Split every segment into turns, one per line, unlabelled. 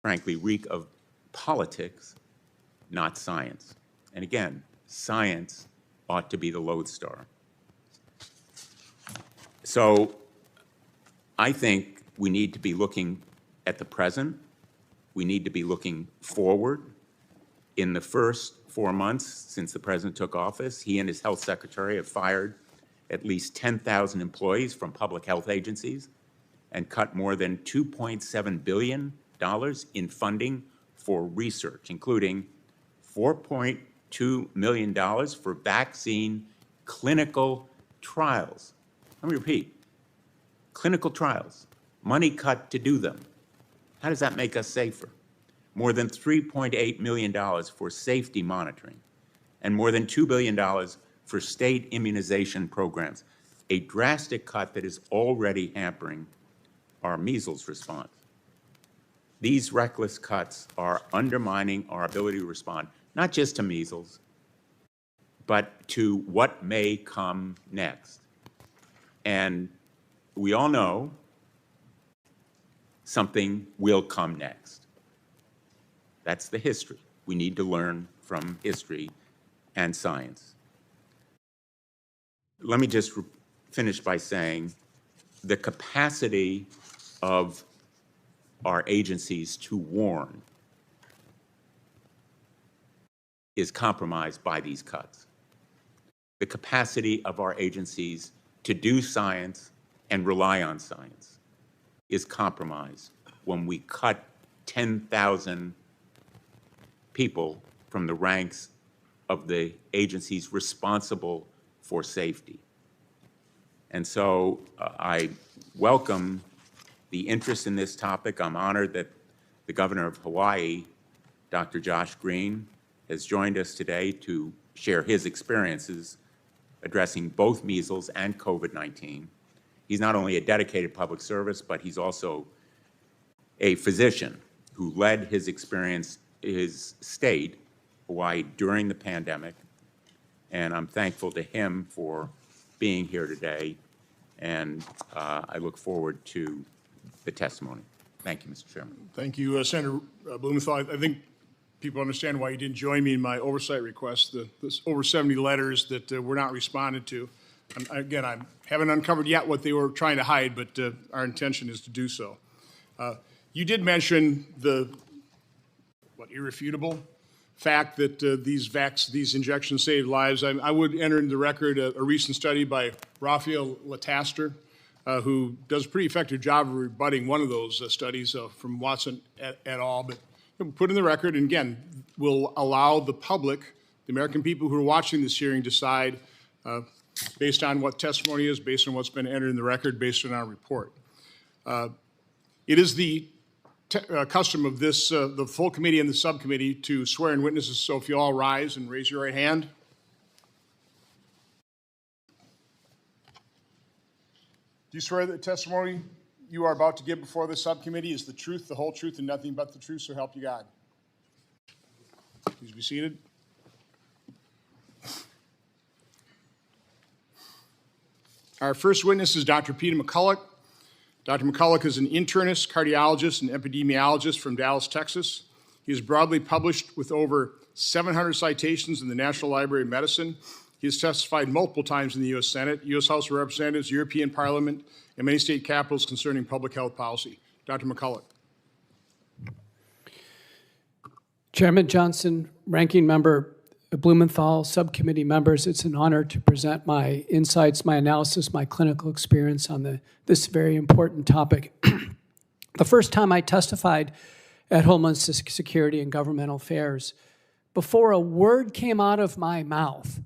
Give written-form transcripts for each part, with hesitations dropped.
frankly, reek of politics, not science. And again, science ought to be the lodestar. So I think we need to be looking at the present. We need to be looking forward. In the first 4 months since the president took office, he and his health secretary have fired at least 10,000 employees from public health agencies and cut more than $2.7 billion in funding for research, including $4.2 million for vaccine clinical trials. Let me repeat, clinical trials, money cut to do them. How does that make us safer? More than $3.8 million for safety monitoring, and more than $2 billion for state immunization programs, a drastic cut that is already hampering our measles response. These reckless cuts are undermining our ability to respond, not just to measles, but to what may come next. And we all know something will come next. That's the history. We need to learn from history and science. Let me just finish by saying the capacity of our agencies to warn is compromised by these cuts. The capacity of our agencies to do science and rely on science is compromised when we cut 10,000 people from the ranks of the agencies responsible for safety. And so I welcome the interest in this topic. I'm honored that the governor of Hawaii, Dr. Josh Green, has joined us today to share his experiences addressing both measles and COVID-19. He's not only a dedicated public service, but he's also a physician who led his experience, his state, Hawaii, during the pandemic. And I'm thankful to him for being here today. And I look forward to the testimony. Thank you, Mr. Chairman.
Thank you, Senator Blumenthal. I think people understand why you didn't join me in my oversight request. There's over 70 letters that were not responded to. Again, I haven't uncovered yet what they were trying to hide, but our intention is to do so. You did mention the irrefutable fact that these injections save lives. I would enter into the record a recent study by Raphael Lataster, who does a pretty effective job of rebutting one of those studies from Watson et al. But put in the record, and again, will allow the public, the American people who are watching this hearing, decide based on what testimony is, based on what's been entered in the record, based on our report. It is the custom of this, the full committee and the subcommittee, to swear in witnesses. So if you all rise and raise your right hand. Do you swear that the testimony you are about to give before the subcommittee is the truth, the whole truth, and nothing but the truth, so help you God? Please be seated. Our first witness is Dr. Peter McCullough. Dr. McCullough is an internist, cardiologist, and epidemiologist from Dallas, Texas. He is broadly published with over 700 citations in the National Library of Medicine. He has testified multiple times in the U.S. Senate, U.S. House of Representatives, European Parliament, and many state capitals concerning public health policy. Dr. McCullough.
Chairman Johnson, Ranking Member Blumenthal, subcommittee members, it's an honor to present my insights, my analysis, my clinical experience on this very important topic. The first time I testified at Homeland Security and Governmental Affairs, before a word came out of my mouth,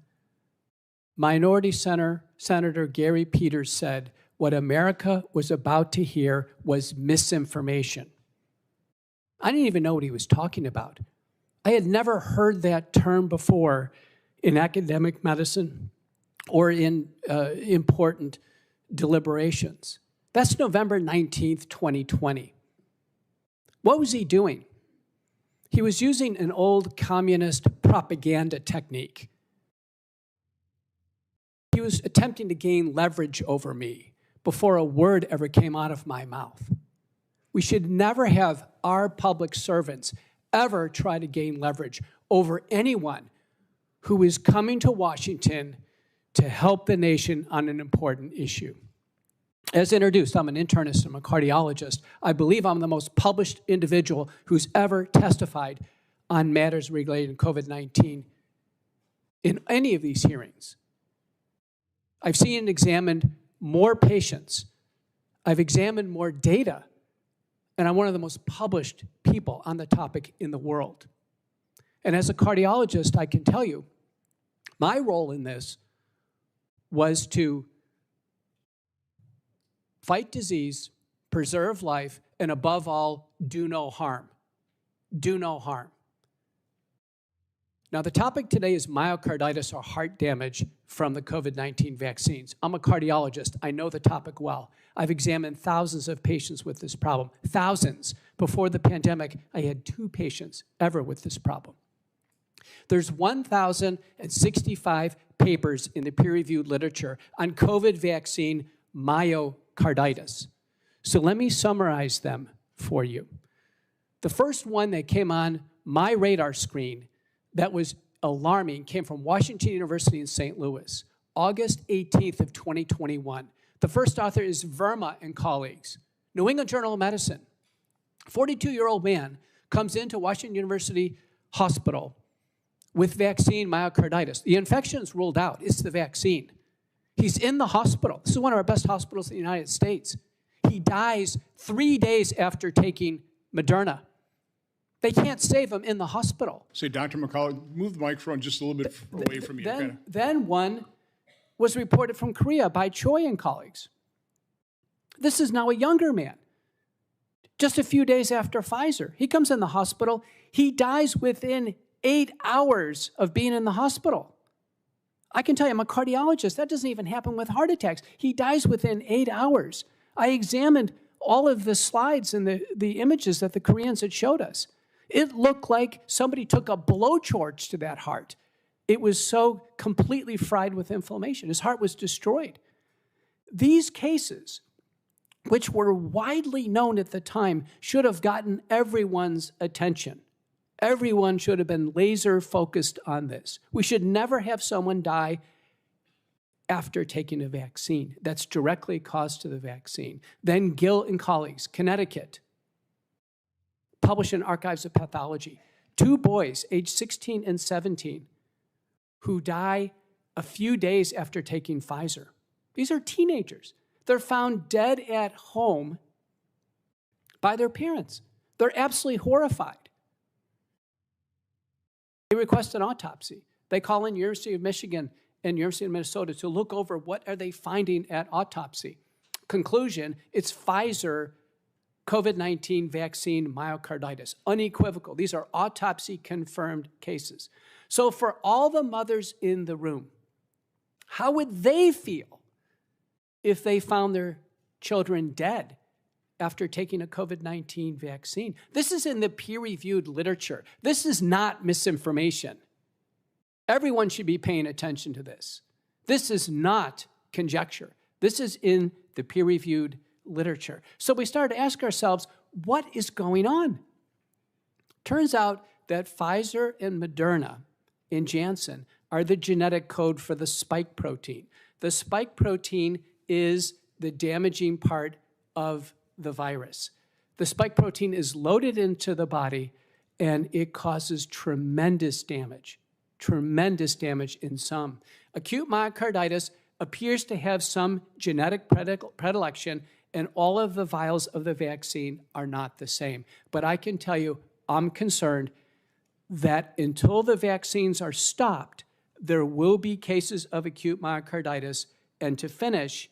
Minority Senator Gary Peters said, what America was about to hear was misinformation. I didn't even know what he was talking about. I had never heard that term before in academic medicine or in important deliberations. That's November 19th, 2020. What was he doing? He was using an old communist propaganda technique. He was attempting to gain leverage over me before a word ever came out of my mouth. We should never have our public servants ever try to gain leverage over anyone who is coming to Washington to help the nation on an important issue. As introduced, I'm an internist, I'm a cardiologist. I believe I'm the most published individual who's ever testified on matters related to COVID-19 in any of these hearings. I've seen and examined more patients. I've examined more data, and I'm one of the most published people on the topic in the world. And as a cardiologist, I can tell you, my role in this was to fight disease, preserve life, and above all, do no harm. Do no harm. Now, the topic today is myocarditis or heart damage from the COVID-19 vaccines. I'm a cardiologist. I know the topic well. I've examined thousands of patients with this problem. Thousands. Before the pandemic, I had 2 patients ever with this problem. There's 1,065 papers in the peer-reviewed literature on COVID vaccine myocarditis. So let me summarize them for you. The first one that came on my radar screen that was alarming came from Washington University in St. Louis, August 18th of 2021. The first author is Verma and colleagues, New England Journal of Medicine. 42-year-old man comes into Washington University Hospital with vaccine myocarditis. The infection's ruled out. It's the vaccine. He's in the hospital. This is one of our best hospitals in the United States. He dies 3 days after taking Moderna. They can't save him in the hospital.
Say, Dr. McCullough, move the microphone just a little bit away from you.
Then one was reported from Korea by Choi and colleagues. This is now a younger man. Just a few days after Pfizer, he comes in the hospital. He dies within 8 hours of being in the hospital. I can tell you, I'm a cardiologist. That doesn't even happen with heart attacks. He dies within 8 hours. I examined all of the slides and the images that the Koreans had showed us. It looked like somebody took a blowtorch to that heart. It was so completely fried with inflammation. His heart was destroyed. These cases, which were widely known at the time, should have gotten everyone's attention. Everyone should have been laser focused on this. We should never have someone die after taking a vaccine. That's directly caused to the vaccine. Then Gill and colleagues, Connecticut, published in Archives of Pathology. 2 boys, aged 16 and 17, who die a few days after taking Pfizer. These are teenagers. They're found dead at home by their parents. They're absolutely horrified. They request an autopsy. They call in University of Michigan and University of Minnesota to look over what are they finding at autopsy. Conclusion, it's Pfizer COVID-19 vaccine myocarditis, unequivocal. These are autopsy-confirmed cases. So for all the mothers in the room, how would they feel if they found their children dead after taking a COVID-19 vaccine? This is in the peer-reviewed literature. This is not misinformation. Everyone should be paying attention to this. This is not conjecture. This is in the peer-reviewed literature. So we started to ask ourselves, what is going on? Turns out that Pfizer and Moderna and Janssen are the genetic code for the spike protein. The spike protein is the damaging part of the virus. The spike protein is loaded into the body and it causes tremendous damage in some. Acute myocarditis appears to have some genetic predilection, and all of the vials of the vaccine are not the same. But I can tell you, I'm concerned that until the vaccines are stopped, there will be cases of acute myocarditis. And to finish,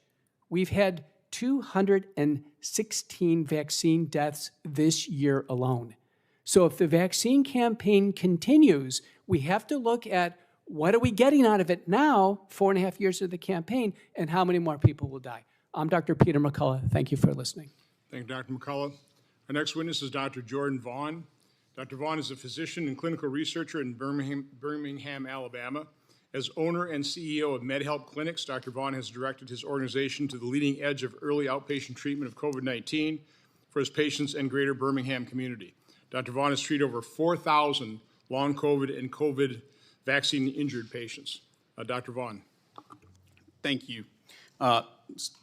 we've had 216 vaccine deaths this year alone. So if the vaccine campaign continues, we have to look at what are we getting out of it now, 4.5 years of the campaign, and how many more people will die. I'm Dr. Peter McCullough. Thank you for listening.
Thank you, Dr. McCullough. Our next witness is Dr. Jordan Vaughn. Dr. Vaughn is a physician and clinical researcher in Birmingham, Alabama. As owner and CEO of MedHelp Clinics, Dr. Vaughn has directed his organization to the leading edge of early outpatient treatment of COVID-19, for his patients and greater Birmingham community. Dr. Vaughn has treated over 4,000 long COVID and COVID vaccine-injured patients. Dr. Vaughn.
Thank you.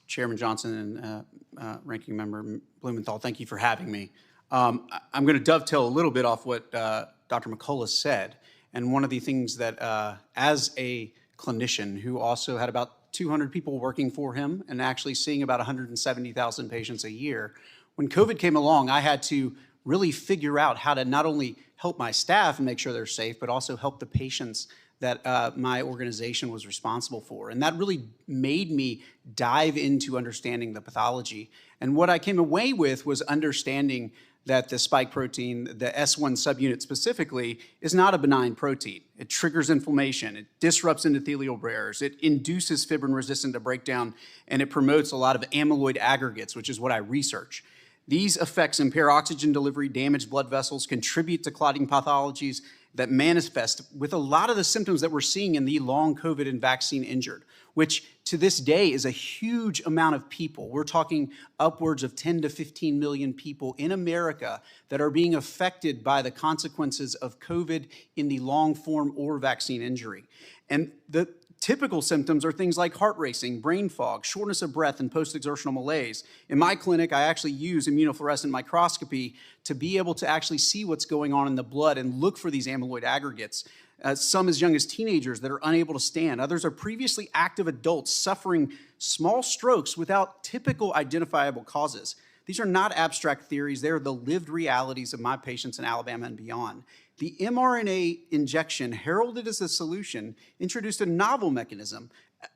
Chairman Johnson and Ranking Member Blumenthal, thank you for having me. I'm going to dovetail a little bit off what Dr. McCullough's said. And one of the things that, as a clinician who also had about 200 people working for him and actually seeing about 170,000 patients a year, when COVID came along, I had to really figure out how to not only help my staff and make sure they're safe, but also help the patients that my organization was responsible for. And that really made me dive into understanding the pathology. And what I came away with was understanding that the spike protein, the S1 subunit specifically, is not a benign protein. It triggers inflammation, it disrupts endothelial barriers, it induces fibrin resistant to breakdown, and it promotes a lot of amyloid aggregates, which is what I research. These effects impair oxygen delivery, damage blood vessels, contribute to clotting pathologies that manifest with a lot of the symptoms that we're seeing in the long COVID and vaccine injured, which to this day is a huge amount of people. We're talking upwards of 10 to 15 million people in America that are being affected by the consequences of COVID in the long form or vaccine injury. And the typical symptoms are things like heart racing, brain fog, shortness of breath, and post-exertional malaise. In my clinic, I actually use immunofluorescent microscopy to be able to actually see what's going on in the blood and look for these amyloid aggregates. Some as young as teenagers that are unable to stand. Others are previously active adults suffering small strokes without typical identifiable causes. These are not abstract theories. They're the lived realities of my patients in Alabama and beyond. The mRNA injection, heralded as a solution, introduced a novel mechanism,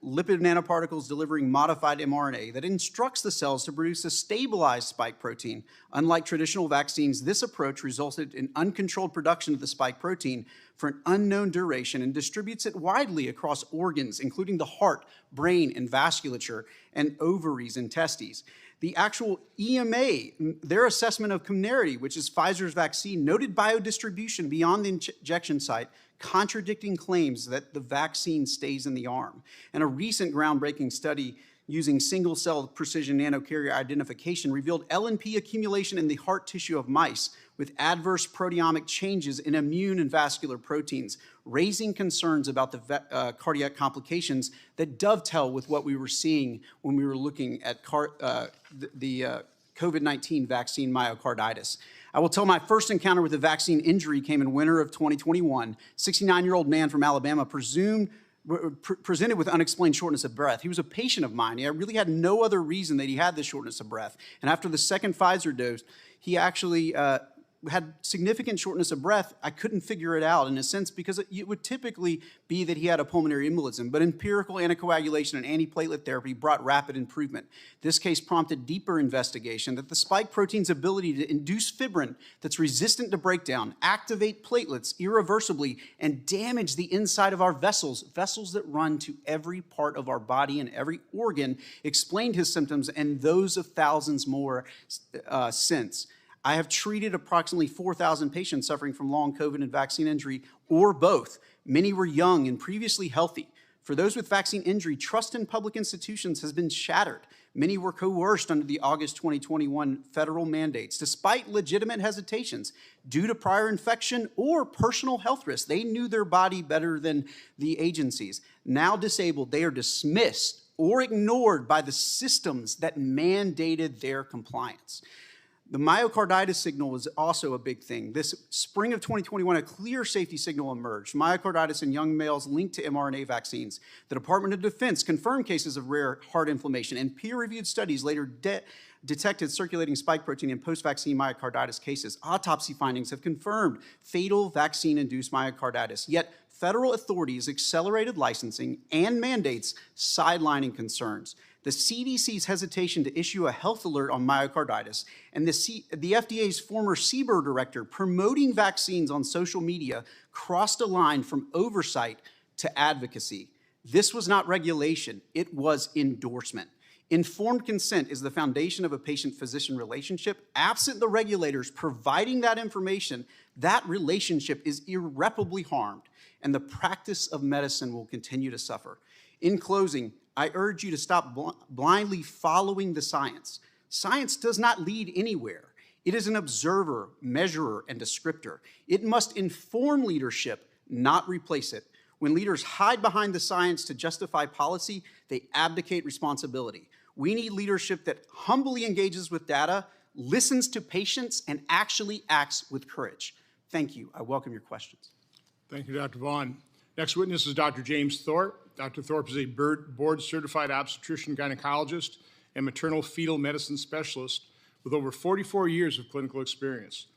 lipid nanoparticles delivering modified mRNA that instructs the cells to produce a stabilized spike protein. Unlike traditional vaccines, this approach resulted in uncontrolled production of the spike protein for an unknown duration and distributes it widely across organs, including the heart, brain, and vasculature, and ovaries and testes. The actual EMA, their assessment of Comirnaty, which is Pfizer's vaccine, noted biodistribution beyond the injection site, contradicting claims that the vaccine stays in the arm. And a recent groundbreaking study using single-cell precision nanocarrier identification revealed LNP accumulation in the heart tissue of mice with adverse proteomic changes in immune and vascular proteins, raising concerns about the cardiac complications that dovetail with what we were seeing when we were looking at the COVID-19 vaccine myocarditis. I will tell my first encounter with a vaccine injury came in winter of 2021. 69-year-old man from Alabama presented with unexplained shortness of breath. He was a patient of mine. He really had no other reason that he had this shortness of breath. And after the second Pfizer dose, he actually had significant shortness of breath. I couldn't figure it out in a sense because it would typically be that he had a pulmonary embolism, but empirical anticoagulation and antiplatelet therapy brought rapid improvement. This case prompted deeper investigation that the spike protein's ability to induce fibrin that's resistant to breakdown, activate platelets irreversibly, and damage the inside of our vessels that run to every part of our body and every organ, explained his symptoms and those of thousands more since. I have treated approximately 4,000 patients suffering from long COVID and vaccine injury, or both. Many were young and previously healthy. For those with vaccine injury, trust in public institutions has been shattered. Many were coerced under the August 2021 federal mandates, despite legitimate hesitations due to prior infection or personal health risks. They knew their body better than the agencies. Now disabled, they are dismissed or ignored by the systems that mandated their compliance. The myocarditis signal was also a big thing. This spring of 2021, a clear safety signal emerged. Myocarditis in young males linked to mRNA vaccines. The Department of Defense confirmed cases of rare heart inflammation, and peer-reviewed studies later detected circulating spike protein in post-vaccine myocarditis cases. Autopsy findings have confirmed fatal vaccine-induced myocarditis. Yet federal authorities accelerated licensing and mandates, sidelining concerns. The CDC's hesitation to issue a health alert on myocarditis, and the FDA's former CBER director promoting vaccines on social media crossed a line from oversight to advocacy. This was not regulation, it was endorsement. Informed consent is the foundation of a patient-physician relationship. Absent the regulators providing that information, that relationship is irreparably harmed, and the practice of medicine will continue to suffer. In closing, I urge you to stop blindly following the science. Science does not lead anywhere. It is an observer, measurer, and descriptor. It must inform leadership, not replace it. When leaders hide behind the science to justify policy, they abdicate responsibility. We need leadership that humbly engages with data, listens to patients, and actually acts with courage. Thank you. I welcome your questions.
Thank you, Dr. Vaughn. Next witness is Dr. James Thorpe. Dr. Thorpe is a board-certified obstetrician gynecologist and maternal fetal medicine specialist with over 44 years of clinical experience.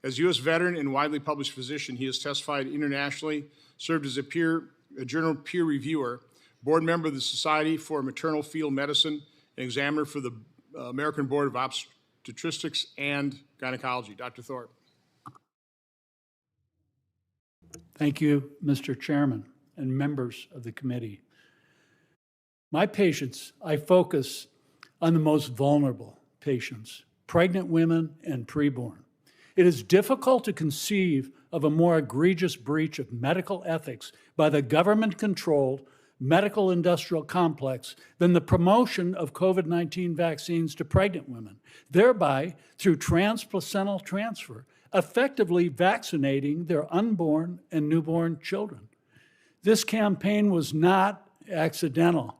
As U.S. veteran and widely published physician, he has testified internationally, served as a journal peer reviewer, board member of the Society for Maternal Fetal Medicine, and examiner for the American Board of Obstetrics and Gynecology. Dr. Thorpe.
Thank you, Mr. Chairman and members of the committee. My patients, I focus on the most vulnerable patients, pregnant women and preborn. It is difficult to conceive of a more egregious breach of medical ethics by the government-controlled medical industrial complex than the promotion of COVID-19 vaccines to pregnant women, thereby, through transplacental transfer, effectively vaccinating their unborn and newborn children. This campaign was not accidental.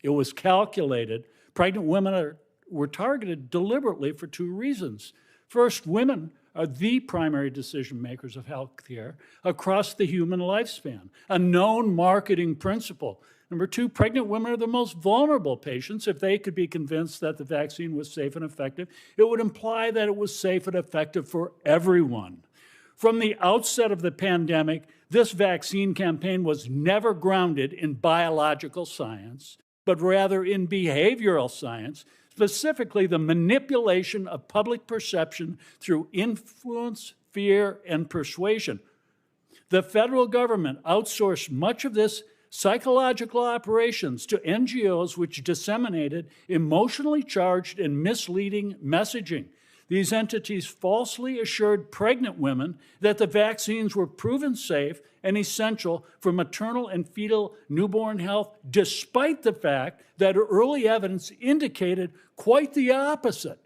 It was calculated. Pregnant women were targeted deliberately for two reasons. First, women are the primary decision makers of healthcare across the human lifespan, a known marketing principle. Number two, pregnant women are the most vulnerable patients. If they could be convinced that the vaccine was safe and effective, it would imply that it was safe and effective for everyone. From the outset of the pandemic, this vaccine campaign was never grounded in biological science, but rather in behavioral science, specifically the manipulation of public perception through influence, fear, and persuasion. The federal government outsourced much of this psychological operations to NGOs which disseminated emotionally charged and misleading messaging. These entities falsely assured pregnant women that the vaccines were proven safe and essential for maternal and fetal newborn health, despite the fact that early evidence indicated quite the opposite.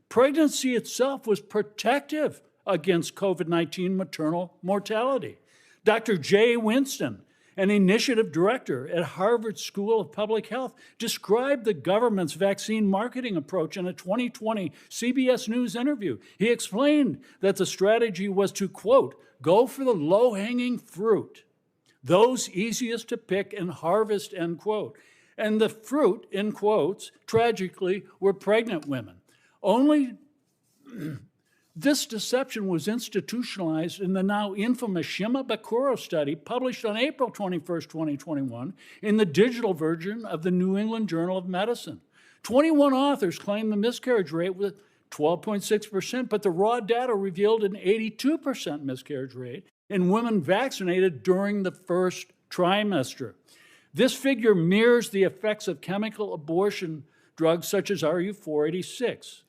Pregnancy itself was protective against COVID-19 maternal mortality. Dr. Jay Winston, an initiative director at Harvard School of Public Health, described the government's vaccine marketing approach in a 2020 CBS News interview. He explained that the strategy was to, quote, go for the low-hanging fruit, those easiest to pick and harvest, end quote. And the fruit, in quotes, tragically, were pregnant women. Only this deception was institutionalized in the now infamous Shimabukuro study published on April 21st, 2021 in the digital version of the New England Journal of Medicine. 21 authors claimed the miscarriage rate was 12.6%, but the raw data revealed an 82% miscarriage rate in women vaccinated during the first trimester. This figure mirrors the effects of chemical abortion drugs such as RU-486.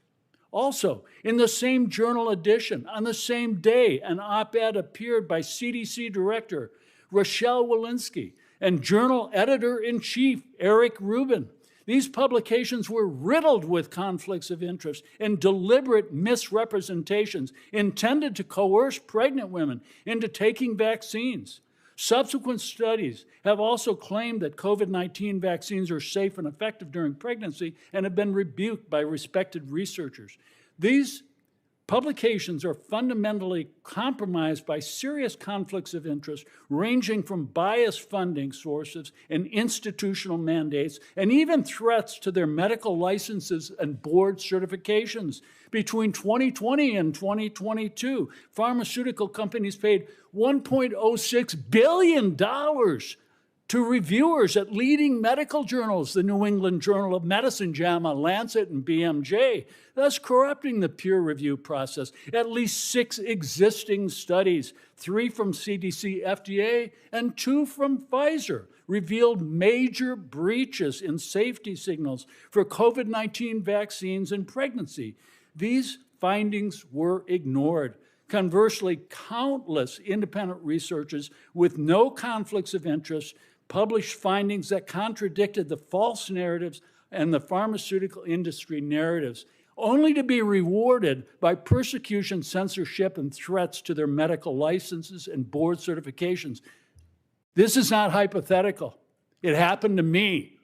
Also, in the same journal edition, on the same day, an op-ed appeared by CDC Director Rochelle Walensky and journal editor-in-chief Eric Rubin. These publications were riddled with conflicts of interest and deliberate misrepresentations intended to coerce pregnant women into taking vaccines. Subsequent studies have also claimed that COVID-19 vaccines are safe and effective during pregnancy and have been rebuked by respected researchers. These publications are fundamentally compromised by serious conflicts of interest, ranging from biased funding sources and institutional mandates, and even threats to their medical licenses and board certifications. Between 2020 and 2022, pharmaceutical companies paid $1.06 billion to reviewers at leading medical journals, the New England Journal of Medicine, JAMA, Lancet, and BMJ, thus corrupting the peer review process. At least 6 existing studies, 3 from CDC, FDA, and 2 from Pfizer, revealed major breaches in safety signals for COVID-19 vaccines and pregnancy. These findings were ignored. Conversely, countless independent researchers with no conflicts of interest published findings that contradicted the false narratives and the pharmaceutical industry narratives, only to be rewarded by persecution, censorship, and threats to their medical licenses and board certifications. This is not hypothetical. It happened to me.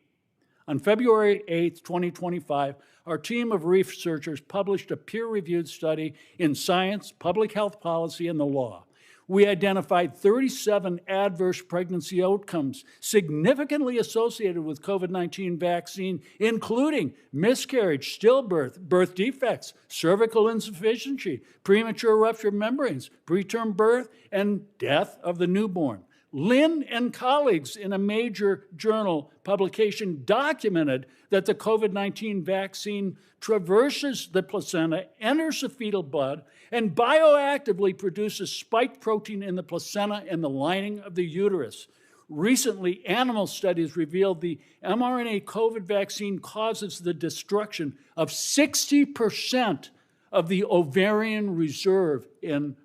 On February 8, 2025, our team of researchers published a peer-reviewed study in Science, Public Health Policy, and the Law. We identified 37 adverse pregnancy outcomes significantly associated with COVID-19 vaccine, including miscarriage, stillbirth, birth defects, cervical insufficiency, premature rupture of membranes, preterm birth, and death of the newborn. Lin and colleagues in a major journal publication documented that the COVID-19 vaccine traverses the placenta, enters the fetal blood, and bioactively produces spike protein in the placenta and the lining of the uterus. Recently, animal studies revealed the mRNA COVID vaccine causes the destruction of 60% of the ovarian reserve in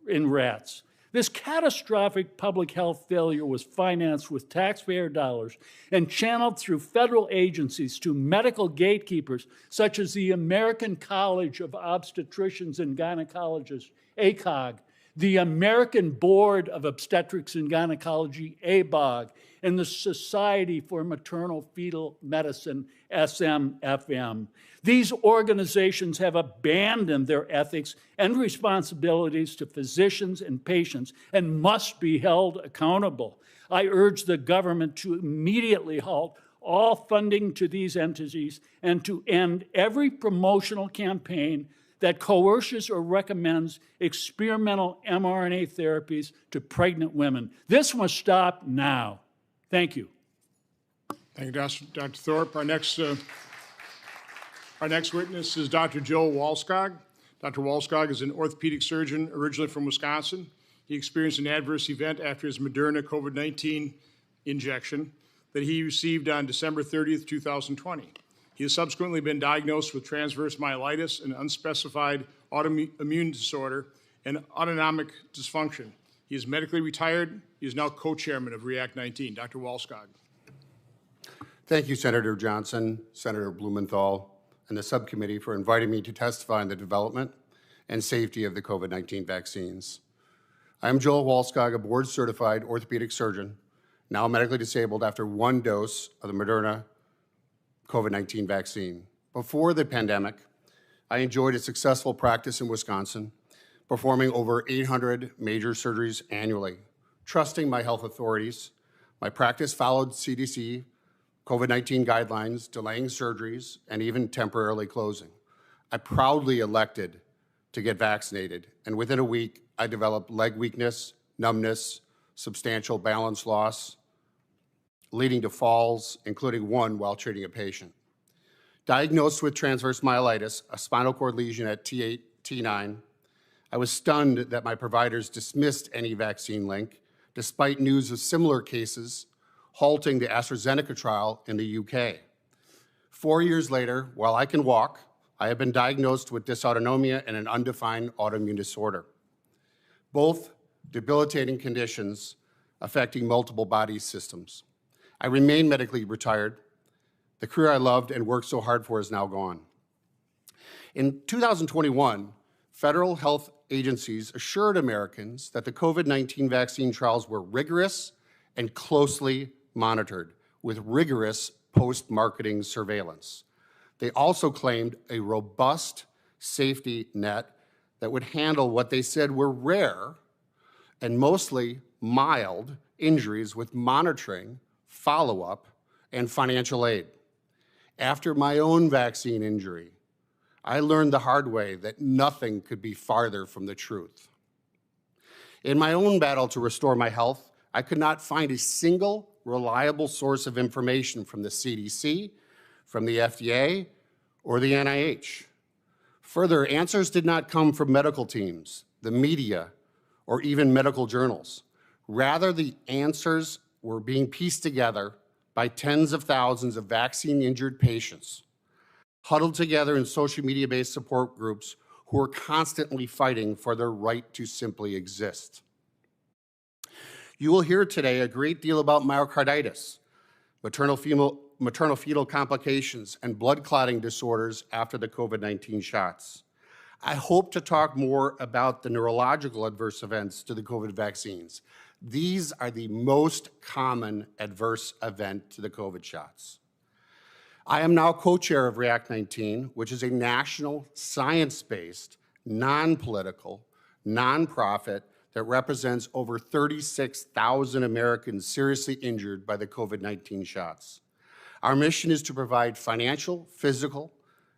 rats. This catastrophic public health failure was financed with taxpayer dollars and channeled through federal agencies to medical gatekeepers such as the American College of Obstetricians and Gynecologists, ACOG, the American Board of Obstetrics and Gynecology, ABOG, and the Society for Maternal Fetal Medicine, SMFM. These organizations have abandoned their ethics and responsibilities to physicians and patients and must be held accountable. I urge the government to immediately halt all funding to these entities and to end every promotional campaign that coerces or recommends experimental mRNA therapies to pregnant women. This must stop now. Thank you.
Thank you, Dr. Thorpe. Our next witness is Dr. Joe Walskog. Dr. Walskog is an orthopedic surgeon originally from Wisconsin. He experienced an adverse event after his Moderna COVID-19 injection that he received on December 30th, 2020. He has subsequently been diagnosed with transverse myelitis, an unspecified autoimmune disorder, and autonomic dysfunction. He is medically retired. He is now co-chairman of REACT 19. Dr. Walskog.
Thank you, Senator Johnson, Senator Blumenthal, and the subcommittee for inviting me to testify on the development and safety of the COVID-19 vaccines. I am Joel Walskog, a board-certified orthopedic surgeon, now medically disabled after one dose of the Moderna COVID-19 vaccine. Before the pandemic, I enjoyed a successful practice in Wisconsin, performing over 800 major surgeries annually. Trusting my health authorities, my practice followed CDC COVID-19 guidelines, delaying surgeries, and even temporarily closing. I proudly elected to get vaccinated, and within a week, I developed leg weakness, numbness, substantial balance loss, leading to falls, including one while treating a patient. Diagnosed with transverse myelitis, a spinal cord lesion at T8, T9, I was stunned that my providers dismissed any vaccine link, despite news of similar cases halting the AstraZeneca trial in the UK. 4 years later, while I can walk, I have been diagnosed with dysautonomia and an undefined autoimmune disorder, both debilitating conditions affecting multiple body systems. I remain medically retired. The career I loved and worked so hard for is now gone. In 2021, federal health agencies assured Americans that the COVID-19 vaccine trials were rigorous and closely monitored with rigorous post-marketing surveillance. They also claimed a robust safety net that would handle what they said were rare and mostly mild injuries with monitoring, follow-up, and financial aid. After my own vaccine injury, I learned the hard way that nothing could be farther from the truth. In my own battle to restore my health, I could not find a single reliable source of information from the CDC, from the FDA, or the NIH. Further, answers did not come from medical teams, the media, or even medical journals. Rather, the answers were being pieced together by tens of thousands of vaccine-injured patients, huddled together in social media-based support groups who are constantly fighting for their right to simply exist. You will hear today a great deal about myocarditis, maternal fetal maternal fetal complications and blood clotting disorders after the COVID-19 shots. I hope to talk more about the neurological adverse events to the COVID vaccines. These are the most common adverse event to the COVID shots. I am now co-chair of React 19, which is a national, science-based, non-political, nonprofit that represents over 36,000 Americans seriously injured by the COVID-19 shots. Our mission is to provide financial, physical,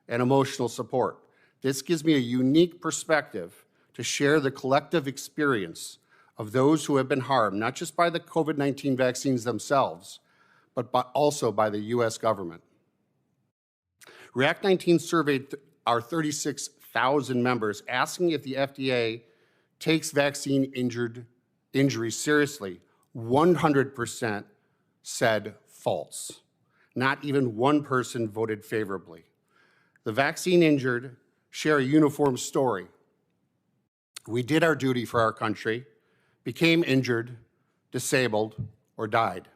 and emotional support. This gives me a unique perspective to share the collective experience of those who have been harmed, not just by the COVID-19 vaccines themselves, but also by the US government. React 19 surveyed our 36,000 members, asking if the FDA takes vaccine injuries seriously. 100% said false. Not even one person voted favorably. The vaccine injured share a uniform story. We did our duty for our country, became injured, disabled, or died.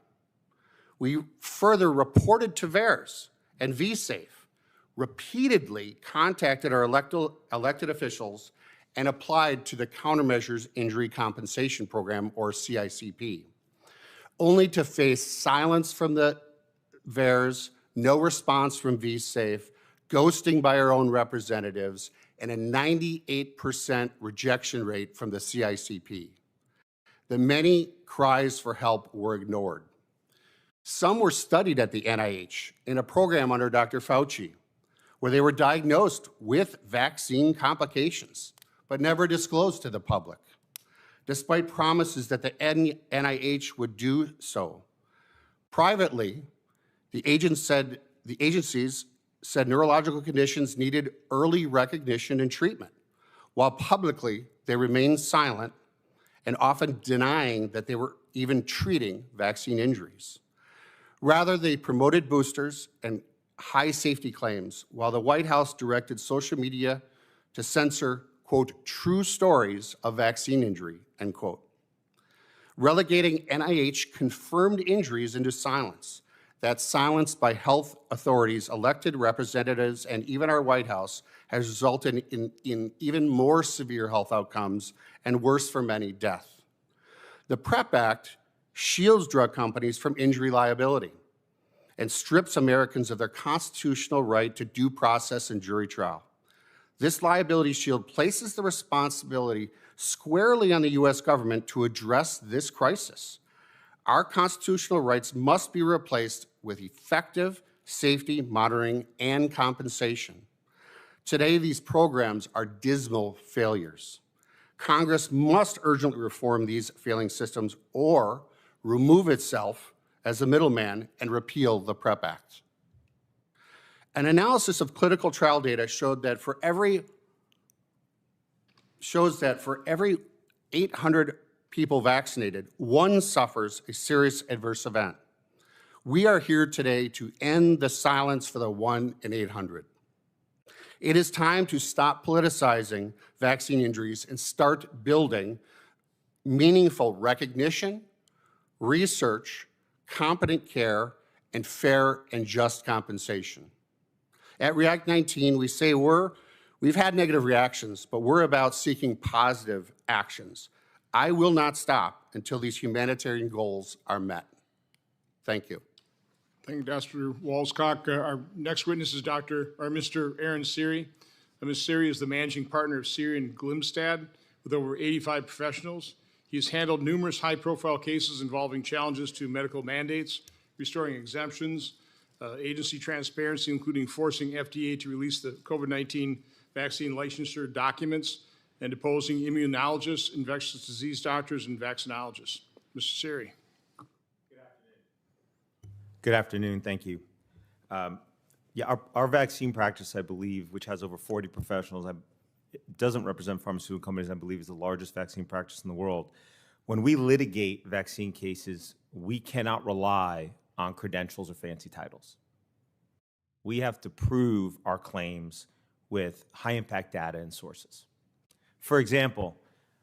We further reported to VAERS and VSafe, repeatedly contacted our elected officials and applied to the Countermeasures Injury Compensation Program, or CICP, only to face silence from the VAERS, no response from VSafe, ghosting by our own representatives, and a 98% rejection rate from the CICP. The many cries for help were ignored. Some were studied at the NIH in a program under Dr. Fauci, where they were diagnosed with vaccine complications, but never disclosed to the public, despite promises that the NIH would do so. Privately, the agencies said neurological conditions needed early recognition and treatment, while publicly they remained silent and often denying that they were even treating vaccine injuries. Rather, they promoted boosters and high safety claims, while the White House directed social media to censor, quote, true stories of vaccine injury, end quote. Relegating NIH confirmed injuries into silence. That silence by health authorities, elected representatives, and even our White House has resulted in even more severe health outcomes and worse for many, death. The PrEP Act shields drug companies from injury liability and strips Americans of their constitutional right to due process and jury trial. This liability shield places the responsibility squarely on the US government to address this crisis. Our constitutional rights must be replaced with effective safety monitoring and compensation. Today, these programs are dismal failures. Congress must urgently reform these failing systems or remove itself as a middleman and repeal the PrEP Act. An analysis of clinical trial data showed that for every 800 people vaccinated, one suffers a serious adverse event. We are here today to end the silence for the 1 in 800. It is time to stop politicizing vaccine injuries and start building meaningful recognition, research, competent care, and fair and just compensation. At React 19, we say we've had negative reactions, but we're about seeking positive actions. I will not stop until these humanitarian goals are met. Thank you.
Thank you, Dr. Walscock. Our next witness is Mr. Aaron Siri. Ms. Siri is the managing partner of Siri and Glimstad with over 85 professionals. He has handled numerous high-profile cases involving challenges to medical mandates, restoring exemptions, agency transparency, including forcing FDA to release the COVID-19 vaccine licensure documents, and deposing immunologists, infectious disease doctors, and vaccinologists. Mr. Siri.
Good afternoon. Thank you. Our vaccine practice, I believe, which has over 40 professionals, it doesn't represent pharmaceutical companies, I believe is the largest vaccine practice in the world. When we litigate vaccine cases, we cannot rely on credentials or fancy titles. We have to prove our claims with high-impact data and sources. For example,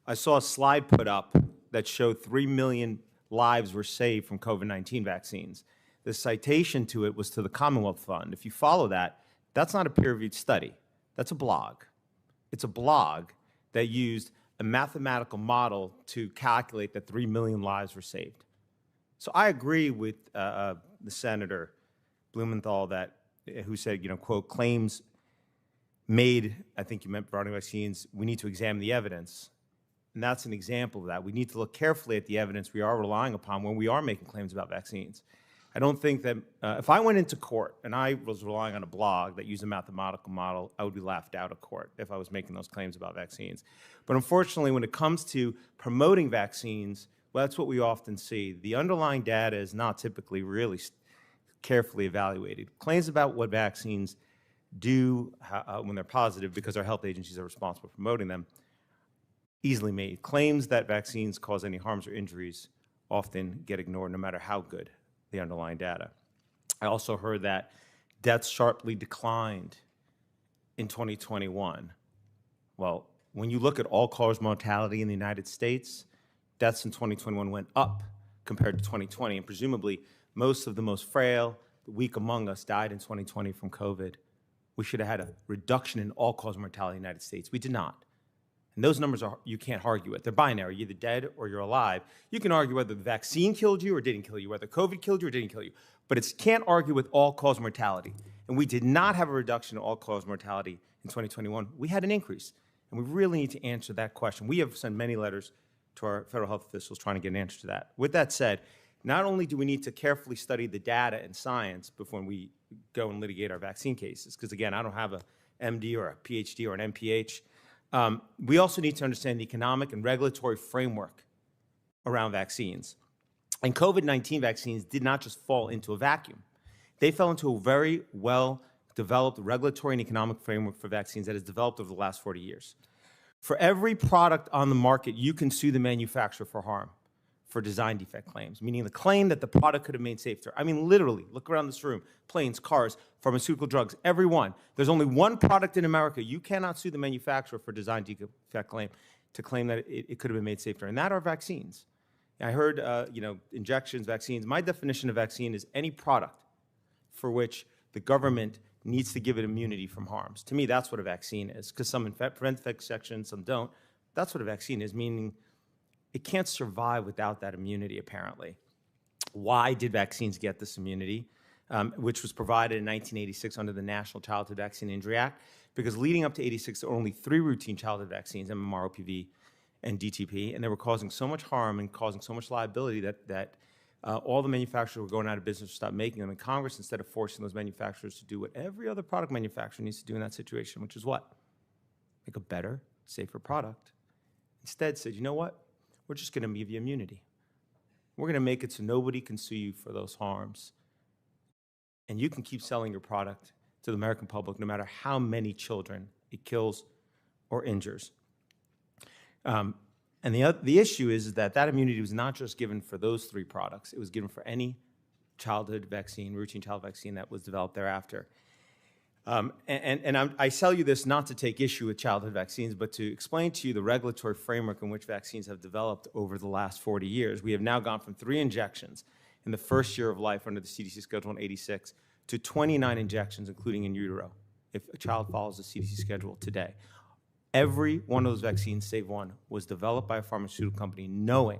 I saw a slide put up that showed 3 million lives were saved from COVID-19 vaccines. The citation to it was to the Commonwealth Fund. If you follow that, that's not a peer-reviewed study. That's a blog. It's a blog that used a mathematical model to calculate that 3 million lives were saved. So I agree with the Senator Blumenthal who said, quote, claims made, I think you meant regarding vaccines, we need to examine the evidence. And that's an example of that. We need to look carefully at the evidence we are relying upon when we are making claims about vaccines. I don't think that if I went into court and I was relying on a blog that used a mathematical model, I would be laughed out of court if I was making those claims about vaccines. But unfortunately, when it comes to promoting vaccines, well, that's what we often see. The underlying data is not typically really carefully evaluated. Claims about what vaccines do when they're positive, because our health agencies are responsible for promoting them, easily made. Claims that vaccines cause any harms or injuries often get ignored no matter how good the underlying data. I also heard that deaths sharply declined in 2021. Well, when you look at all-cause mortality in the United States, deaths in 2021 went up compared to 2020, and presumably most of the most frail, the weak among us died in 2020 from COVID. We should have had a reduction in all-cause mortality in the United States. We did not. And those numbers you can't argue with. They're binary. You're either dead or you're alive. You can argue whether the vaccine killed you or didn't kill you, whether COVID killed you or didn't kill you. But it can't argue with all-cause mortality. And we did not have a reduction in all-cause mortality in 2021. We had an increase. And we really need to answer that question. We have sent many letters to our federal health officials trying to get an answer to that. With that said, not only do we need to carefully study the data and science before we go and litigate our vaccine cases, because again, I don't have a MD or a PhD or an MPH, we also need to understand the economic and regulatory framework around vaccines. And COVID-19 vaccines did not just fall into a vacuum. They fell into a very well-developed regulatory and economic framework for vaccines that has developed over the last 40 years. For every product on the market, you can sue the manufacturer for harm, for design defect claims, meaning the claim that the product could have made safer. I mean, literally, look around this room, planes, cars, pharmaceutical drugs, every one. There's only one product in America. You cannot sue the manufacturer for design defect claim to claim that it could have been made safer, and that are vaccines. I heard, injections, vaccines. My definition of vaccine is any product for which the government needs to give it immunity from harms. To me, that's what a vaccine is, because some prevent infection, some don't. That's what a vaccine is, meaning it can't survive without that immunity, apparently. Why did vaccines get this immunity, which was provided in 1986 under the National Childhood Vaccine Injury Act? Because leading up to 86, there were only 3 routine childhood vaccines, MMR, OPV, and DTP, and they were causing so much harm and causing so much liability that all the manufacturers were going out of business to stop making them. And Congress, instead of forcing those manufacturers to do what every other product manufacturer needs to do in that situation, which is what? Make a better, safer product. Instead said, you know what? We're just going to give you immunity. We're going to make it so nobody can sue you for those harms. And you can keep selling your product to the American public no matter how many children it kills or injures. And the issue is that immunity was not just given for those 3 products. It was given for any childhood vaccine, routine child vaccine that was developed thereafter. I tell you this not to take issue with childhood vaccines, but to explain to you the regulatory framework in which vaccines have developed over the last 40 years. We have now gone from 3 injections in the first year of life under the CDC Schedule 186 to 29 injections, including in utero, if a child follows the CDC schedule today. Every one of those vaccines, save one, was developed by a pharmaceutical company knowing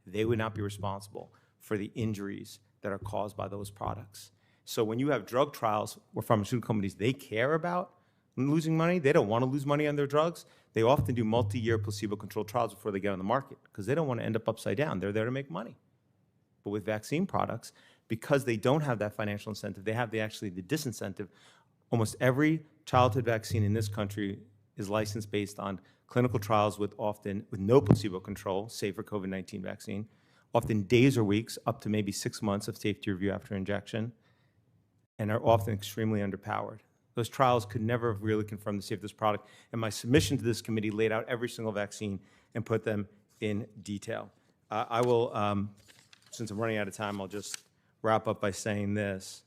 they would not be responsible for the injuries that are caused by those products. So when you have drug trials where pharmaceutical companies, they care about losing money, they don't want to lose money on their drugs, they often do multi-year placebo-controlled trials before they get on the market because they don't want to end up upside down. They're there to make money. But with vaccine products, because they don't have that financial incentive, they have the disincentive. Almost every childhood vaccine in this country is licensed based on clinical trials with no placebo control, save for COVID-19 vaccine, often days or weeks, up to maybe 6 months of safety review after injection, and are often extremely underpowered. Those trials could never have really confirmed the safety of this product, and my submission to this committee laid out every single vaccine and put them in detail. I will, since I'm running out of time, I'll just wrap up by saying this.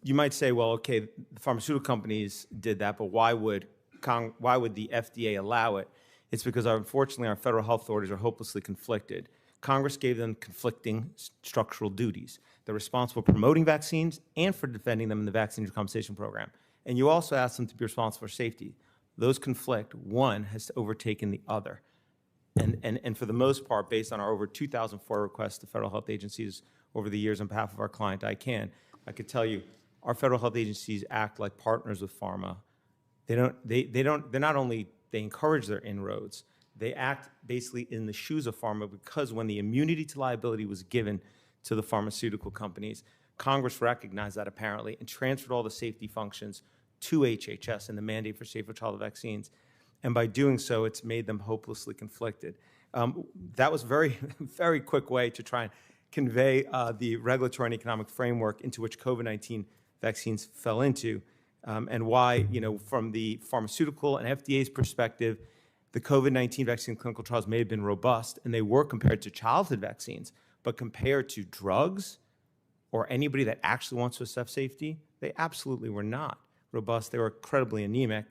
You might say, well, okay, the pharmaceutical companies did that, but why would the FDA allow it? It's because, unfortunately, our federal health authorities are hopelessly conflicted. Congress gave them conflicting structural duties. They're responsible for promoting vaccines and for defending them in the Vaccine Compensation Program. And you also asked them to be responsible for safety. Those conflict. One has overtaken the other. And for the most part, based on our over 2,004 requests to federal health agencies over the years on behalf of our client, I could tell you, our federal health agencies act like partners with pharma. They encourage their inroads. They act basically in the shoes of pharma, because when the immunity to liability was given to the pharmaceutical companies, Congress recognized that apparently and transferred all the safety functions to HHS and the mandate for safer childhood vaccines. And by doing so, it's made them hopelessly conflicted. That was a very, very quick way to try and convey the regulatory and economic framework into which COVID-19 vaccines fell into, and why, from the pharmaceutical and FDA's perspective, the COVID-19 vaccine clinical trials may have been robust, and they were compared to childhood vaccines, but compared to drugs or anybody that actually wants to assess safety, they absolutely were not robust. They were incredibly anemic.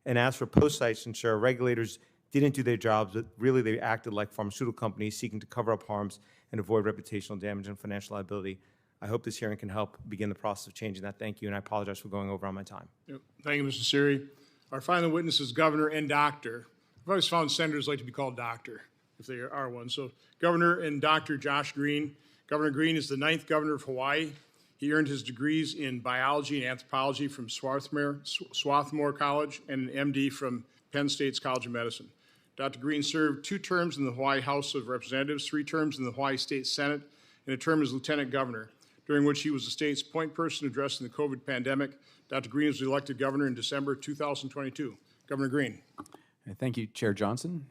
And as for post-licensure, regulators didn't do their jobs, but really they acted like pharmaceutical companies seeking to cover up harms and avoid reputational damage and financial liability. I hope this hearing can help begin the process of changing that. Thank you, and I apologize for going over on my time.
Yep. Thank you, Mr. Siri. Our final witness is Governor and Doctor. I've always found senators like to be called doctor, if they are one. So Governor and Dr. Josh Green. Governor Green is the 9th governor of Hawaii. He earned his degrees in biology and anthropology from Swarthmore College and an MD from Penn State's College of Medicine. Dr. Green served 2 terms in the Hawaii House of Representatives, 3 terms in the Hawaii State Senate, and a term as lieutenant governor, during which he was the state's point person addressing the COVID pandemic. Dr. Green was elected governor in December 2022. Governor Green.
Thank you, Chair Johnson.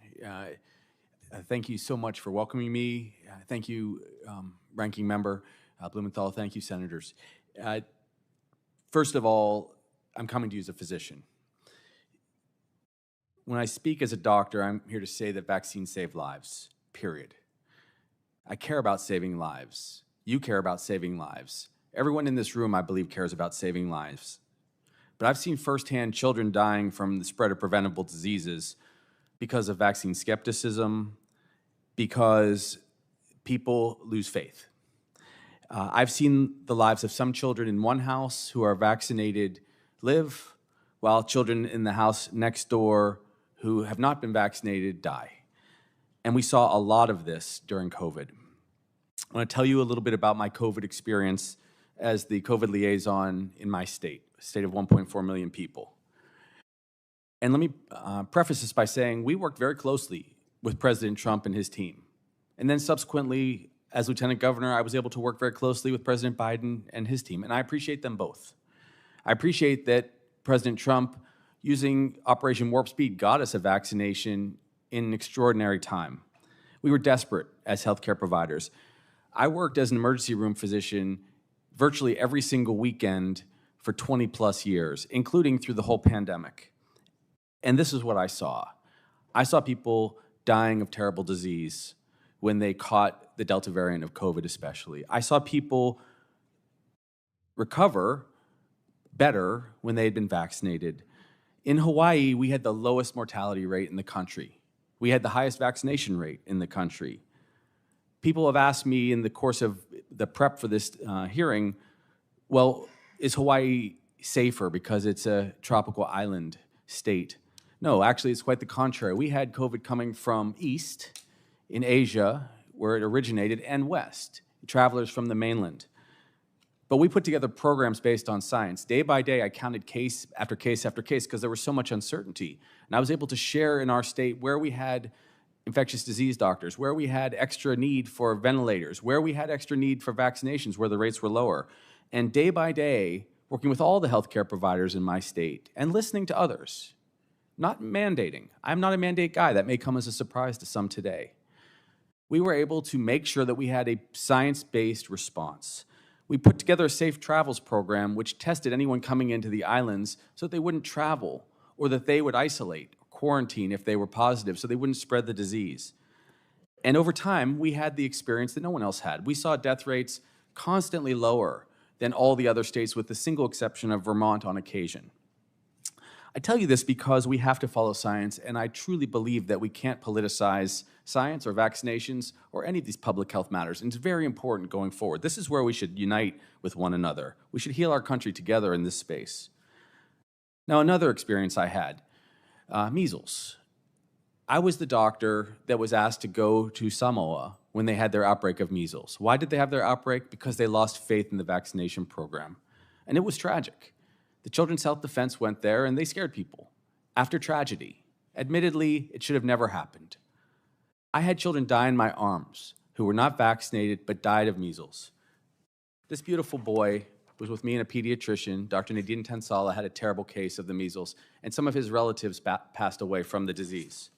Thank you so much for welcoming me. Thank you, Ranking Member Blumenthal. Thank you, Senators. First of all, I'm coming to you as a physician. When I speak as a doctor, I'm here to say that vaccines save lives, period. I care about saving lives. You care about saving lives. Everyone in this room, I believe, cares about saving lives. But I've seen firsthand children dying from the spread of preventable diseases because of vaccine skepticism, because people lose faith. I've seen the lives of some children in one house who are vaccinated live, while children in the house next door who have not been vaccinated die. And we saw a lot of this during COVID. I want to tell you a little bit about my COVID experience as the COVID liaison in my state, a state of 1.4 million people. And let me preface this by saying we worked very closely with President Trump and his team. And then subsequently, as Lieutenant Governor, I was able to work very closely with President Biden and his team, and I appreciate them both. I appreciate that President Trump, using Operation Warp Speed, got us a vaccination in an extraordinary time. We were desperate as healthcare providers. I worked as an emergency room physician virtually every single weekend for 20 plus years, including through the whole pandemic. And this is what I saw. I saw people dying of terrible disease when they caught the Delta variant of COVID especially. I saw people recover better when they had been vaccinated. In Hawaii, we had the lowest mortality rate in the country. We had the highest vaccination rate in the country. People have asked me in the course of the prep for this hearing, well, is Hawaii safer because it's a tropical island state? No, actually, it's quite the contrary. We had COVID coming from east in Asia, where it originated, and west, travelers from the mainland. But we put together programs based on science. Day by day, I counted case after case after case because there was so much uncertainty. And I was able to share in our state where we had infectious disease doctors, where we had extra need for ventilators, where we had extra need for vaccinations, where the rates were lower. And day by day, working with all the healthcare providers in my state and listening to others, not mandating. I'm not a mandate guy. That may come as a surprise to some today. We were able to make sure that we had a science-based response. We put together a safe travels program which tested anyone coming into the islands so that they wouldn't travel or that they would isolate, quarantine if they were positive so they wouldn't spread the disease. And over time, we had the experience that no one else had. We saw death rates constantly lower than all the other states with the single exception of Vermont on occasion. I tell you this because we have to follow science, and I truly believe that we can't politicize science or vaccinations or any of these public health matters, and it's very important going forward. This is where we should unite with one another. We should heal our country together in this space. Now, another experience I had, measles. I was the doctor that was asked to go to Samoa when they had their outbreak of measles. Why did they have their outbreak? Because they lost faith in the vaccination program. And it was tragic. The Children's Health Defense went there and they scared people. After tragedy. Admittedly, it should have never happened. I had children die in my arms who were not vaccinated but died of measles. This beautiful boy was with me and a pediatrician. Dr. Nadine Tansala had a terrible case of the measles, and some of his relatives passed away from the disease.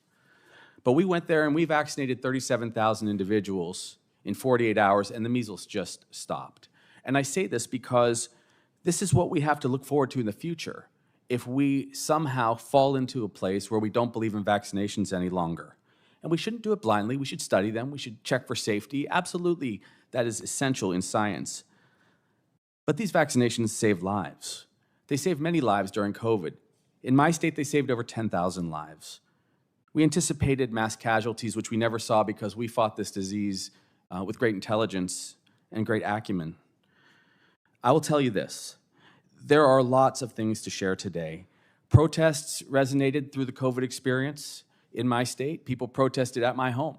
But we went there and we vaccinated 37,000 individuals in 48 hours, and the measles just stopped. And I say this because this is what we have to look forward to in the future if we somehow fall into a place where we don't believe in vaccinations any longer. And we shouldn't do it blindly. We should study them. We should check for safety. Absolutely, that is essential in science. But these vaccinations save lives. They saved many lives during COVID. In my state, they saved over 10,000 lives. We anticipated mass casualties, which we never saw because we fought this disease with great intelligence and great acumen. I will tell you this. There are lots of things to share today. Protests resonated through the COVID experience in my state. People protested at my home,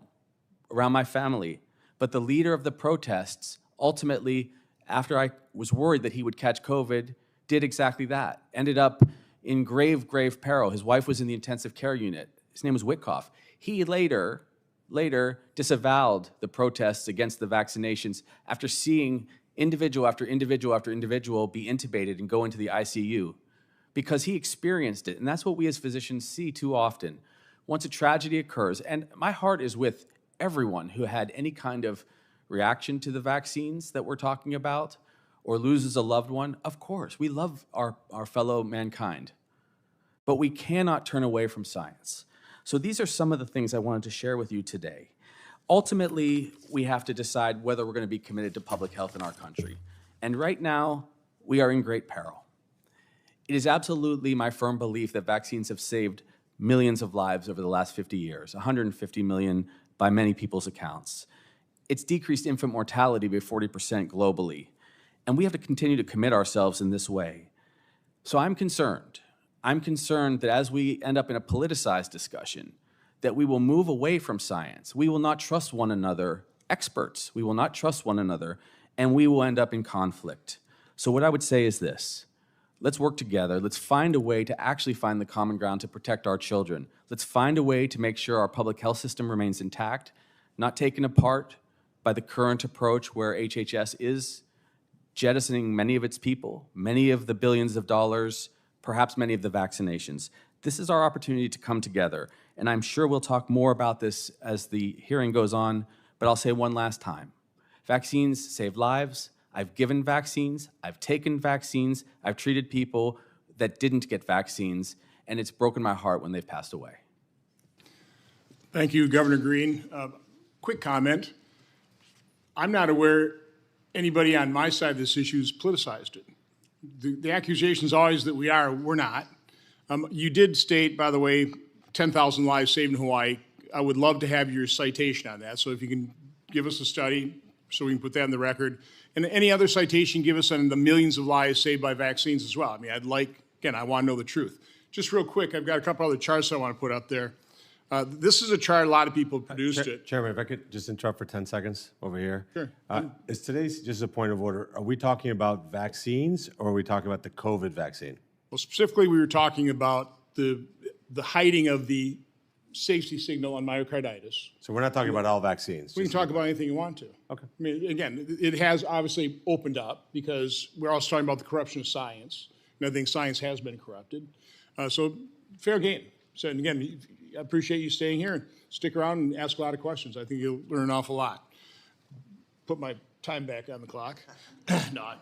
around my family. But the leader of the protests ultimately, after I was worried that he would catch COVID, did exactly that. Ended up in grave, grave peril. His wife was in the intensive care unit. His name was Witkoff. He later disavowed the protests against the vaccinations after seeing individual after individual after individual be intubated and go into the ICU because he experienced it. And that's what we as physicians see too often. Once a tragedy occurs, and my heart is with everyone who had any kind of reaction to the vaccines that we're talking about or loses a loved one. Of course, we love our fellow mankind, but we cannot turn away from science. So these are some of the things I wanted to share with you today. Ultimately, we have to decide whether we're going to be committed to public health in our country. And right now, we are in great peril. It is absolutely my firm belief that vaccines have saved millions of lives over the last 50 years, 150 million by many people's accounts. It's decreased infant mortality by 40% globally. And we have to continue to commit ourselves in this way. So I'm concerned. I'm concerned that as we end up in a politicized discussion, that we will move away from science. We will not trust one another, experts. We will not trust one another, and we will end up in conflict. So what I would say is this. Let's work together. Let's find a way to actually find the common ground to protect our children. Let's find a way to make sure our public health system remains intact, not taken apart by the current approach where HHS is jettisoning many of its people, many of the billions of dollars, perhaps many of the vaccinations. This is our opportunity to come together, and I'm sure we'll talk more about this as the hearing goes on, but I'll say one last time. Vaccines save lives. I've given vaccines. I've taken vaccines. I've treated people that didn't get vaccines, and it's broken my heart when they've passed away.
Thank you, Governor Green. Quick comment. I'm not aware anybody on my side of this issue has politicized it. The accusation is always that we're not. You did state, by the way, 10,000 lives saved in Hawaii. I would love to have your citation on that. So if you can give us a study so we can put that in the record. And any other citation, give us on the millions of lives saved by vaccines as well. I mean, I want to know the truth. Just real quick, I've got a couple other charts I want to put up there. This is a chart a lot of people produced it.
Chairman, if I could just interrupt for 10 seconds over here.
Sure.
Is today's just a point of order? Are we talking about vaccines or are we talking about the COVID vaccine?
Well, specifically, we were talking about the hiding of the safety signal on myocarditis.
So we're not talking about all vaccines?
We can talk about anything you want to.
Okay.
I mean, again, it has obviously opened up because we're also talking about the corruption of science. And I think science has been corrupted. So fair game. So, and again, I appreciate you staying here and stick around and ask a lot of questions. I think you'll learn an awful lot. Put my time back on the clock. No,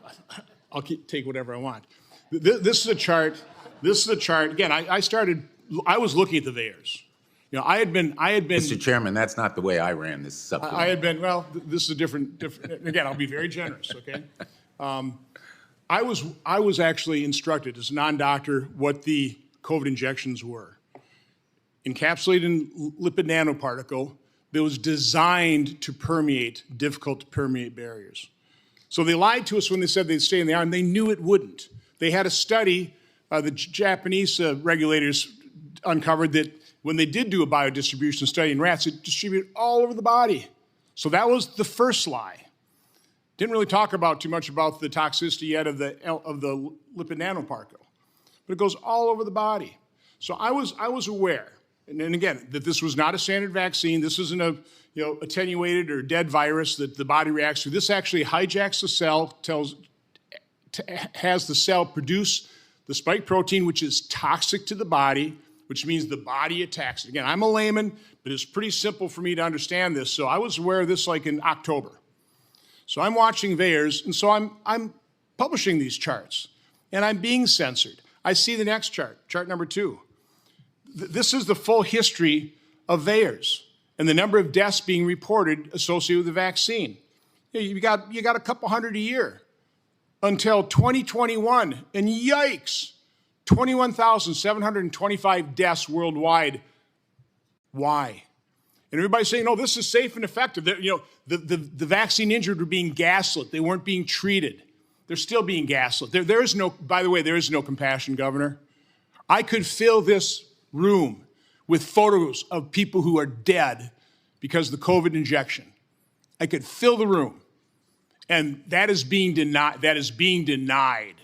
I'll take whatever I want. This is a chart. Again, I was looking at the VAERS. You know, I had been.
Mr. Chairman, that's not the way I ran this subcommittee.
This is a different, again, I'll be very generous, okay? I was actually instructed as a non-doctor what the COVID injections were. Encapsulated in lipid nanoparticle that was designed to permeate difficult to permeate barriers. So they lied to us when they said they'd stay in the arm. They knew it wouldn't. They had a study, the Japanese regulators uncovered that when they did do a biodistribution study in rats, it distributed all over the body. So that was the first lie. Didn't really talk about too much about the toxicity yet of the lipid nanoparticle, but it goes all over the body. So I was aware, and again, that this was not a standard vaccine. This isn't a attenuated or dead virus that the body reacts to. This actually hijacks the cell, has the cell produce the spike protein, which is toxic to the body, which means the body attacks it. Again, I'm a layman, but it's pretty simple for me to understand this. So I was aware of this like in October. So I'm watching VAERS, and so I'm publishing these charts, and I'm being censored. I see the next chart, chart number 2. This is the full history of VAERS and the number of deaths being reported associated with the vaccine. You got a couple hundred a year until 2021, and yikes, 21,725 deaths worldwide. Why? And everybody's saying, no, this is safe and effective. The vaccine injured were being gaslit. They weren't being treated. They're still being gaslit. There is no, by the way, there is no compassion, Governor. I could fill this room with photos of people who are dead because of the COVID injection. I could fill the room. And that is being denied. That is being denied.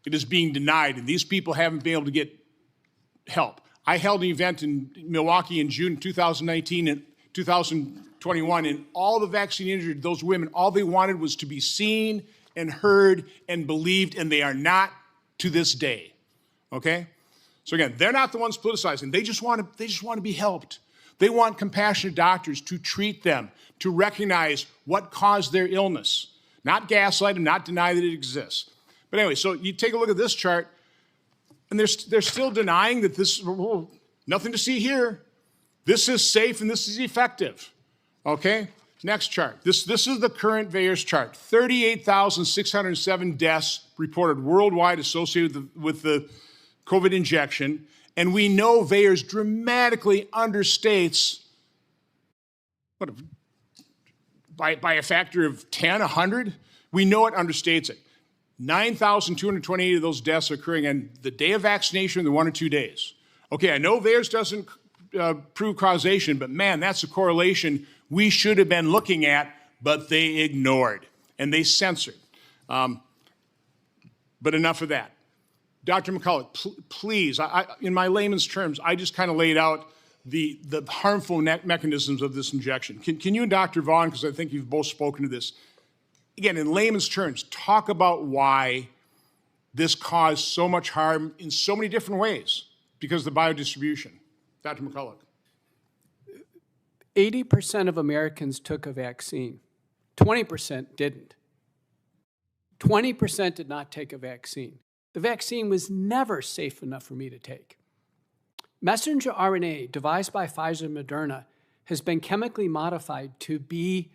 It is being denied, and these people haven't been able to get help. I held an event in Milwaukee in June 2019 and 2021, and all the vaccine injured, those women, all they wanted was to be seen and heard and believed, and they are not to this day. Okay? So again, they're not the ones politicizing. They just want to be helped. They want compassionate doctors to treat them, to recognize what caused their illness, not gaslight them, not deny that it exists. But anyway, so you take a look at this chart, and they're still denying that this, nothing to see here. This is safe and this is effective. Okay? Next chart. This is the current VAERS chart. 38,607 deaths reported worldwide associated with the COVID injection. And we know VAERS dramatically understates, by a factor of 10, 100? We know it understates it. 9,228 of those deaths are occurring on the day of vaccination, the 1 or 2 days. Okay, I know VAERS doesn't prove causation, but man, that's a correlation we should have been looking at, but they ignored and they censored. But enough of that. Dr. McCullough, please, in my layman's terms, I just kind of laid out the harmful mechanisms of this injection. Can you and Dr. Vaughn, because I think you've both spoken to this, again, in layman's terms, talk about why this caused so much harm in so many different ways because of the biodistribution. Dr. McCullough.
80% of Americans took a vaccine. 20% didn't. 20% did not take a vaccine. The vaccine was never safe enough for me to take. Messenger RNA, devised by Pfizer and Moderna, has been chemically modified to be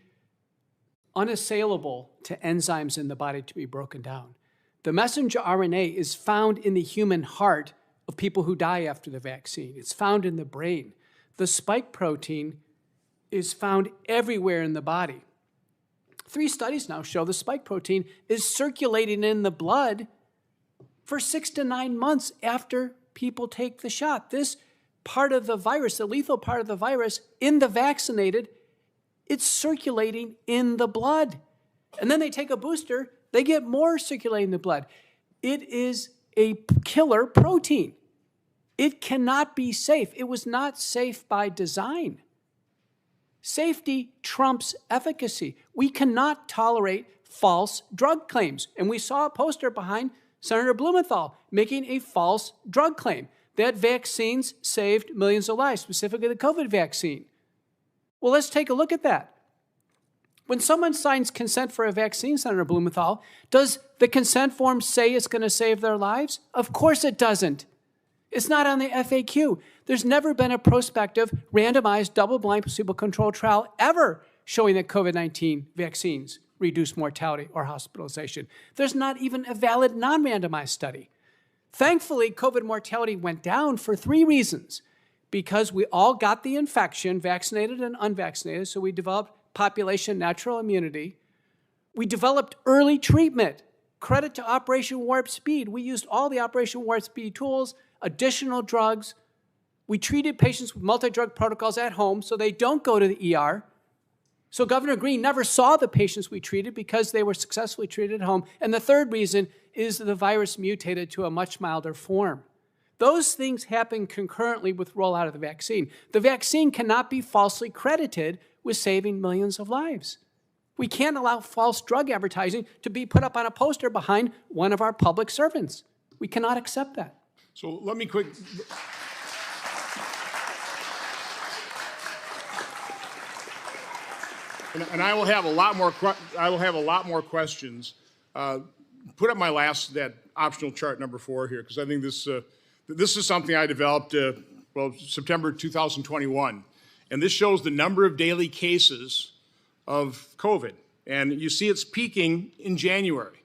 unassailable to enzymes in the body to be broken down. The messenger RNA is found in the human heart of people who die after the vaccine. It's found in the brain. The spike protein is found everywhere in the body. 3 studies now show the spike protein is circulating in the blood for 6 to 9 months after people take the shot. This part of the virus, the lethal part of the virus, in the vaccinated, it's circulating in the blood. And then they take a booster, they get more circulating in the blood. It is a killer protein. It cannot be safe. It was not safe by design. Safety trumps efficacy. We cannot tolerate false drug claims. And we saw a poster behind Senator Blumenthal making a false drug claim that vaccines saved millions of lives, specifically the COVID vaccine. Well, let's take a look at that. When someone signs consent for a vaccine, Senator Blumenthal, does the consent form say it's going to save their lives? Of course it doesn't. It's not on the FAQ. There's never been a prospective, randomized, double-blind, placebo-controlled trial ever showing that COVID-19 vaccines reduce mortality or hospitalization. There's not even a valid non-randomized study. Thankfully, COVID mortality went down for 3 reasons. Because we all got the infection, vaccinated and unvaccinated, so we developed population natural immunity. We developed early treatment. Credit to Operation Warp Speed. We used all the Operation Warp Speed tools, additional drugs. We treated patients with multi-drug protocols at home so they don't go to the ER. So Governor Green never saw the patients we treated because they were successfully treated at home. And the third reason is that the virus mutated to a much milder form. Those things happen concurrently with rollout of the vaccine. The vaccine cannot be falsely credited with saving millions of lives. We can't allow false drug advertising to be put up on a poster behind one of our public servants. We cannot accept that.
So let me quick. And I will have a lot more questions. Put up that optional chart number 4 here, because I think this is something I developed, September 2021. And this shows the number of daily cases of COVID. And you see it's peaking in January,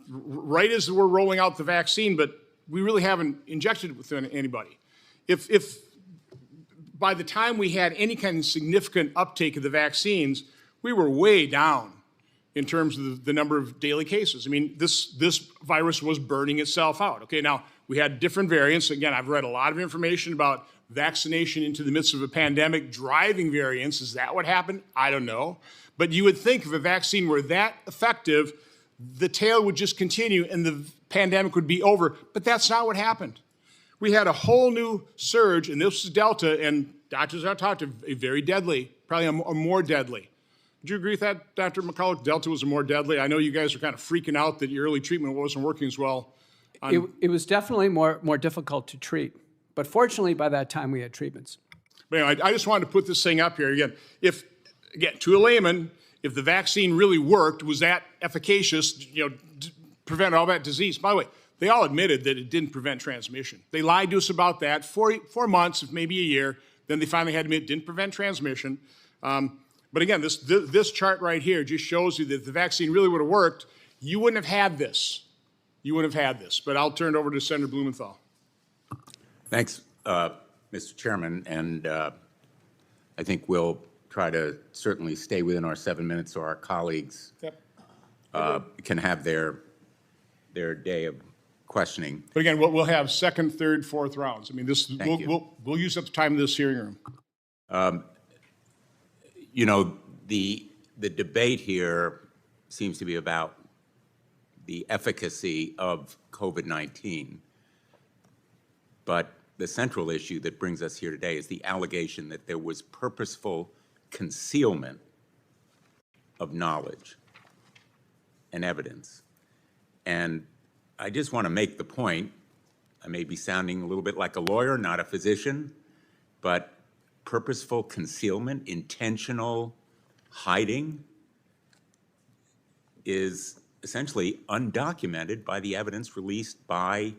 right as we're rolling out the vaccine, but we really haven't injected it with anybody. If by the time we had any kind of significant uptake of the vaccines, we were way down in terms of the number of daily cases. I mean, this virus was burning itself out. Okay, now we had different variants. Again, I've read a lot of information about vaccination into the midst of a pandemic driving variants. Is that what happened? I don't know. But you would think if a vaccine were that effective, the tail would just continue and the pandemic would be over. But that's not what happened. We had a whole new surge, and this is Delta, and doctors I've talked to, very deadly, probably a more deadly. Would you agree with that, Dr. McCullough? Delta was a more deadly. I know you guys are kind of freaking out that your early treatment wasn't working as well.
It was definitely more difficult to treat. But fortunately, by that time, we had treatments.
But anyway, I just wanted to put this thing up here. Again, to a layman, if the vaccine really worked, was that efficacious, prevent all that disease? By the way, they all admitted that it didn't prevent transmission. They lied to us about that for 4 months, if maybe a year. Then they finally had to admit it didn't prevent transmission. But again, this chart right here just shows you that if the vaccine really would have worked, you wouldn't have had this. You wouldn't have had this. But I'll turn it over to Senator Blumenthal.
Thanks, Mr. Chairman. And I think we'll try to certainly stay within our 7 minutes so our colleagues can have their day of questioning.
But again, we'll have second, third, fourth rounds. I mean, we'll use up the time of this hearing room.
The debate here seems to be about the efficacy of COVID-19. But the central issue that brings us here today is the allegation that there was purposeful concealment of knowledge and evidence. And I just want to make the point, I may be sounding a little bit like a lawyer, not a physician, but purposeful concealment, intentional hiding is essentially undocumented by the evidence released by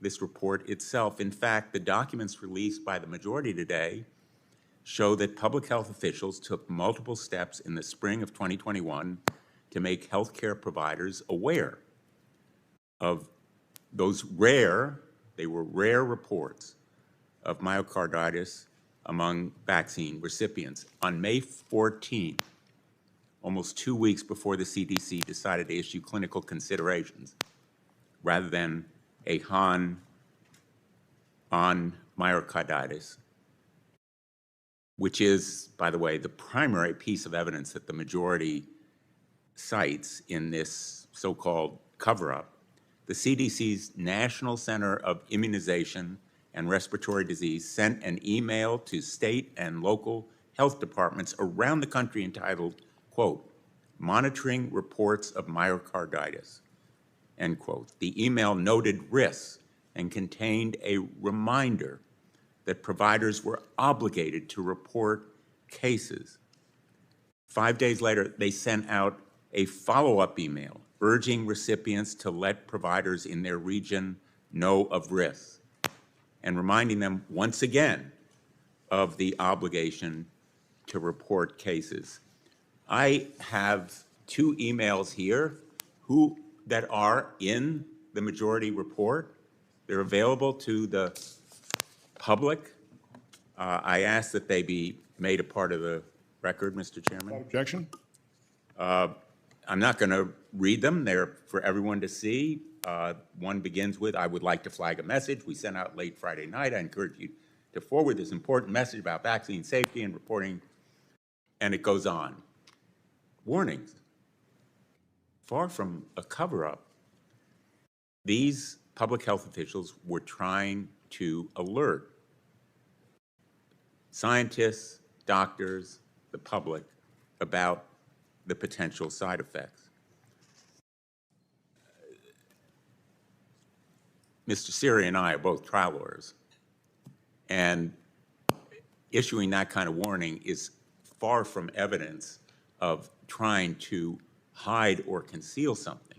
this report itself. In fact, the documents released by the majority today show that public health officials took multiple steps in the spring of 2021 to make healthcare providers aware of those rare reports of myocarditis among vaccine recipients. On May 14, almost 2 weeks before the CDC decided to issue clinical considerations rather than a HON on myocarditis, which is, by the way, the primary piece of evidence that the majority cites in this so-called cover-up. The CDC's National Center of Immunization and Respiratory Disease sent an email to state and local health departments around the country entitled, quote, "Monitoring Reports of Myocarditis," end quote. The email noted risks and contained a reminder that providers were obligated to report cases. 5 days later, they sent out a follow-up email urging recipients to let providers in their region know of risks and reminding them once again of the obligation to report cases. I have 2 emails here that are in the majority report They're available to the public. I ask that they be made a part of the record, Mr. Chairman.
Objection?
I'm not going to read them. They're for everyone to see. One begins with, I would like to flag a message we sent out late Friday night. I encourage you to forward this important message about vaccine safety and reporting, and it goes on. Warnings. Far from a cover-up, these public health officials were trying to alert scientists, doctors, the public about the potential side effects. Mr. Siri and I are both trial lawyers, and issuing that kind of warning is far from evidence of trying to hide or conceal something.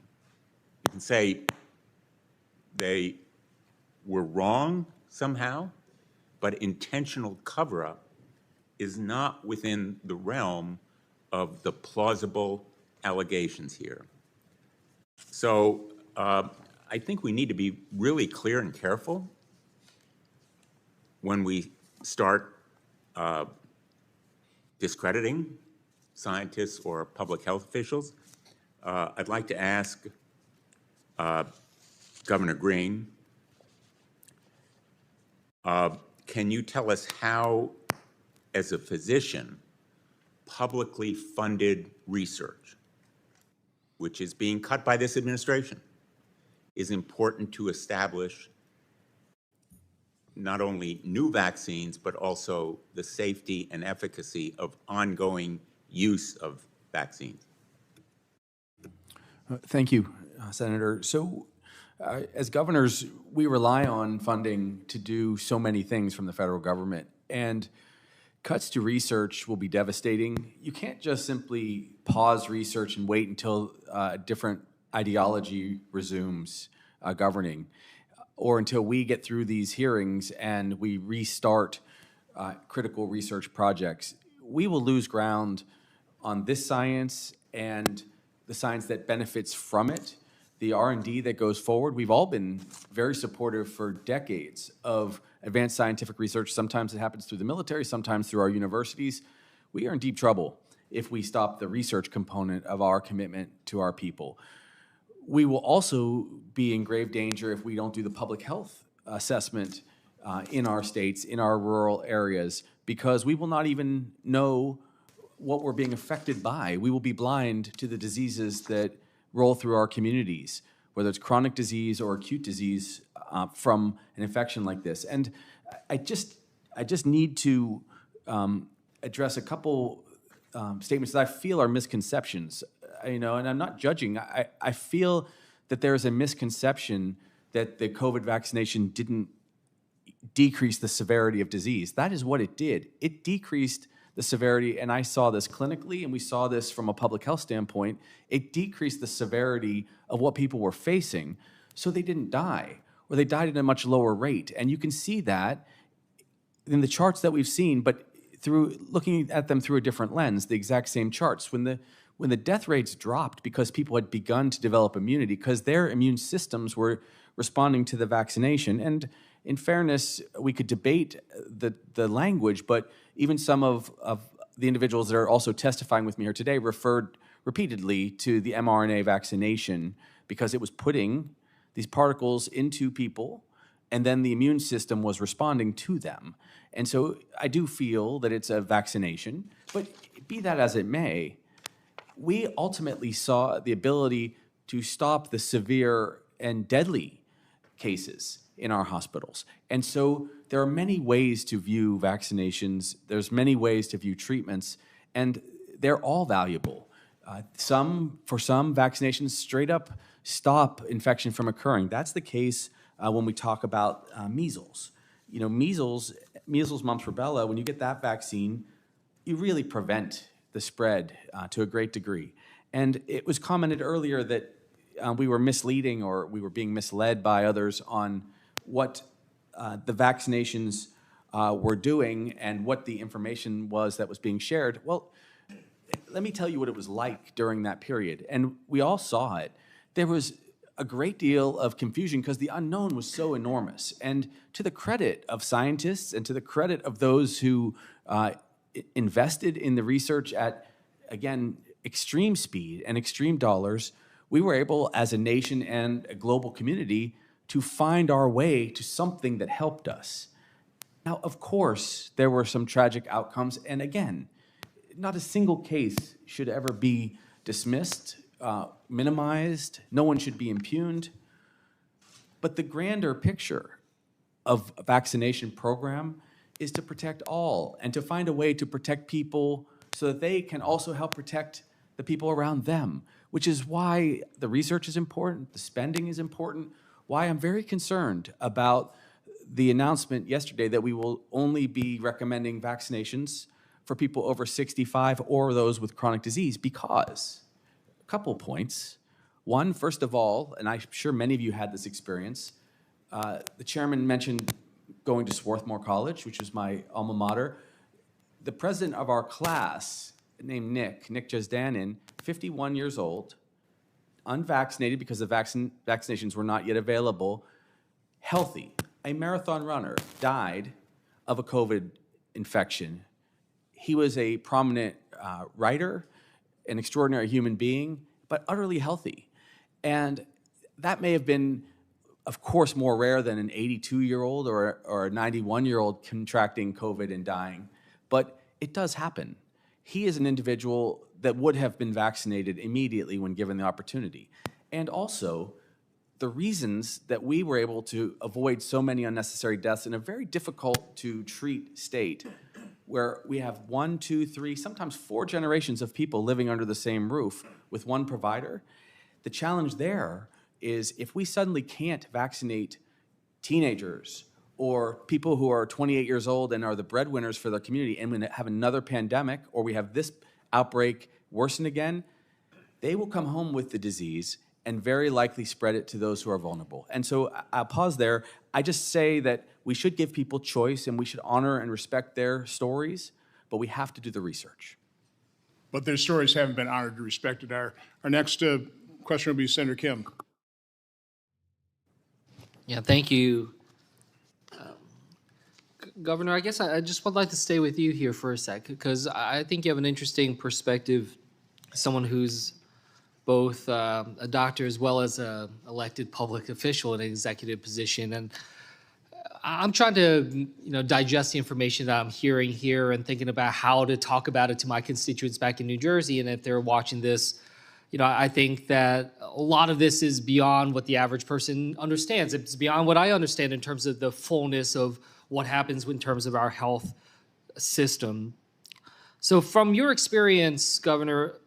You can say they were wrong somehow, but intentional cover-up is not within the realm of the plausible allegations here. So I think we need to be really clear and careful when we start discrediting scientists or public health officials. I'd like to ask Governor Green, can you tell us how, as a physician, publicly funded research, which is being cut by this administration, is important to establish not only new vaccines, but also the safety and efficacy of ongoing use of vaccines?
Thank you, Senator. So as governors, we rely on funding to do so many things from the federal government, and cuts to research will be devastating. You can't just simply pause research and wait until a different ideology resumes governing, or until we get through these hearings and we restart critical research projects. We will lose ground on this science and the science that benefits from it, the R&D that goes forward. We've all been very supportive for decades of advanced scientific research. Sometimes it happens through the military, sometimes through our universities. We are in deep trouble if we stop the research component of our commitment to our people. We will also be in grave danger if we don't do the public health assessment in our states, in our rural areas, because we will not even know what we're being affected by. We will be blind to the diseases that roll through our communities, whether it's chronic disease or acute disease from an infection like this. And I just need to address a couple statements that I feel are misconceptions. And I'm not judging. I feel that there is a misconception that the COVID vaccination didn't decrease the severity of disease. That is what it did. It decreased the severity, and I saw this clinically, and we saw this from a public health standpoint. It decreased the severity of what people were facing, so they didn't die, or they died at a much lower rate. And you can see that in the charts that we've seen, but through looking at them through a different lens, the exact same charts. When the death rates dropped because people had begun to develop immunity, because their immune systems were responding to the vaccination. And in fairness, we could debate the language, but even some of the individuals that are also testifying with me here today referred repeatedly to the mRNA vaccination because it was putting these particles into people, and then the immune system was responding to them. And so I do feel that it's a vaccination, but be that as it may, we ultimately saw the ability to stop the severe and deadly cases in our hospitals. And so there are many ways to view vaccinations. There's many ways to view treatments, and they're all valuable. For some, vaccinations straight up stop infection from occurring. That's the case when we talk about measles. Measles, mumps, rubella, when you get that vaccine, you really prevent the spread to a great degree. And it was commented earlier that we were misleading, or we were being misled by others on what the vaccinations were doing and what the information was that was being shared. Well, let me tell you what it was like during that period. And we all saw it. There was a great deal of confusion because the unknown was so enormous. And to the credit of scientists and to the credit of those who invested in the research at, again, extreme speed and extreme dollars, we were able, as a nation and a global community, to find our way to something that helped us. Now, of course, there were some tragic outcomes, and again, not a single case should ever be dismissed, minimized. No one should be impugned. But the grander picture of a vaccination program is to protect all and to find a way to protect people so that they can also help protect the people around them, which is why the research is important, the spending is important, why I'm very concerned about the announcement yesterday that we will only be recommending vaccinations for people over 65 or those with chronic disease, because a couple points. One, first of all, and I'm sure many of you had this experience, the chairman mentioned going to Swarthmore College, which was my alma mater. The president of our class, named Nick Jesdanin, 51 years old, unvaccinated because the vaccinations were not yet available, healthy, a marathon runner, died of a COVID infection. He was a prominent writer, an extraordinary human being, but utterly healthy. And that may have been, of course, more rare than an 82-year-old or a 91-year-old contracting COVID and dying, but it does happen. He is an individual that would have been vaccinated immediately when given the opportunity. And also, the reasons that we were able to avoid so many unnecessary deaths in a very difficult to treat state, where we have 1, 2, 3, sometimes 4 generations of people living under the same roof with one provider. The challenge there is if we suddenly can't vaccinate teenagers or people who are 28 years old and are the breadwinners for their community, and we have another pandemic, or we have this outbreak worsen again, they will come home with the disease and very likely spread it to those who are vulnerable. And so I'll pause there. I just say that we should give people choice and we should honor and respect their stories, but we have to do the research.
But their stories haven't been honored and respected. Our next question will be Senator Kim.
Yeah, thank you. Governor, I guess I just would like to stay with you here for a sec, because I think you have an interesting perspective, someone who's both a doctor as well as an elected public official in an executive position. And I'm trying to digest the information that I'm hearing here and thinking about how to talk about it to my constituents back in New Jersey. And if they're watching this, I think that a lot of this is beyond what the average person understands. It's beyond what I understand in terms of the fullness of what happens in terms of our health system. So from your experience, Governor,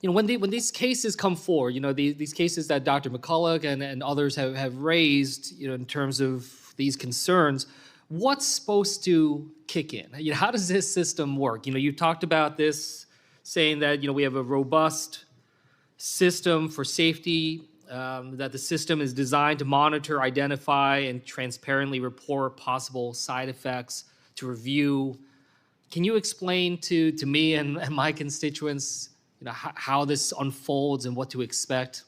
when these cases come forward, these cases that Dr. McCullough and others have raised, in terms of these concerns, what's supposed to kick in? How does this system work? You talked about this, saying that, we have a robust system for safety, that the system is designed to monitor, identify, and transparently report possible side effects, to review. Can you explain to me and my constituents, how this unfolds and what to expect?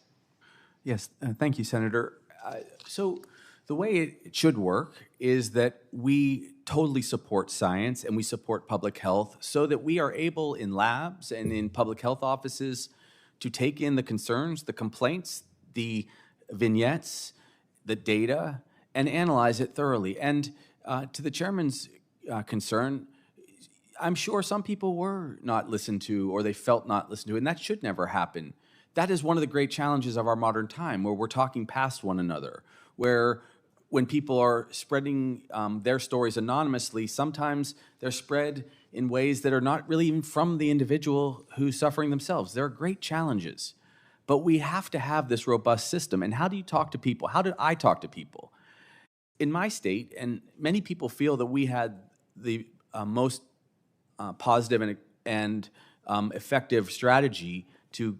Yes, thank you, Senator. So the way it should work is that we totally support science and we support public health so that we are able in labs and in public health offices to take in the concerns, the complaints, the vignettes, the data, and analyze it thoroughly. And to the chairman's concern, I'm sure some people were not listened to or they felt not listened to, and that should never happen. That is one of the great challenges of our modern time, where we're talking past one another, where when people are spreading their stories anonymously, sometimes they're spread in ways that are not really even from the individual who's suffering themselves. There are great challenges, but we have to have this robust system. And how do you talk to people? How did I talk to people? In my state, and many people feel that we had the most positive and effective strategy to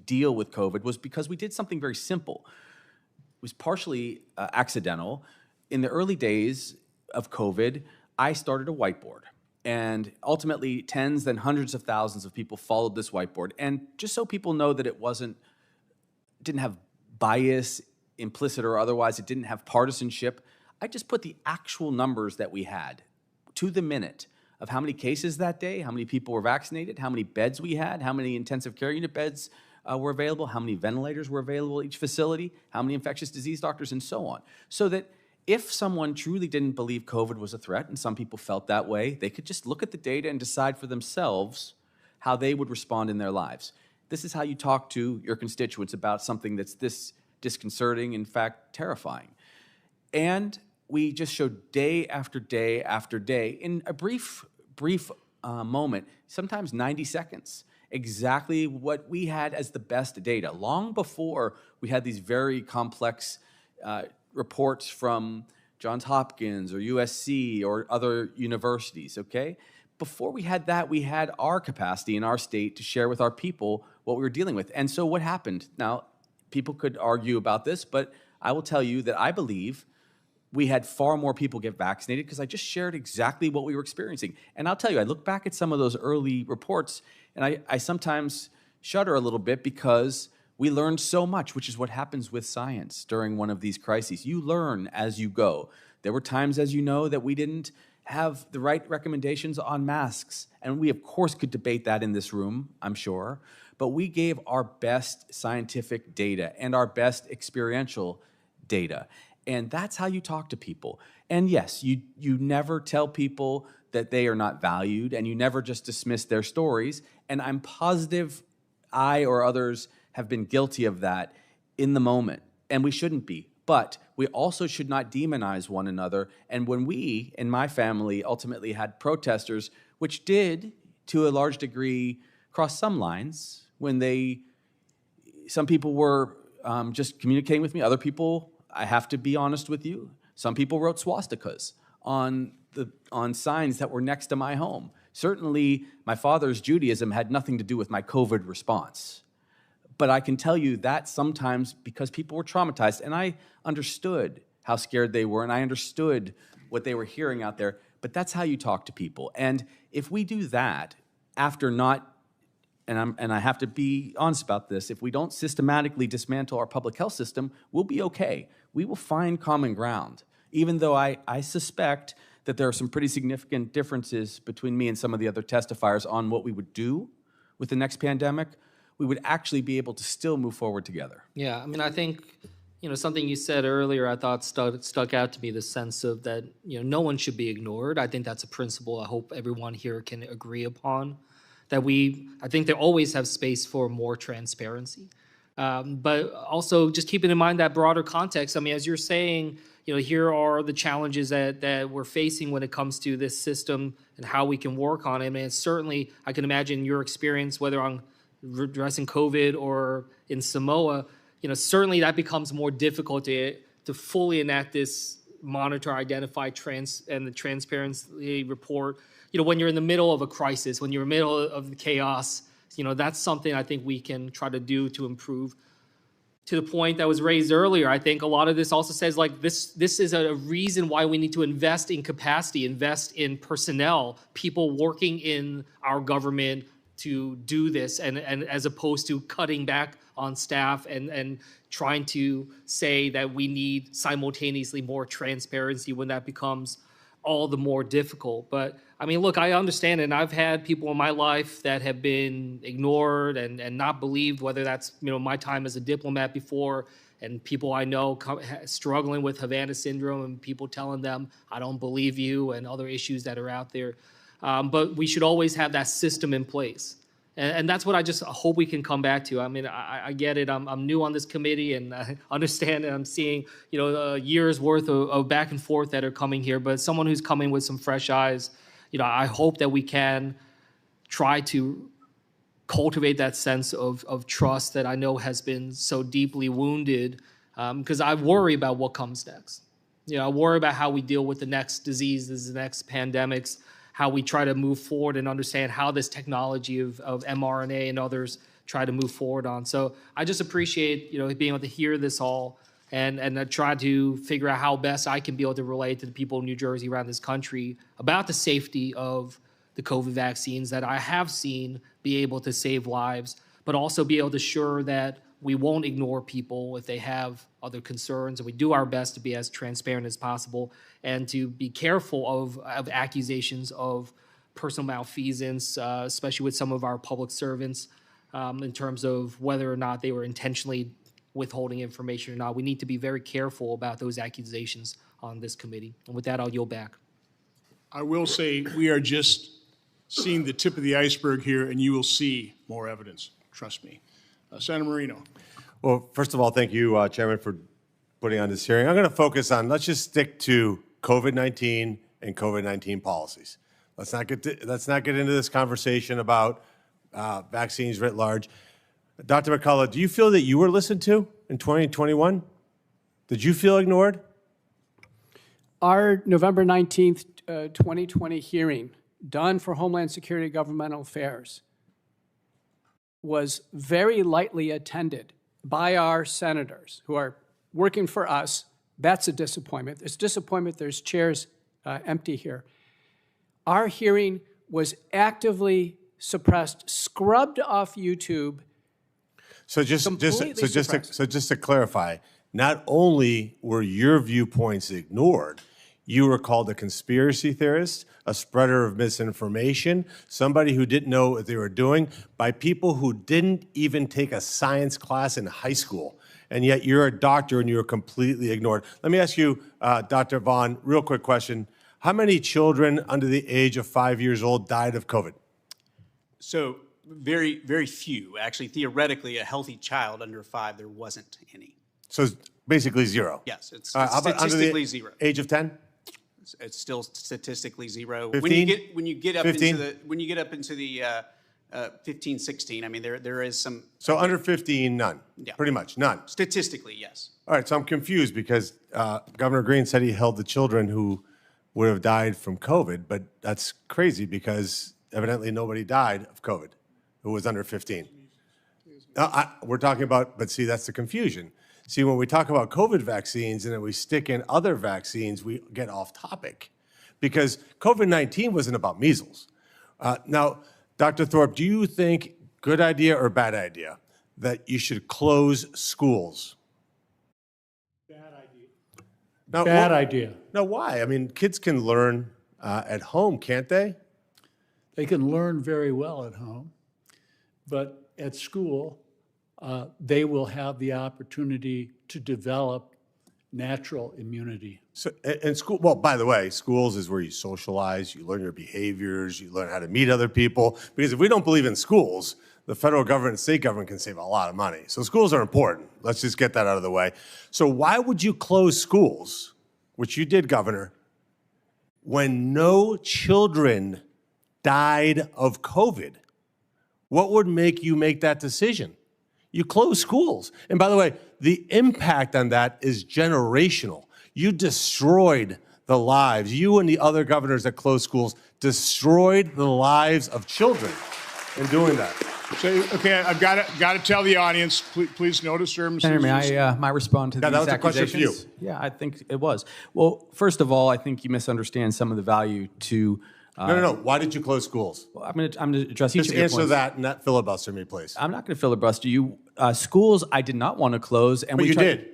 deal with COVID, was because we did something very simple. It was partially accidental. In the early days of COVID, I started a whiteboard. And ultimately, tens and hundreds of thousands of people followed this whiteboard. And just so people know that it didn't have bias, implicit or otherwise. It didn't have partisanship. I just put the actual numbers that we had to the minute of how many cases that day, how many people were vaccinated, how many beds we had, how many intensive care unit beds were available, how many ventilators were available at each facility, how many infectious disease doctors, and so on. So that if someone truly didn't believe COVID was a threat, and some people felt that way, they could just look at the data and decide for themselves how they would respond in their lives. This is how you talk to your constituents about something that's this disconcerting, in fact, terrifying. And we just showed day after day after day, in a brief moment, sometimes 90 seconds, exactly what we had as the best data, long before we had these very complex reports from Johns Hopkins or USC or other universities, okay? Before we had that, we had our capacity in our state to share with our people what we were dealing with. And so what happened? Now, people could argue about this, but I will tell you that I believe we had far more people get vaccinated because I just shared exactly what we were experiencing. And I'll tell you, I look back at some of those early reports, and I sometimes shudder a little bit because we learned so much, which is what happens with science during one of these crises. You learn as you go. There were times, as you know, that we didn't have the right recommendations on masks. And we, of course, could debate that in this room, I'm sure. But we gave our best scientific data and our best experiential data. And that's how you talk to people. And yes, you never tell people that they are not valued, and you never just dismiss their stories. And I'm positive I or others have been guilty of that in the moment, and we shouldn't be. But we also should not demonize one another. And when we, in my family, ultimately had protesters, which did, to a large degree, cross some lines, when some people were just communicating with me, other people, I have to be honest with you, some people wrote swastikas on signs that were next to my home. Certainly, my father's Judaism had nothing to do with my COVID response. But I can tell you that sometimes because people were traumatized, and I understood how scared they were, and I understood what they were hearing out there, but that's how you talk to people. And if we do that after not, and I have to be honest about this, if we don't systematically dismantle our public health system, we'll be okay. We will find common ground, even though I suspect that there are some pretty significant differences between me and some of the other testifiers on what we would do with the next pandemic. We would actually be able to still move forward together.
Yeah, I mean, I think, something you said earlier I thought stuck out to me, the sense of that, no one should be ignored. I think that's a principle I hope everyone here can agree upon, that I think they always have space for more transparency. But also just keeping in mind that broader context. I mean, as you're saying, here are the challenges that we're facing when it comes to this system and how we can work on it. And certainly, I can imagine your experience, whether on addressing COVID or in Samoa, certainly that becomes more difficult to fully enact this monitor, identify, and the transparency report. When you're in the middle of a crisis, when you're in the middle of the chaos, that's something I think we can try to do to improve. To the point that was raised earlier, I think a lot of this also says this is a reason why we need to invest in capacity, invest in personnel, people working in our government to do this, and as opposed to cutting back on staff and trying to say that we need simultaneously more transparency when that becomes all the more difficult. But I mean, look, I understand, and I've had people in my life that have been ignored and not believed, whether that's my time as a diplomat before, and people I know struggling with Havana syndrome, and people telling them, I don't believe you, and other issues that are out there. But we should always have that system in place. And that's what I just hope we can come back to. I mean, I get it. I'm new on this committee, and I understand, and I'm seeing, years worth of back and forth that are coming here. But someone who's coming with some fresh eyes, I hope that we can try to cultivate that sense of trust that I know has been so deeply wounded, because I worry about what comes next. I worry about how we deal with the next diseases, the next pandemics, how we try to move forward and understand how this technology of mRNA and others try to move forward on. So I just appreciate, being able to hear this all and try to figure out how best I can be able to relate to the people in New Jersey, around this country, about the safety of the COVID vaccines that I have seen be able to save lives, but also be able to assure that we won't ignore people if they have other concerns, and we do our best to be as transparent as possible and to be careful of accusations of personal malfeasance, especially with some of our public servants, in terms of whether or not they were intentionally withholding information or not. We need to be very careful about those accusations on this committee. And with that, I'll yield back.
I will say we are just seeing the tip of the iceberg here, and you will see more evidence. Trust me. Senator Marino.
Well, first of all, thank you, Chairman, for putting on this hearing. I'm going to focus on, let's just stick to COVID-19 and COVID-19 policies. Let's not get into this conversation about vaccines writ large. Dr. McCullough, do you feel that you were listened to in 2021? Did you feel ignored?
Our November 19th, 2020 hearing, done for Homeland Security Governmental Affairs, was very lightly attended by our senators who are working for us. That's a disappointment. It's disappointment there's chairs empty here. Our hearing was actively suppressed, scrubbed off YouTube.
So just to clarify, not only were your viewpoints ignored, you were called a conspiracy theorist, a spreader of misinformation, somebody who didn't know what they were doing, by people who didn't even take a science class in high school. And yet you're a doctor and you were completely ignored. Let me ask you, Dr. Vaughn, real quick question. How many children under the age of 5 years old died of COVID?
So very, very few. Actually, theoretically, a healthy child under 5, there wasn't any.
So it's basically zero?
Yes, it's
How about under the
statistically zero.
age of 10?
It's still statistically zero.
15?
When you get up
15?
into the 15, 16, I mean there is some.
So under 15, none?
Yeah.
Pretty much, none?
Statistically, yes.
All right, so I'm confused because Governor Green said he held the children who would have died from COVID, but that's crazy because evidently nobody died of COVID who was under 15. We're talking about, but see, that's the confusion. See, when we talk about COVID vaccines and then we stick in other vaccines, we get off topic because COVID-19 wasn't about measles. Now, Dr. Thorpe, do you think, good idea or bad idea, that you should close schools?
Bad idea.
Now,
Bad idea.
No, why? I mean, kids can learn at home, can't they?
They can learn very well at home, but at school, they will have the opportunity to develop natural immunity.
So, and school, well, by the way, schools is where you socialize, you learn your behaviors, you learn how to meet other people. Because if we don't believe in schools, the federal government and state government can save a lot of money. So schools are important. Let's just get that out of the way. So why would you close schools, which you did, Governor, when no children died of COVID? What would make you make that decision? You close schools. And by the way, the impact on that is generational. You destroyed the lives. You and the other governors that closed schools destroyed the lives of children in doing that.
So, okay, I've got to tell the audience, please notice, sir.
Senator, may I respond to these
that was
accusations?
a question for you.
Yeah, I think it was. Well, first of all, I think you misunderstand some of the value to.
No. Why did you close schools?
Well, I'm going to address each
Just
of your
answer
points.
that and not filibuster me, please.
I'm not going to filibuster you. Schools, I did not want to close, and
But you
tried-
did.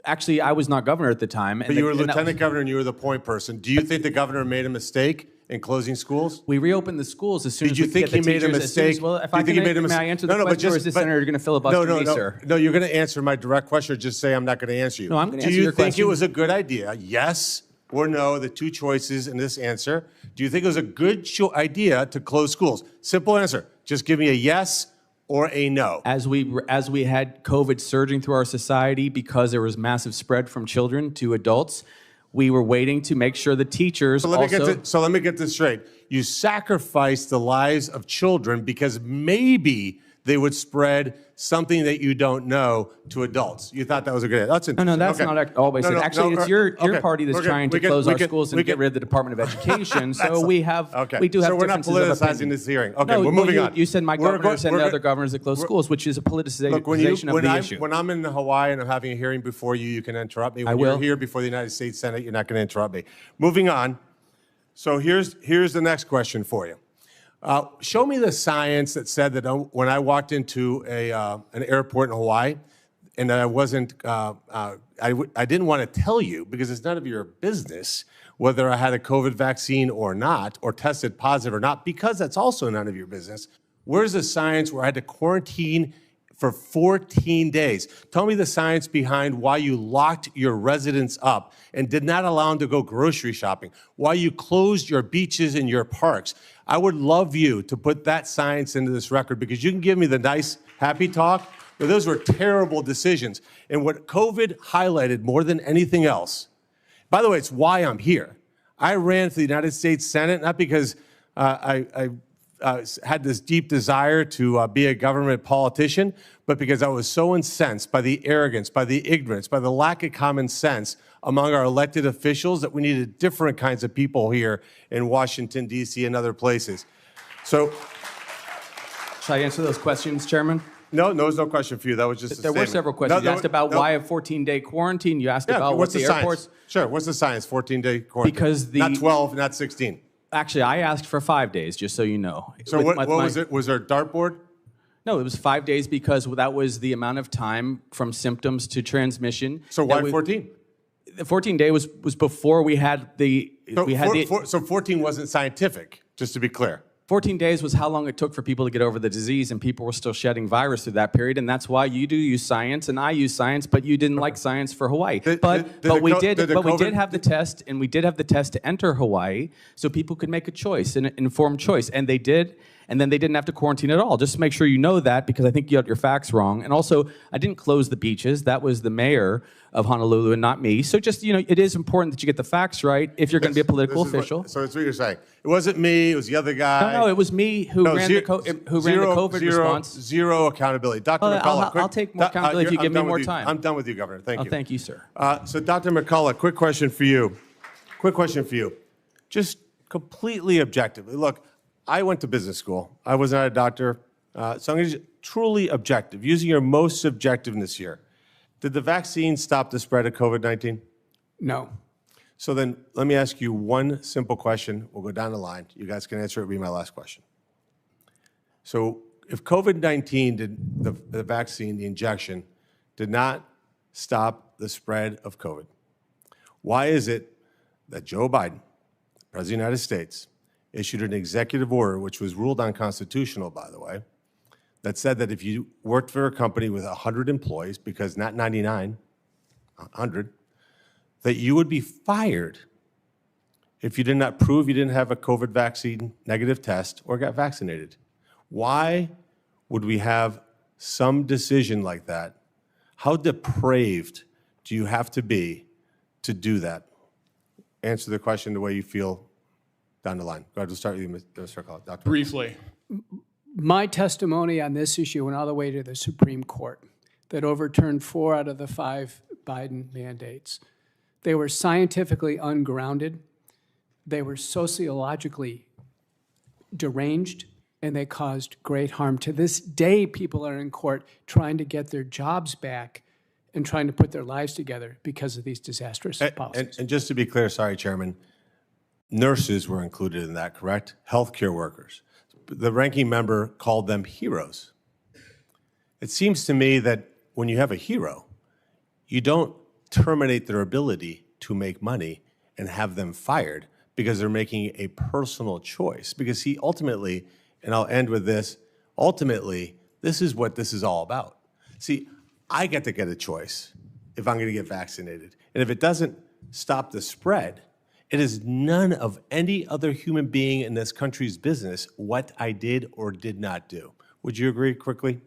Actually, I was not governor at the time.
But you were lieutenant governor and you were the point person. Do you think the governor made a mistake in closing schools?
We reopened the schools as soon
Did
as
you
we
think
could get the
he made a
teachers- as soon as-
mistake?
Well, if
Do you
I
think he made a
may
mistake?
I answer the question, or is the senator going to filibuster me, sir?
No, you're going to answer my direct question or just say I'm not going to answer you.
No, I'm gonna
Do
answer
you
your
think
question.
it was a good idea? Yes or no, the two choices in this answer. Do you think it was a good idea to close schools? Simple answer. Just give me a yes or a no.
As we had COVID surging through our society because there was massive spread from children to adults, we were waiting to make sure the teachers
So let me get this straight. You sacrificed the lives of children because maybe they would spread something that you don't know to adults. You thought that was a good idea. That's interesting.
No, that's not always it. Actually, it's your party that's trying to close our schools and get rid of the Department of Education. So we do have
So we're not
differences of
politicizing
opinion.
this hearing. Okay,
No,
we're moving on.
You said my governor and the other governors that close schools, which is a politicization of the issue.
When I'm in Hawaii and I'm having a hearing before you, you can interrupt me. When
will.
you're here before the United States Senate, you're not going to interrupt me. Moving on. So here's the next question for you. Show me the science that said that when I walked into an airport in Hawaii, and I wasn't, I didn't want to tell you because it's none of your business whether I had a COVID vaccine or not, or tested positive or not, because that's also none of your business. Where's the science where I had to quarantine for 14 days? Tell me the science behind why you locked your residents up and did not allow them to go grocery shopping, why you closed your beaches and your parks. I would love you to put that science into this record, because you can give me the nice, happy talk, but those were terrible decisions. And what COVID highlighted more than anything else, by the way, it's why I'm here. I ran for the United States Senate, not because I had this deep desire to be a government politician, but because I was so incensed by the arrogance, by the ignorance, by the lack of common sense among our elected officials that we needed different kinds of people here in Washington, D.C. and other places. So,
Should I answer those questions, Chairman?
no, there's no question for you. That was just a
There were
statement.
several questions. You asked about why a 14-day quarantine. You asked about what the airports.
Science? Sure, what's the science, 14-day quarantine?
Because
Not 12, not 16.
Actually, I asked for 5 days, just so you know.
So what was it? Was there a dartboard?
No, it was 5 days because that was the amount of time from symptoms to transmission.
So why 14?
The 14-day was before we had the...
So 14 wasn't scientific, just to be clear.
14 days was how long it took for people to get over the disease, and people were still shedding virus through that period, and that's why you do use science and I use science, but you didn't like science for Hawaii. But we did have the test, and we did have the test to enter Hawaii, so people could make a choice, an informed choice, and they did. And then they didn't have to quarantine at all. Just to make sure you know that, because I think you got your facts wrong. And also, I didn't close the beaches. That was the mayor of Honolulu and not me. So just, it is important that you get the facts right if you're going to be a political official.
So that's what you're saying. It wasn't me. It was the other guy.
No, it was me who ran the COVID response.
Zero accountability. Dr. McCullough.
I'll take more accountability if you give me more time.
I'm done with you, Governor. Thank you.
Thank you, sir.
So Dr. McCullough, quick question for you. Just completely objectively. Look, I went to business school. I was not a doctor. So I'm going to truly objective, using your most subjectiveness here. Did the vaccine stop the spread of COVID-19?
No.
So then let me ask you one simple question. We'll go down the line. You guys can answer it. It'll be my last question. So if COVID-19 did, the vaccine, the injection, did not stop the spread of COVID, why is it that Joe Biden, President of the United States, issued an executive order, which was ruled unconstitutional, by the way, that said that if you worked for a company with 100 employees, because not 99, 100, that you would be fired if you did not prove you didn't have a COVID vaccine negative test or got vaccinated? Why would we have some decision like that? How depraved do you have to be to do that? Answer the question the way you feel down the line. Go ahead, we'll start with you, Mr. McCullough. Dr.
Briefly.
My testimony on this issue went all the way to the Supreme Court that overturned 4 out of the 5 Biden mandates. They were scientifically ungrounded, they were sociologically deranged, and they caused great harm. To this day, people are in court trying to get their jobs back and trying to put their lives together because of these disastrous policies.
And just to be clear, sorry, Chairman, nurses were included in that, correct? Healthcare workers. The ranking member called them heroes. It seems to me that when you have a hero, you don't terminate their ability to make money and have them fired because they're making a personal choice. Because he ultimately, and I'll end with this, ultimately, this is what this is all about. See, I get to get a choice if I'm going to get vaccinated. And if it doesn't stop the spread, it is none of any other human being in this country's business what I did or did not do. Would you agree quickly?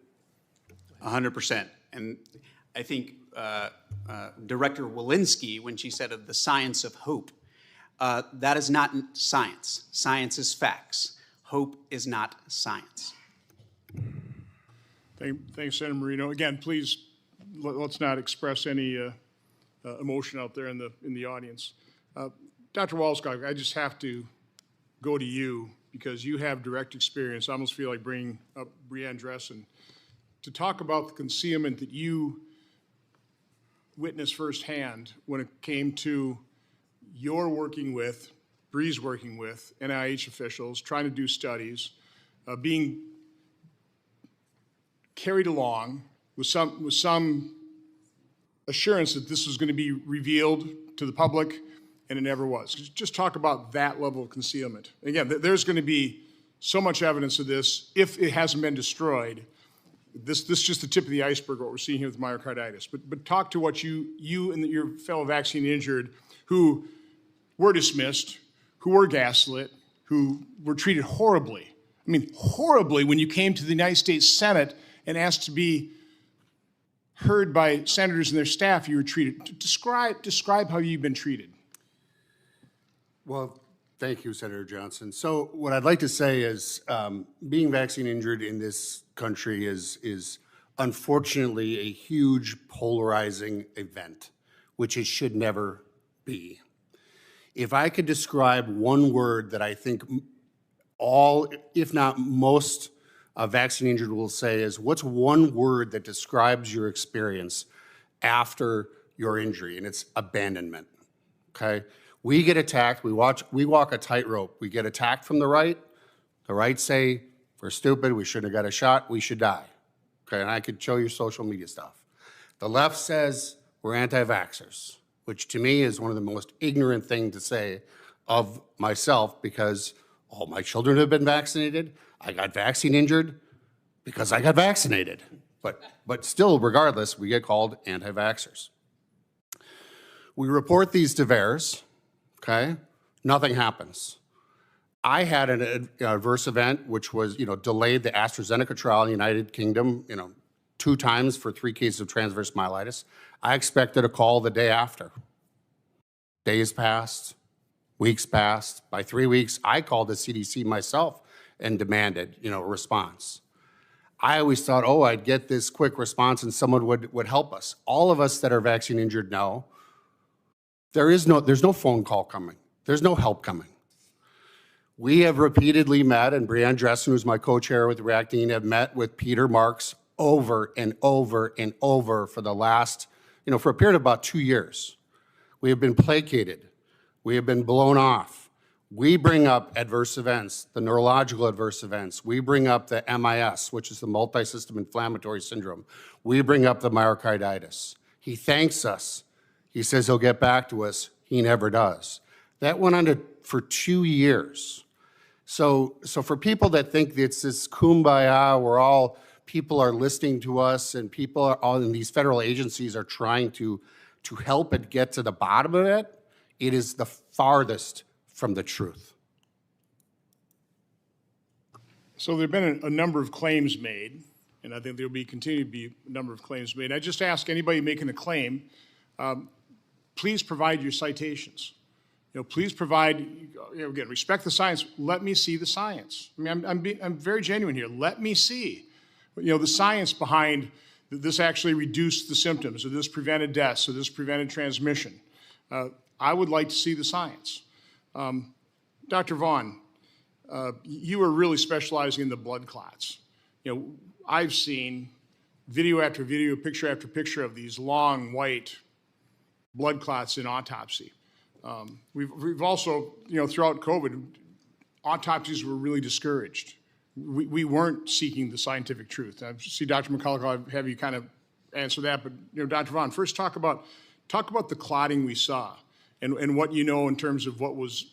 100%. And I think Director Walensky, when she said of the science of hope, that is not science. Science is facts. Hope is not science.
Thanks, Senator Marino. Again, please, let's not express any emotion out there in the audience. Dr. Walskog, I just have to go to you because you have direct experience. I almost feel like bringing up Breanne Dressen to talk about the concealment that you witnessed firsthand when it came to your working with, Bree's working with NIH officials, trying to do studies, being carried along with some assurance that this was going to be revealed to the public, and it never was. Just talk about that level of concealment. Again, there's going to be so much evidence of this if it hasn't been destroyed. This is just the tip of the iceberg, what we're seeing here with myocarditis. But talk to what you and your fellow vaccine injured who were dismissed, who were gaslit, who were treated horribly. I mean, horribly when you came to the United States Senate and asked to be heard by senators and their staff, you were treated. Describe how you've been treated.
Well, thank you, Senator Johnson. So what I'd like to say is being vaccine injured in this country is unfortunately a huge polarizing event, which it should never be. If I could describe one word that I think all, if not most, vaccine injured will say is, what's one word that describes your experience after your injury? And it's abandonment, okay? We get attacked, we walk a tightrope. We get attacked from the right say, we're stupid, we shouldn't have got a shot, we should die. Okay, and I could show you social media stuff. The left says we're anti-vaxxers, which to me is one of the most ignorant things to say of myself because all my children have been vaccinated. I got vaccine injured because I got vaccinated. But still, regardless, we get called anti-vaxxers. We report these to VAERS, okay? Nothing happens. I had an adverse event, which was, delayed the AstraZeneca trial in the United Kingdom, 2 times for 3 cases of transverse myelitis. I expected a call the day after. Days passed, weeks passed. By 3 weeks, I called the CDC myself and demanded, a response. I always thought, I'd get this quick response and someone would help us. All of us that are vaccine injured know there's no phone call coming. There's no help coming. We have repeatedly met, and Brianne Dressen, who's my co-chair with Reactine, have met with Peter Marks over and over and over for the last, for a period of about 2 years. We have been placated. We have been blown off. We bring up adverse events, the neurological adverse events. We bring up the MIS, which is the multi-system inflammatory syndrome. We bring up the myocarditis. He thanks us. He says he'll get back to us. He never does. That went on for 2 years. So for people that think it's this kumbaya where people are listening to us and people are all in these federal agencies are trying to help and get to the bottom of it, it is the farthest from the truth.
So there have been a number of claims made, and I think there will continue to be a number of claims made. I just ask anybody making a claim, please provide your citations. Please provide, again, respect the science. Let me see the science. I mean, I'm very genuine here. Let me see, the science behind this actually reduced the symptoms, or this prevented deaths, or this prevented transmission. I would like to see the science. Dr. Vaughn, you are really specializing in the blood clots. I've seen video after video, picture after picture of these long white blood clots in autopsy. We've also, throughout COVID, autopsies were really discouraged. We weren't seeking the scientific truth. I see Dr. McCullough, I'll have you kind of answer that, but Dr. Vaughn, first talk about the clotting we saw and what you know in terms of what was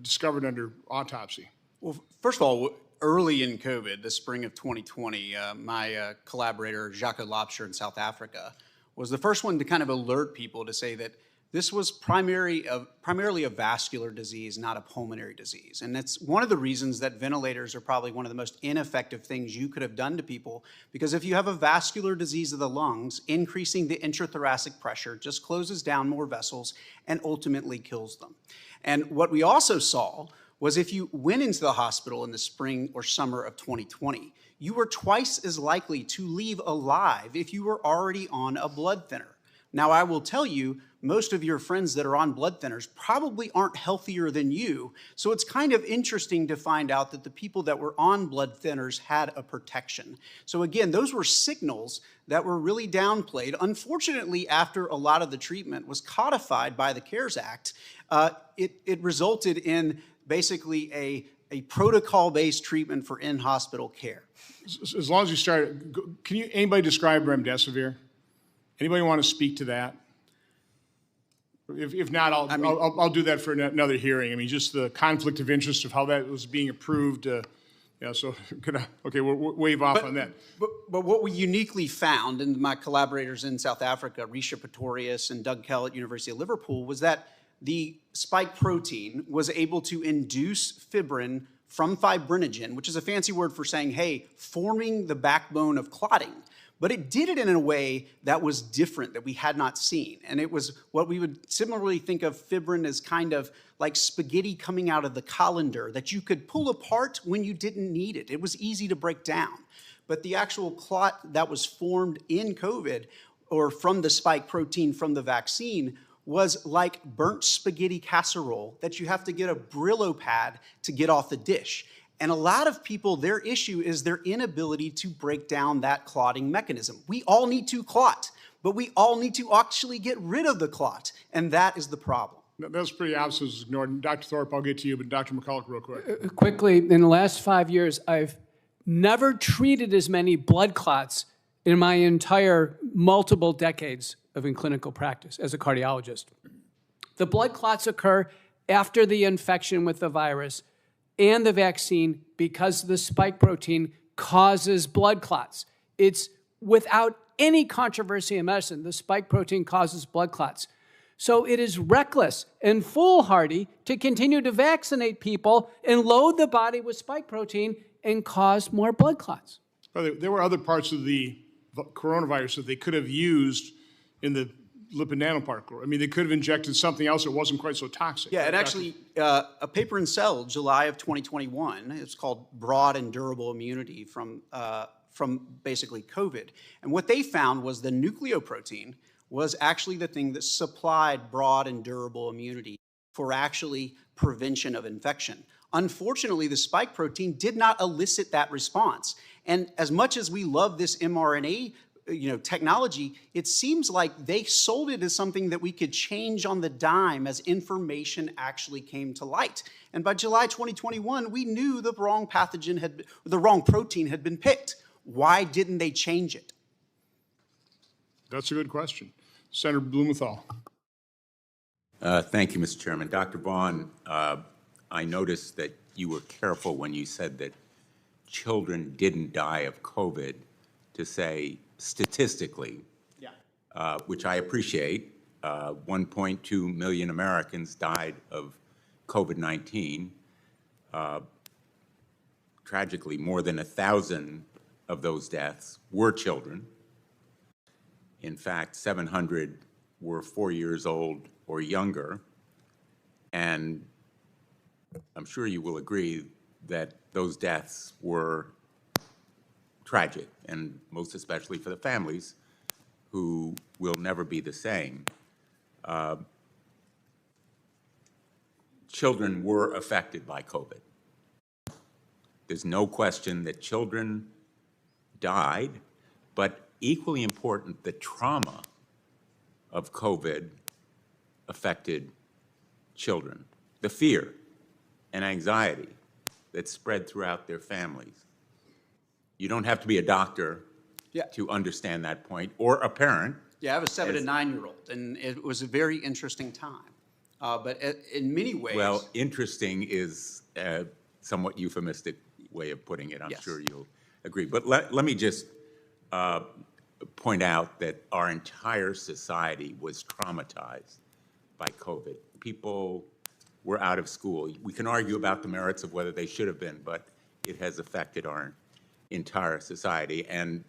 discovered under autopsy.
Well, first of all, early in COVID, the spring of 2020, my collaborator, Jacques Lobscher in South Africa, was the first one to kind of alert people to say that this was primarily a vascular disease, not a pulmonary disease. And that's one of the reasons that ventilators are probably one of the most ineffective things you could have done to people, because if you have a vascular disease of the lungs, increasing the intrathoracic pressure just closes down more vessels and ultimately kills them. And what we also saw was if you went into the hospital in the spring or summer of 2020, you were twice as likely to leave alive if you were already on a blood thinner. Now, I will tell you, most of your friends that are on blood thinners probably aren't healthier than you, so it's kind of interesting to find out that the people that were on blood thinners had a protection. So again, those were signals that were really downplayed. Unfortunately, after a lot of the treatment was codified by the CARES Act, it resulted in basically a protocol-based treatment for in-hospital care.
As long as you start, can you, anybody describe remdesivir? Anybody want to speak to that? If not, I'll do that for another hearing. I mean, just the conflict of interest of how that was being approved. Yeah, so okay, we'll wave off on that.
But what we uniquely found, and my collaborators in South Africa, Risha Pretorius and Doug Kell at University of Liverpool, was that the spike protein was able to induce fibrin from fibrinogen, which is a fancy word for saying, hey, forming the backbone of clotting. But it did it in a way that was different, that we had not seen. And it was what we would similarly think of fibrin as kind of like spaghetti coming out of the colander that you could pull apart when you didn't need it. It was easy to break down. But the actual clot that was formed in COVID or from the spike protein from the vaccine was like burnt spaghetti casserole that you have to get a Brillo pad to get off the dish. And a lot of people, their issue is their inability to break down that clotting mechanism. We all need to clot, but we all need to actually get rid of the clot, and that is the problem.
That was pretty obvious. It was ignored. Dr. Thorpe, I'll get to you, but Dr. McCullough, real quick.
Quickly, in the last 5 years, I've never treated as many blood clots in my entire multiple decades of in clinical practice as a cardiologist. The blood clots occur after the infection with the virus and the vaccine because the spike protein causes blood clots. It's without any controversy in medicine, the spike protein causes blood clots. So it is reckless and foolhardy to continue to vaccinate people and load the body with spike protein and cause more blood clots.
There were other parts of the coronavirus that they could have used in the lipid nanoparticle. I mean, they could have injected something else that wasn't quite so toxic.
Yeah, and actually, a paper in Cell, July of 2021, it's called Broad and Durable Immunity from basically COVID. And what they found was the nucleoprotein was actually the thing that supplied broad and durable immunity for actually prevention of infection. Unfortunately, the spike protein did not elicit that response. And as much as we love this mRNA technology, it seems like they sold it as something that we could change on the dime as information actually came to light. And by July 2021, we knew the wrong protein had been picked. Why didn't they change it?
That's a good question. Senator Blumenthal.
Thank you, Mr. Chairman. Dr. Vaughn, I noticed that you were careful when you said that children didn't die of COVID to say statistically, which I appreciate. 1.2 million Americans died of COVID-19. Tragically, more than 1,000 of those deaths were children. In fact, 700 were 4 years old or younger. And I'm sure you will agree that those deaths were tragic, and most especially for the families who will never be the same. Children were affected by COVID. There's no question that children died, but equally important, the trauma of COVID affected children. The fear and anxiety that spread throughout their families. You don't have to be a doctor to understand that point, or a parent.
Yeah, I have a 7 to 9-year-old, and it was a very interesting time. But in many ways...
Well, interesting is a somewhat euphemistic way of putting it. I'm sure you'll agree. But let me just point out that our entire society was traumatized by COVID. People were out of school. We can argue about the merits of whether they should have been, but it has affected our entire society. And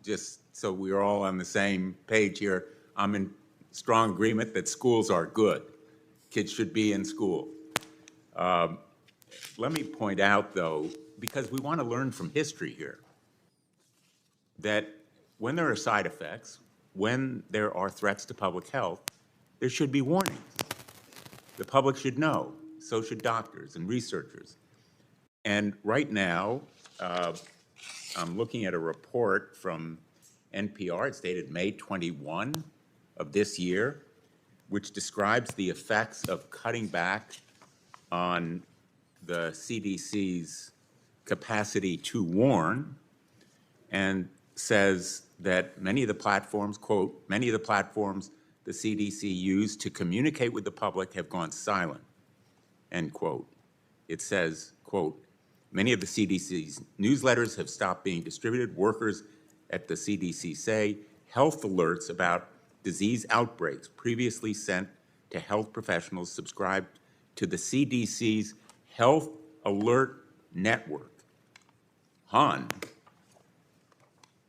just so we're all on the same page here, I'm in strong agreement that schools are good. Kids should be in school. Let me point out, though, because we want to learn from history here, that when there are side effects, when there are threats to public health, there should be warnings. The public should know, so should doctors and researchers. And right now, I'm looking at a report from NPR, it's dated May 21 of this year, which describes the effects of cutting back on the CDC's capacity to warn and says that many of the platforms, quote, many of the platforms the CDC used to communicate with the public have gone silent, end quote. It says, quote, many of the CDC's newsletters have stopped being distributed. Workers at the CDC say health alerts about disease outbreaks previously sent to health professionals subscribed to the CDC's Health Alert Network, HAN,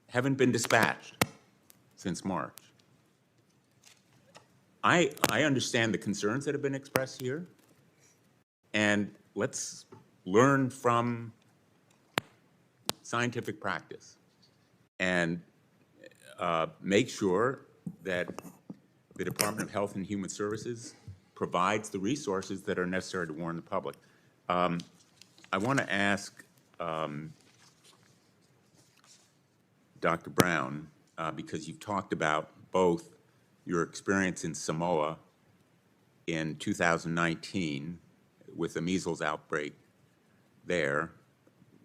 haven't been dispatched since March. I understand the concerns that have been expressed here, and let's learn from scientific practice and make sure that the Department of Health and Human Services provides the resources that are necessary to warn the public. I want to ask Dr. Brown, because you've talked about both your experience in Samoa in 2019 with the measles outbreak there,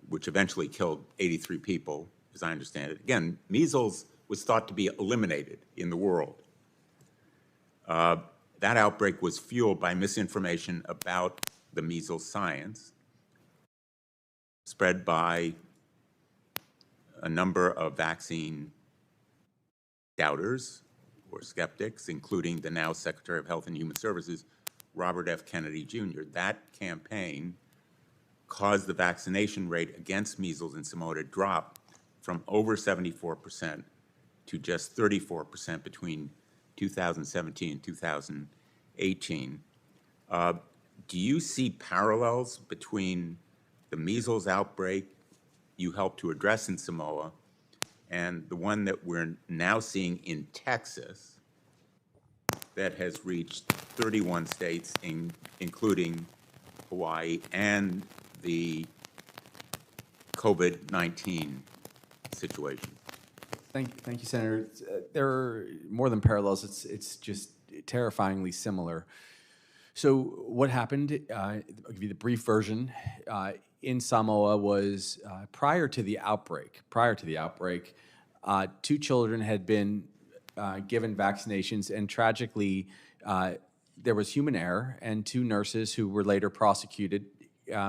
which eventually killed 83 people, as I understand it. Again, measles was thought to be eliminated in the world. That outbreak was fueled by misinformation about the measles science, spread by a number of vaccine doubters or skeptics, including the now Secretary of Health and Human Services, Robert F. Kennedy Jr. That campaign caused the vaccination rate against measles in Samoa to drop from over 74% to just 34% between 2017 and 2018. Do you see parallels between the measles outbreak you helped to address in Samoa and the one that we're now seeing in Texas that has reached 31 states, including Hawaii, and the COVID-19 situation?
Thank you, Senator. There are more than parallels. It's just terrifyingly similar. So what happened, I'll give you the brief version, in Samoa was prior to the outbreak, 2 children had been given vaccinations, and tragically, there was human error, and 2 nurses who were later prosecuted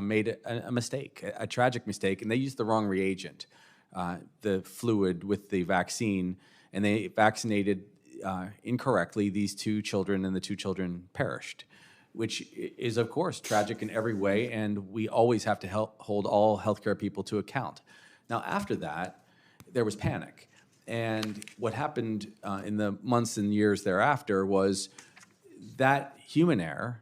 made a mistake, a tragic mistake, and they used the wrong reagent, the fluid with the vaccine, and they vaccinated incorrectly these 2 children, and the 2 children perished, which is, of course, tragic in every way, and we always have to hold all healthcare people to account. Now, after that, there was panic. And what happened in the months and years thereafter was that human error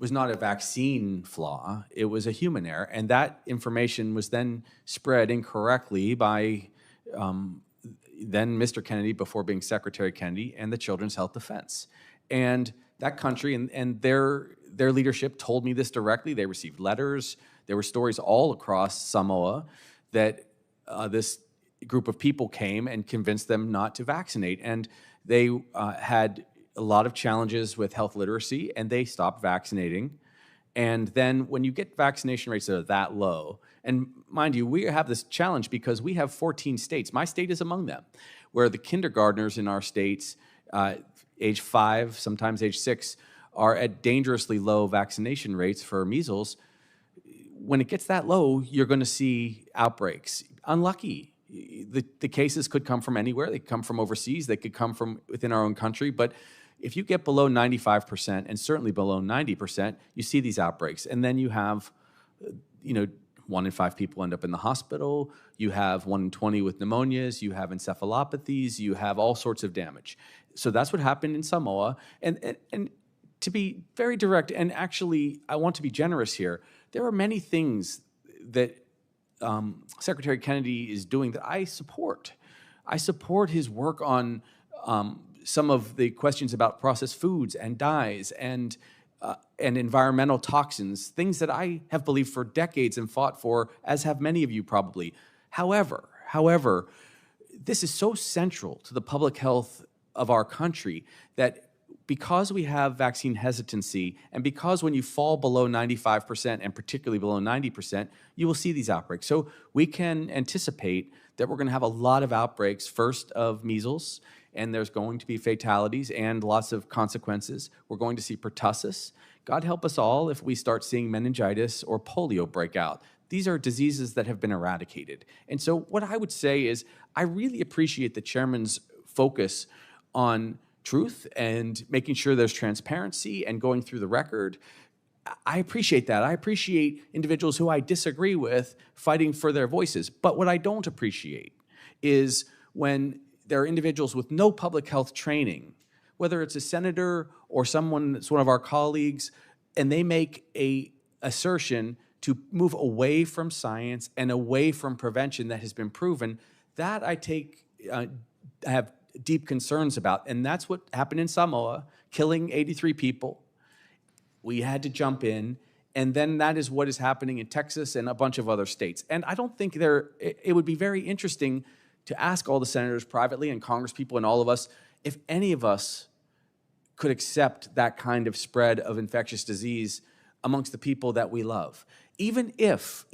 was not a vaccine flaw, it was a human error. And that information was then spread incorrectly by then Mr. Kennedy, before being Secretary Kennedy, and the Children's Health Defense. And that country and their leadership told me this directly. They received letters. There were stories all across Samoa that this group of people came and convinced them not to vaccinate. And they had a lot of challenges with health literacy, and they stopped vaccinating. And then when you get vaccination rates that are that low, and mind you, we have this challenge because we have 14 states. My state is among them, where the kindergartners in our states, age 5, sometimes age 6, are at dangerously low vaccination rates for measles. When it gets that low, you're going to see outbreaks. Unlucky. The cases could come from anywhere. They could come from overseas. They could come from within our own country. But if you get below 95% and certainly below 90%, you see these outbreaks. And then you have, 1 in 5 people end up in the hospital. You have 1 in 20 with pneumonias. You have encephalopathies. You have all sorts of damage. So that's what happened in Samoa. And to be very direct, and actually I want to be generous here, there are many things that Secretary Kennedy is doing that I support. I support his work on some of the questions about processed foods and dyes and environmental toxins, things that I have believed for decades and fought for, as have many of you probably. However, this is so central to the public health of our country that because we have vaccine hesitancy, and because when you fall below 95%, and particularly below 90%, you will see these outbreaks. So we can anticipate that we're going to have a lot of outbreaks, first of measles, and there's going to be fatalities and lots of consequences. We're going to see pertussis. God help us all if we start seeing meningitis or polio break out. These are diseases that have been eradicated. And so what I would say is I really appreciate the chairman's focus on truth and making sure there's transparency and going through the record. I appreciate that. I appreciate individuals who I disagree with fighting for their voices. But what I don't appreciate is when there are individuals with no public health training, whether it's a senator or someone that's one of our colleagues, and they make an assertion to move away from science and away from prevention that has been proven, that I have deep concerns about. And that's what happened in Samoa, killing 83 people. We had to jump in. And then that is what is happening in Texas and a bunch of other states. And I don't think it would be very interesting to ask all the senators privately and congresspeople and all of us if any of us could accept that kind of spread of infectious disease amongst the people that we love. Even if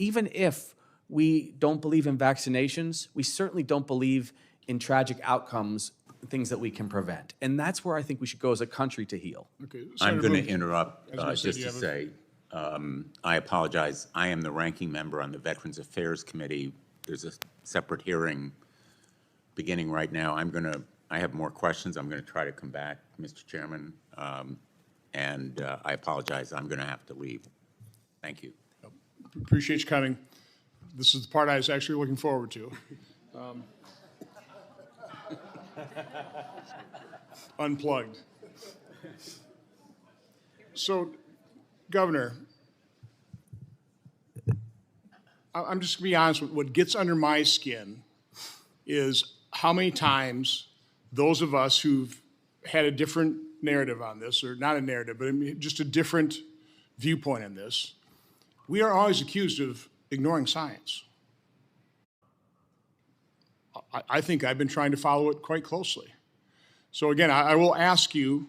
we don't believe in vaccinations, we certainly don't believe in tragic outcomes, things that we can prevent. And that's where I think we should go as a country to heal.
Okay,
I'm
Senator
going to
Bloom,
interrupt
I was gonna
just
say,
to
do you
say, I apologize. I am the ranking member on the Veterans Affairs Committee. There's a separate hearing beginning right now. I have more questions. I'm going to try to come back, Mr. Chairman. And I apologize. I'm going to have to leave. Thank you.
Appreciate you coming. This is the part I was actually looking forward to. Unplugged. So, Governor, I'm just going to be honest with what gets under my skin is how many times those of us who've had a different narrative on this, or not a narrative, but I mean just a different viewpoint on this, we are always accused of ignoring science. I think I've been trying to follow it quite closely. So again, I will ask you,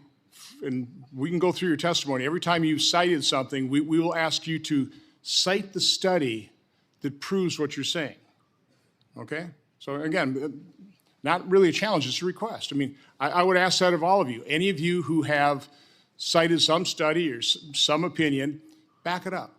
and we can go through your testimony. Every time you've cited something, we will ask you to cite the study that proves what you're saying. Okay? So again, not really a challenge, it's a request. I mean, I would ask that of all of you. Any of you who have cited some study or some opinion, back it up.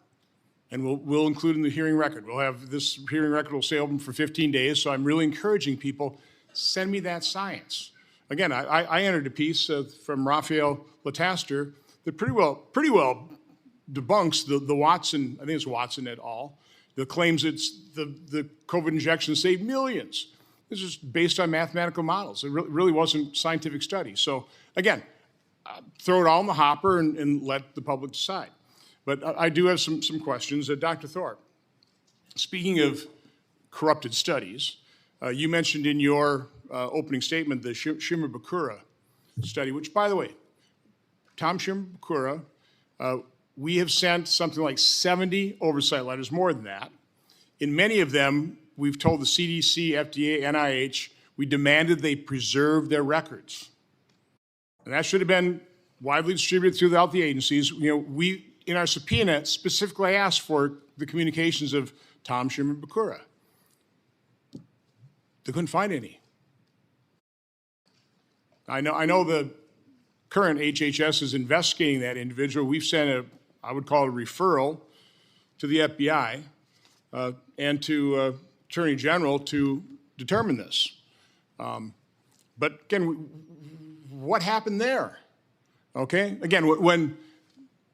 And we'll include in the hearing record. We'll have this hearing record will stay open for 15 days, so I'm really encouraging people, send me that science. Again, I entered a piece from Raphael Lataster that pretty well debunks the Watson, I think it's Watson et al., that claims it's the COVID injection saved millions. This is based on mathematical models. It really wasn't scientific study. So again, throw it all in the hopper and let the public decide. But I do have some questions. Dr. Thorpe, speaking of corrupted studies, you mentioned in your opening statement the Shimabukuro study, which, by the way, Tom Shimabukuro, we have sent something like 70 oversight letters, more than that. In many of them, we've told the CDC, FDA, NIH, we demanded they preserve their records. And that should have been widely distributed throughout the agencies. You know, we, in our subpoena, specifically asked for the communications of Tom Shimabukuro. They couldn't find any. I know the current HHS is investigating that individual. We've sent I would call it a referral to the FBI and to Attorney General to determine this. But again, what happened there? Okay, again, when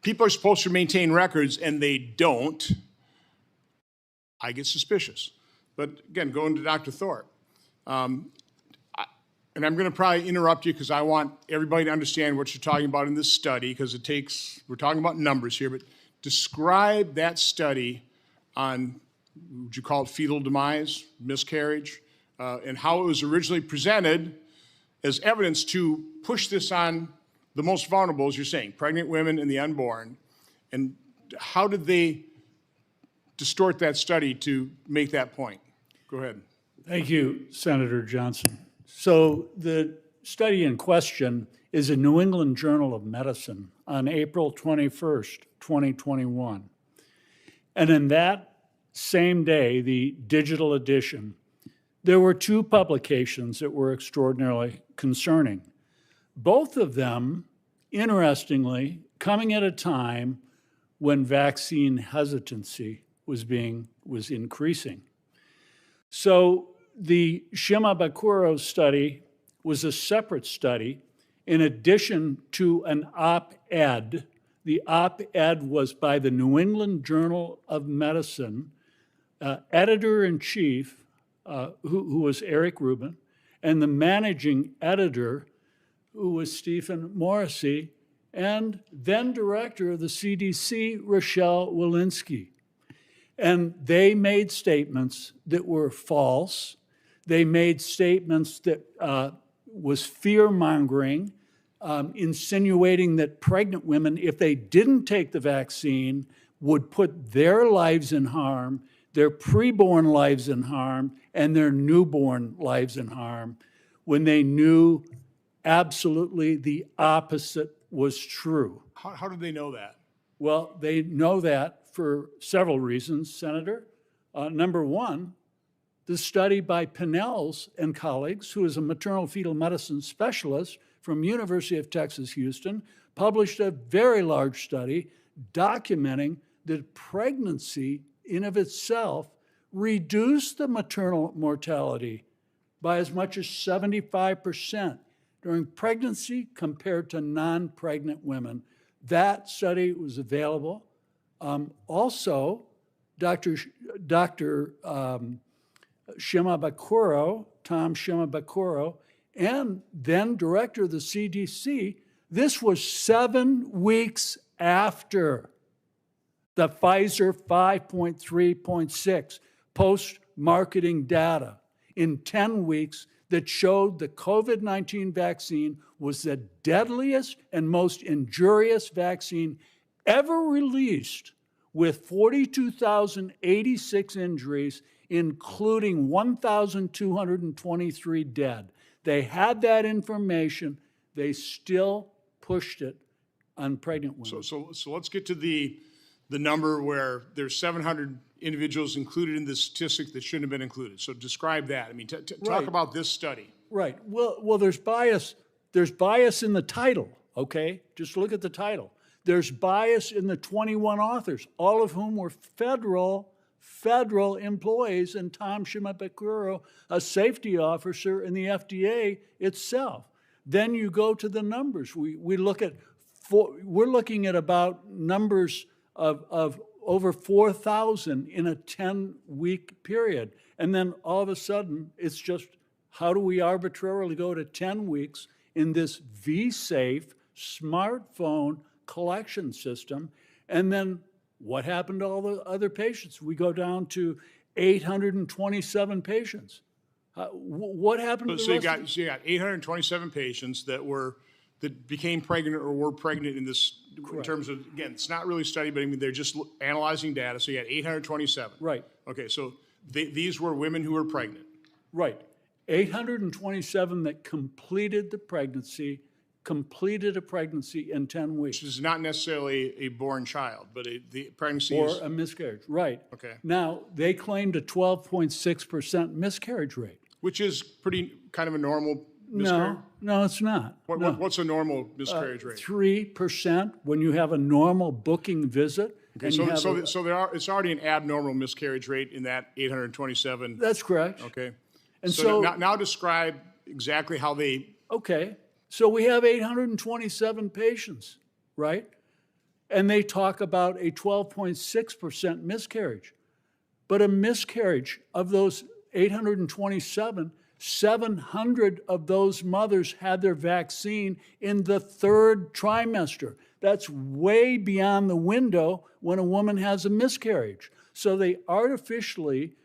people are supposed to maintain records and they don't, I get suspicious. But again, going to Dr. Thorpe, and I'm going to probably interrupt you because I want everybody to understand what you're talking about in this study, because we're talking about numbers here, but describe that study on, would you call it fetal demise, miscarriage, and how it was originally presented as evidence to push this on the most vulnerable, as you're saying, pregnant women and the unborn. And how did they distort that study to make that point? Go ahead.
Thank you, Senator Johnson. So the study in question is a New England Journal of Medicine on April 21st, 2021. And in that same day, the digital edition, there were two publications that were extraordinarily concerning. Both of them, interestingly, coming at a time when vaccine hesitancy was increasing. So the Shimabukuro study was a separate study in addition to an op-ed. The op-ed was by the New England Journal of Medicine, editor-in-chief, who was Eric Rubin, and the managing editor, who was Stephen Morrissey, and then director of the CDC, Rochelle Walensky. And they made statements that were false. They made statements that was fear-mongering, insinuating that pregnant women, if they didn't take the vaccine, would put their lives in harm, their preborn lives in harm, and their newborn lives in harm, when they knew absolutely the opposite was true.
How did they know that?
Well, they know that for several reasons, Senator. Number one, the study by Pinnells and colleagues, who is a maternal fetal medicine specialist from University of Texas, Houston, published a very large study documenting that pregnancy in of itself reduced the maternal mortality by as much as 75% during pregnancy compared to non-pregnant women. That study was available. Also, Dr. Shimabukuro, Tom Shimabukuro, and then director of the CDC, this was 7 weeks after the Pfizer 5.3.6 post-marketing data in 10 weeks that showed the COVID-19 vaccine was the deadliest and most injurious vaccine ever released, with 42,086 injuries, including 1,223 dead. They had that information. They still pushed it on pregnant women.
So let's get to the number where there's 700 individuals included in the statistic that shouldn't have been included. So describe that. I mean, talk about this study.
Right. Well, there's bias. There's bias in the title, okay? Just look at the title. There's bias in the 21 authors, all of whom were federal employees, and Tom Shimabukuro, a safety officer in the FDA itself. Then you go to the numbers. We're looking at about numbers of over 4,000 in a 10-week period. And then all of a sudden, it's just, how do we arbitrarily go to 10 weeks in this V-safe smartphone collection system? And then what happened to all the other patients? We go down to 827 patients. What happened to the rest?
So you got 827 patients that became pregnant or were pregnant in this, in terms of, again, it's not really studied, but I mean, they're just analyzing data. So you got 827.
Right.
Okay, so these were women who were pregnant.
Right. 827 that completed a pregnancy in 10 weeks.
Which is not necessarily a born child, but the pregnancy
or
is...
a miscarriage, right.
Okay.
Now, they claimed a 12.6% miscarriage rate.
Which is pretty kind of a normal miscarriage?
No, it's not. No.
What's a normal miscarriage rate?
3% when you have a normal booking visit.
Okay, it's already an abnormal miscarriage rate in that 827.
That's correct.
Okay.
And
so now describe exactly how they...
Okay, so we have 827 patients, right? And they talk about a 12.6% miscarriage. But a miscarriage of those 827, 700 of those mothers had their vaccine in the 3rd trimester. That's way beyond the window when a woman has a miscarriage. So they artificially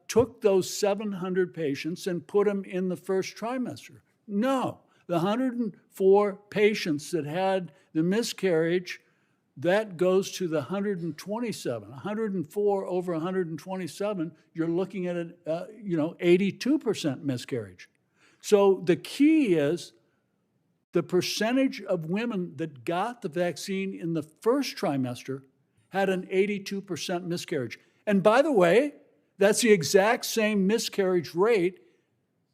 took those 700 patients and put them in the 1st trimester. No, the 104 patients that had the miscarriage, that goes to the 127. 104 over 127, you're looking at an 82% miscarriage. So the key is the percentage of women that got the vaccine in the first trimester had an 82% miscarriage. And by the way, that's the exact same miscarriage rate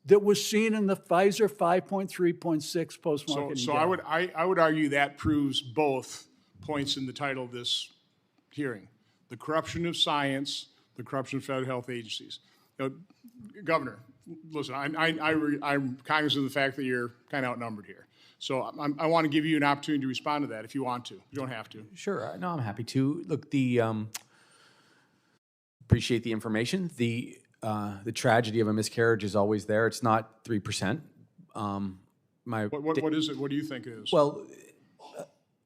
that was seen in the Pfizer 5.3.6 post-marketing
So
data.
I would argue that proves both points in the title of this hearing: the corruption of science, the corruption of federal health agencies. You know, Governor, listen, I'm cognizant of the fact that you're kind of outnumbered here. So I want to give you an opportunity to respond to that if you want to. You don't have to.
Sure. No, I'm happy to. Look, appreciate the information. The tragedy of a miscarriage is always there. It's not 3%.
What is it? What do you think it is?
Well,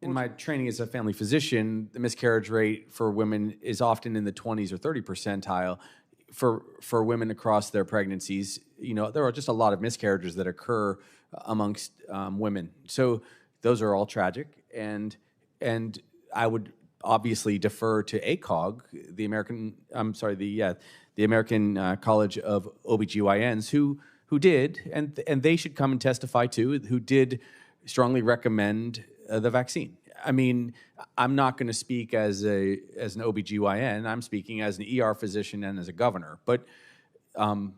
in my training as a family physician, the miscarriage rate for women is often in the 20s or 30 percentile. For women across their pregnancies, you know, there are just a lot of miscarriages that occur amongst women. So those are all tragic, and I would obviously defer to ACOG, the American College of OBGYNs, who did, and they should come and testify too, who did strongly recommend the vaccine. I mean, I'm not going to speak as an OBGYN. I'm speaking as an ER physician and as a governor. But I'm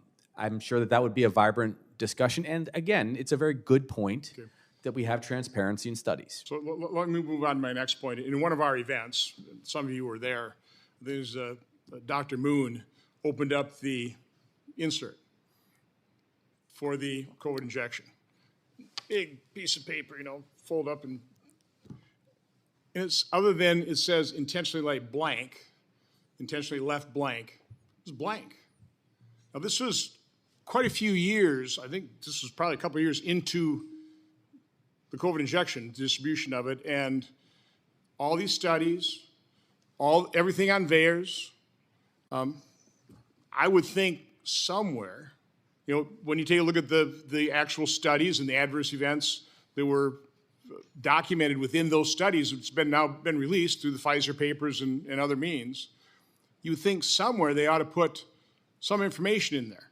sure that would be a vibrant discussion. And again, it's a very good point that we have transparency in studies.
So let me move on to my next point. In one of our events, some of you were there, Dr. Moon opened up the insert for the COVID injection. Big piece of paper, you know, fold up, and it's, other than it says intentionally left blank, it's blank. Now this was quite a few years, I think this was probably a couple of years into the COVID injection, distribution of it, and all these studies, everything on VAERS. I would think somewhere, you know, when you take a look at the actual studies and the adverse events that were documented within those studies, it's now been released through the Pfizer papers and other means, you would think somewhere they ought to put some information in there.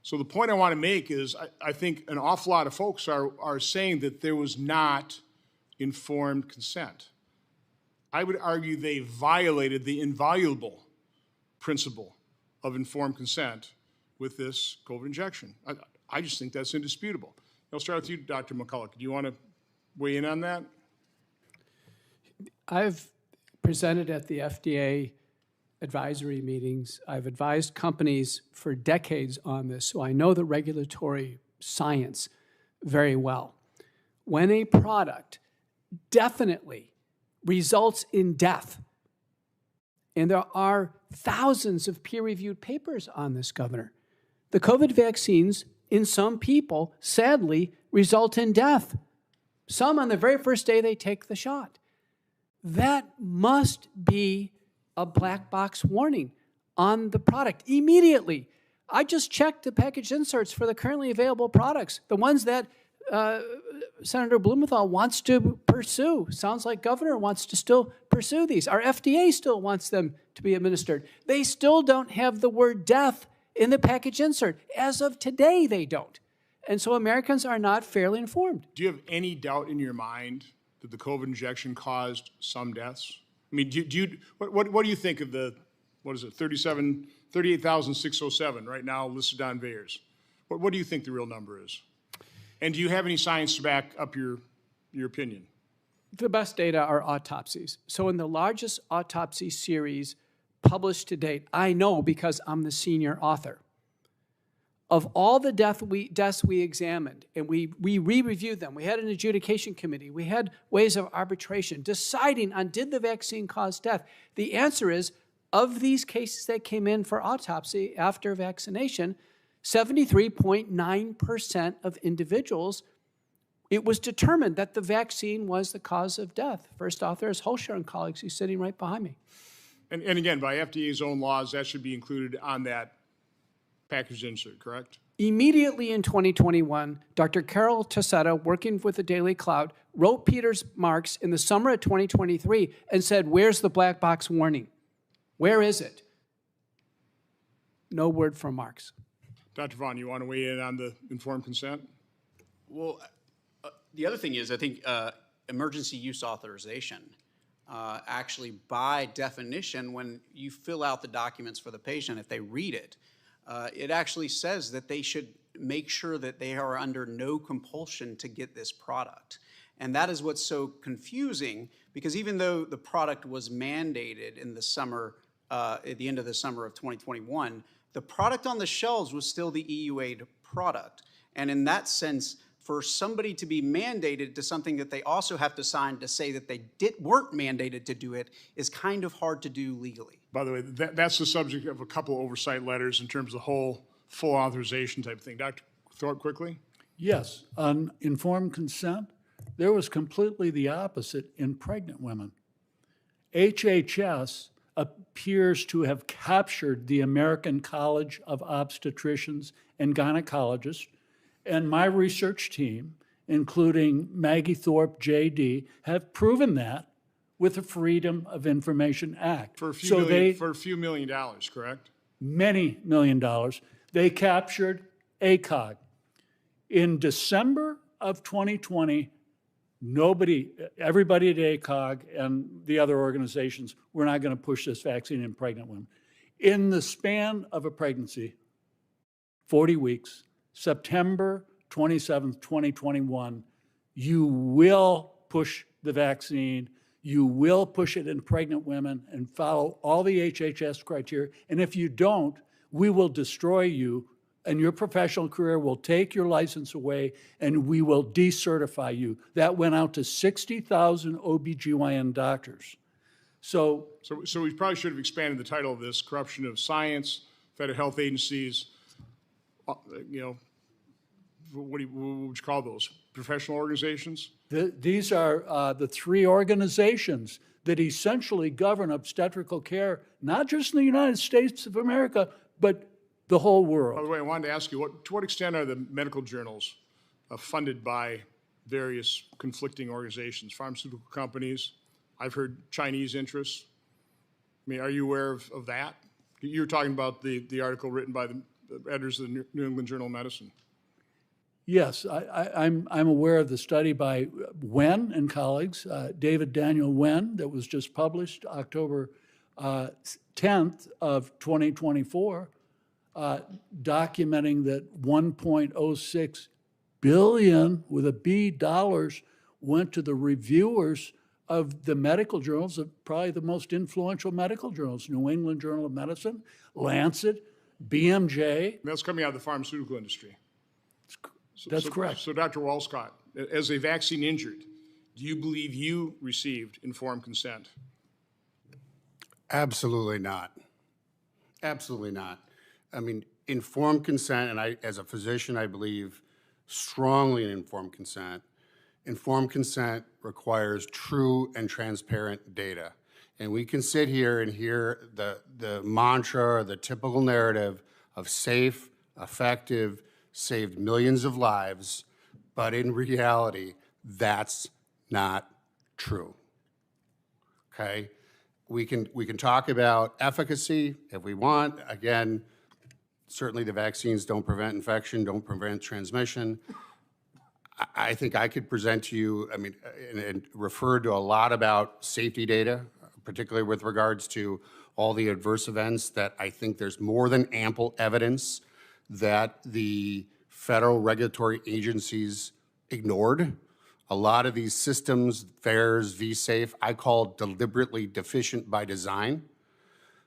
So the point I want to make is I think an awful lot of folks are saying that there was not informed consent. I would argue they violated the inviolable principle of informed consent with this COVID injection. I just think that's indisputable. I'll start with you, Dr. McCullough. Do you want to weigh in on that?
I've presented at the FDA advisory meetings. I've advised companies for decades on this, so I know the regulatory science very well. When a product definitely results in death, and there are thousands of peer-reviewed papers on this, Governor, the COVID vaccines in some people, sadly, result in death. Some on the very first day they take the shot. That must be a black box warning on the product immediately. I just checked the package inserts for the currently available products, the ones that Senator Blumenthal wants to pursue. Sounds like Governor wants to still pursue these. Our FDA still wants them to be administered. They still don't have the word death in the package insert. As of today, they don't. And so Americans are not fairly informed.
Do you have any doubt in your mind that the COVID injection caused some deaths? I mean, what do you think of the, what is it, 38,607 right now listed on VAERS? What do you think the real number is? And do you have any science to back up your opinion?
The best data are autopsies. So in the largest autopsy series published to date, I know because I'm the senior author, of all the deaths we examined, and we re-reviewed them, we had an adjudication committee, we had ways of arbitration, deciding on did the vaccine cause death. The answer is, of these cases that came in for autopsy after vaccination, 73.9% of individuals, it was determined that the vaccine was the cause of death. First author is Holscher and colleagues, who's sitting right behind me.
And again, by FDA's own laws, that should be included on that package insert, correct?
Immediately in 2021, Dr. Carol Tassetta, working with the Daily Cloud, wrote Peter's Marks in the summer of 2023 and said, where's the black box warning? Where is it? No word from Marks.
Dr. Vaughn, you want to weigh in on the informed consent?
Well,
The other thing is, I think emergency use authorization, actually by definition, when you fill out the documents for the patient, if they read it, it actually says that they should make sure that they are under no compulsion to get this product. And that is what's so confusing, because even though the product was mandated in the summer, at the end of the summer of 2021, the product on the shelves was still the EUA product. And in that sense, for somebody to be mandated to something that they also have to sign to say that they weren't mandated to do it is kind of hard to do legally.
By the way, that's the subject of a couple oversight letters in terms of the whole full authorization type of thing. Dr. Thorpe, quickly?
Yes, on informed consent, there was completely the opposite in pregnant women. HHS appears to have captured the American College of Obstetricians and Gynecologists, and my research team, including Maggie Thorpe, JD, have proven that with the Freedom of Information Act.
For a few million dollars, correct?
Many $1 million. They captured ACOG. In December of 2020, everybody at ACOG and the other organizations, we're not going to push this vaccine in pregnant women. In the span of a pregnancy, 40 weeks, September 27th, 2021, you will push the vaccine, you will push it in pregnant women and follow all the HHS criteria. And if you don't, we will destroy you and your professional career will take your license away and we will decertify you. That went out to 60,000 OBGYN doctors. So
we probably should have expanded the title of this: corruption of science, federal health agencies, what would you call those? Professional organizations?
These are the three organizations that essentially govern obstetrical care, not just in the United States of America, but the whole world.
By the way, I wanted to ask you, to what extent are the medical journals funded by various conflicting organizations, pharmaceutical companies? I've heard Chinese interests. I mean, are you aware of that? You were talking about the article written by the editors of the New England Journal of Medicine.
Yes, I'm aware of the study by Wen and colleagues, David Daniel Wen, that was just published October 10th of 2024, documenting that 1.06 billion with a B dollars went to the reviewers of the medical journals, of probably the most influential medical journals: New England Journal of Medicine, Lancet, BMJ.
That's coming out of the pharmaceutical industry.
That's correct.
So Dr. Walscott, as a vaccine injured, do you believe you received informed consent?
Absolutely not. Absolutely not. I mean, informed consent, and I, as a physician, I believe strongly in informed consent. Informed consent requires true and transparent data. And we can sit here and hear the mantra or the typical narrative of safe, effective, saved millions of lives, but in reality, that's not true. Okay? We can talk about efficacy if we want. Again, certainly the vaccines don't prevent infection, don't prevent transmission. I think I could present to you, I mean, and refer to a lot about safety data, particularly with regards to all the adverse events that I think there's more than ample evidence that the federal regulatory agencies ignored. A lot of these systems, FAERS, vSafe, I call deliberately deficient by design.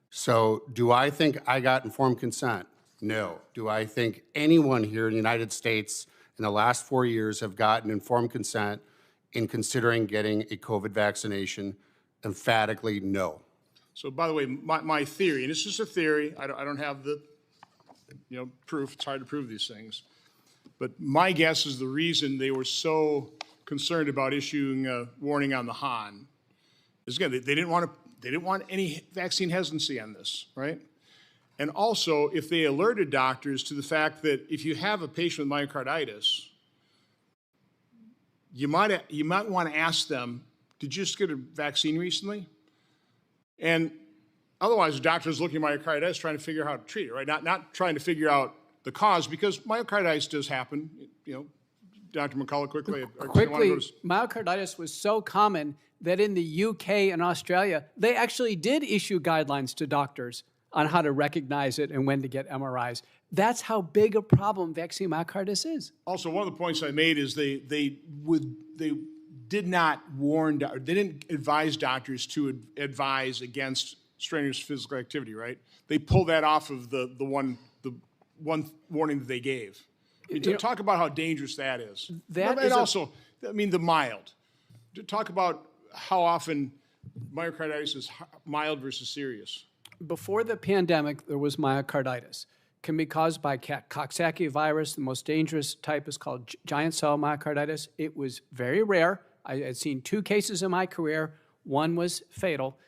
So do I think I got informed consent? No. Do I think anyone here in the United States in the last 4 years have gotten informed consent in considering getting a COVID vaccination? Emphatically, no.
So by the way, my theory, and it's just a theory, I don't have the proof, it's hard to prove these things, but my guess is the reason they were so concerned about issuing a warning on the HAN is, again, they didn't want any vaccine hesitancy on this, right? And also, if they alerted doctors to the fact that if you have a patient with myocarditis, you might want to ask them, did you just get a vaccine recently? And otherwise, the doctor is looking at myocarditis trying to figure out how to treat it, right? Not trying to figure out the cause, because myocarditis does happen, Dr. McCullough, quickly? Or do you wanna
Quickly,
go to-
myocarditis was so common that in the UK and Australia, they actually did issue guidelines to doctors on how to recognize it and when to get MRIs. That's how big a problem vaccine myocarditis is.
Also, one of the points I made is they did not warn, they didn't advise doctors to advise against strenuous physical activity, right? They pulled that off of the one warning that they gave. I mean, talk about how dangerous that is.
That
and
is
also, I mean, the mild. Talk about how often myocarditis is mild versus serious.
Before the pandemic, there was myocarditis. Can be caused by Coxsackie virus. The most dangerous type is called giant cell myocarditis. It was very rare. I had seen 2 cases in my career. One was fatal.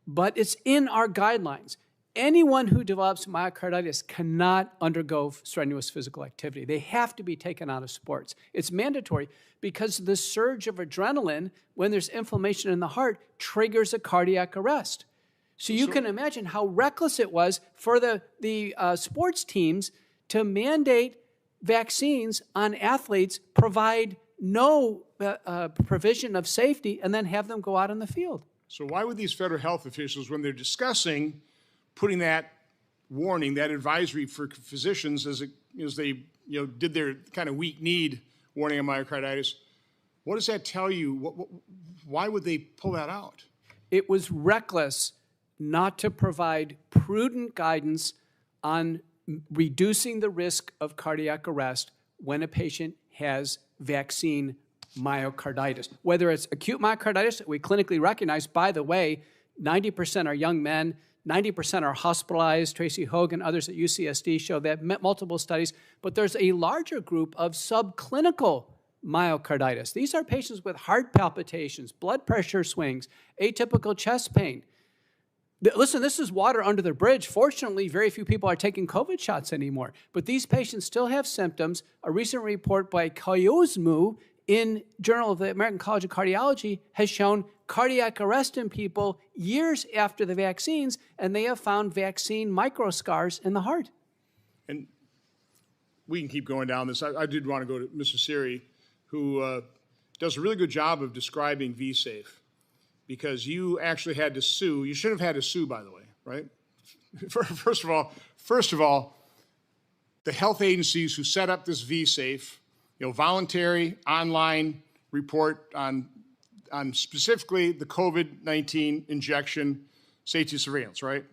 But it's in our guidelines. Anyone who develops myocarditis cannot undergo strenuous physical activity. They have to be taken out of sports. It's mandatory because the surge of adrenaline, when there's inflammation in the heart, triggers a cardiac arrest. So you can imagine how reckless it was for the sports teams to mandate vaccines on athletes, provide no provision of safety, and then have them go out in the field.
So why would these federal health officials, when they're discussing putting that warning, that advisory for physicians as they did their kind of weak need warning on myocarditis, what does that tell you? Why would they pull that out?
It was reckless not to provide prudent guidance on reducing the risk of cardiac arrest when a patient has vaccine myocarditis. Whether it's acute myocarditis that we clinically recognize, by the way, 90% are young men, 90% are hospitalized. Tracy Hogan, others at UCSD show that, multiple studies, but there's a larger group of subclinical myocarditis. These are patients with heart palpitations, blood pressure swings, atypical chest pain. Listen, this is water under the bridge. Fortunately, very few people are taking COVID shots anymore, but these patients still have symptoms. A recent report by Koyosmu in Journal of the American College of Cardiology has shown cardiac arrest in people years after the vaccines, and they have found vaccine microscars in the heart.
And we can keep going down this. I did want to go to Mr. Siri, who does a really good job of describing V-Safe, because you actually had to sue. You should have had to sue, by the way, right? First of all, the health agencies who set up this V-Safe, voluntary online report on specifically the COVID-19 injection safety surveillance, right?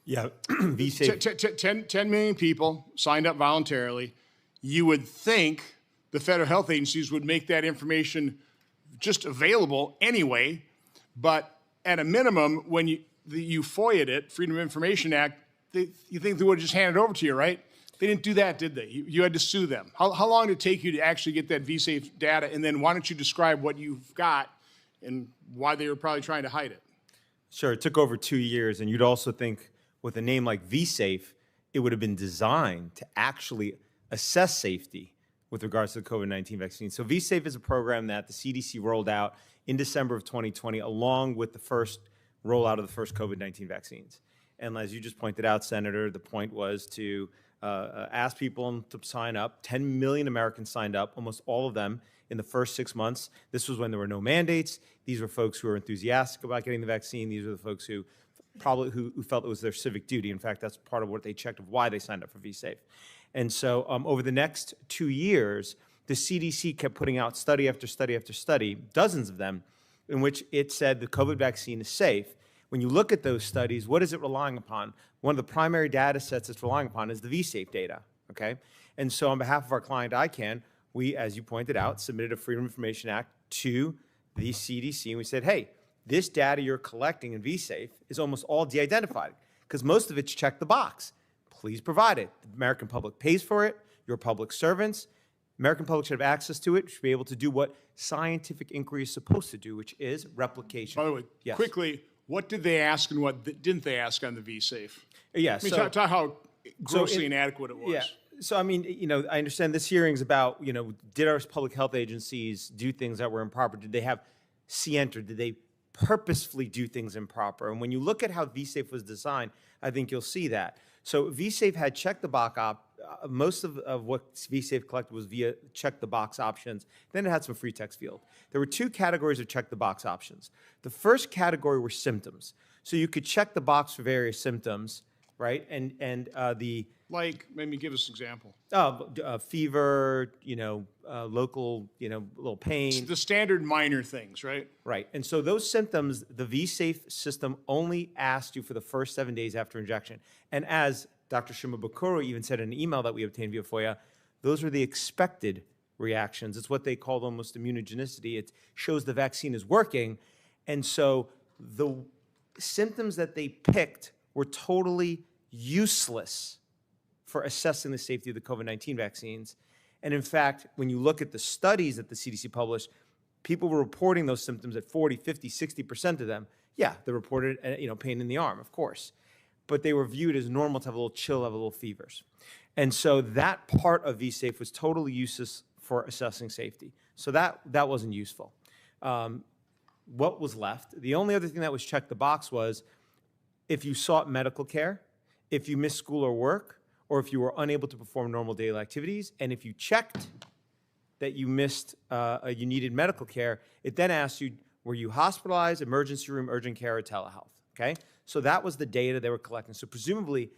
Yeah, V-Safe.
10 million people signed up voluntarily. You would think the federal health agencies would make that information just available anyway, but at a minimum, when you FOIA'd it, Freedom of Information Act, you think they would have just handed it over to you, right? They didn't do that, did they? You had to sue them. How long did it take you to actually get that V-Safe data? And then why don't you describe what you've got and why they were probably trying to hide it?
Sure, it took over 2 years, and you'd also think with a name like V-Safe, it would have been designed to actually assess safety with regards to the COVID-19 vaccine. So V-Safe is a program that the CDC rolled out in December of 2020, along with the first rollout of the first COVID-19 vaccines. And as you just pointed out, Senator, the point was to ask people to sign up. 10 million Americans signed up, almost all of them in the first 6 months. This was when there were no mandates. These were folks who were enthusiastic about getting the vaccine. These were the folks who felt it was their civic duty. In fact, that's part of what they checked of why they signed up for V-Safe. And so over the next 2 years, the CDC kept putting out study after study after study, dozens of them, in which it said the COVID vaccine is safe. When you look at those studies, what is it relying upon? One of the primary data sets it's relying upon is the V-Safe data, okay? And so on behalf of our client ICANN, we, as you pointed out, submitted a Freedom of Information Act to the CDC, and we said, hey, this data you're collecting in V-Safe is almost all de-identified, because most of it's checked the box. Please provide it. The American public pays for it. You're public servants. American public should have access to it, should be able to do what scientific inquiry is supposed to do, which is replication.
By the way,
yes.
Quickly, what did they ask and what didn't they ask on the V-Safe?
Yeah,
I mean, talk how grossly inadequate it was.
Yeah. So, I mean, I understand this hearing is about, did our public health agencies do things that were improper? Did they have C-enter? Did they purposefully do things improper? And when you look at how V-Safe was designed, I think you'll see that. So V-Safe had check the box most of what vSafe collected was via check the box options. Then it had some free text field. There were two categories of check the box options. The first category were symptoms. So you could check the box for various symptoms, right? And the
Like, maybe give us an example.
fever, local, little pain.
The standard minor things, right?
Right. And so those symptoms, the vSafe system only asked you for the first 7 days after injection. And as Dr. Shimabukuro even said in an email that we obtained via FOIA, those are the expected reactions. It's what they called almost immunogenicity. It shows the vaccine is working. And so the symptoms that they picked were totally useless for assessing the safety of the COVID-19 vaccines. And in fact, when you look at the studies that the CDC published, people were reporting those symptoms at 40, 50, 60% of them. Yeah, they reported, pain in the arm, of course. But they were viewed as normal to have a little chill, have a little fevers. And so that part of vSafe was totally useless for assessing safety. So that wasn't useful. What was left? The only other thing that was checked the box was if you sought medical care, if you missed school or work, or if you were unable to perform normal daily activities, and if you checked that you you needed medical care, it then asked you, were you hospitalized, emergency room, urgent care, or telehealth, okay? So that was the data they were collecting. So presumably,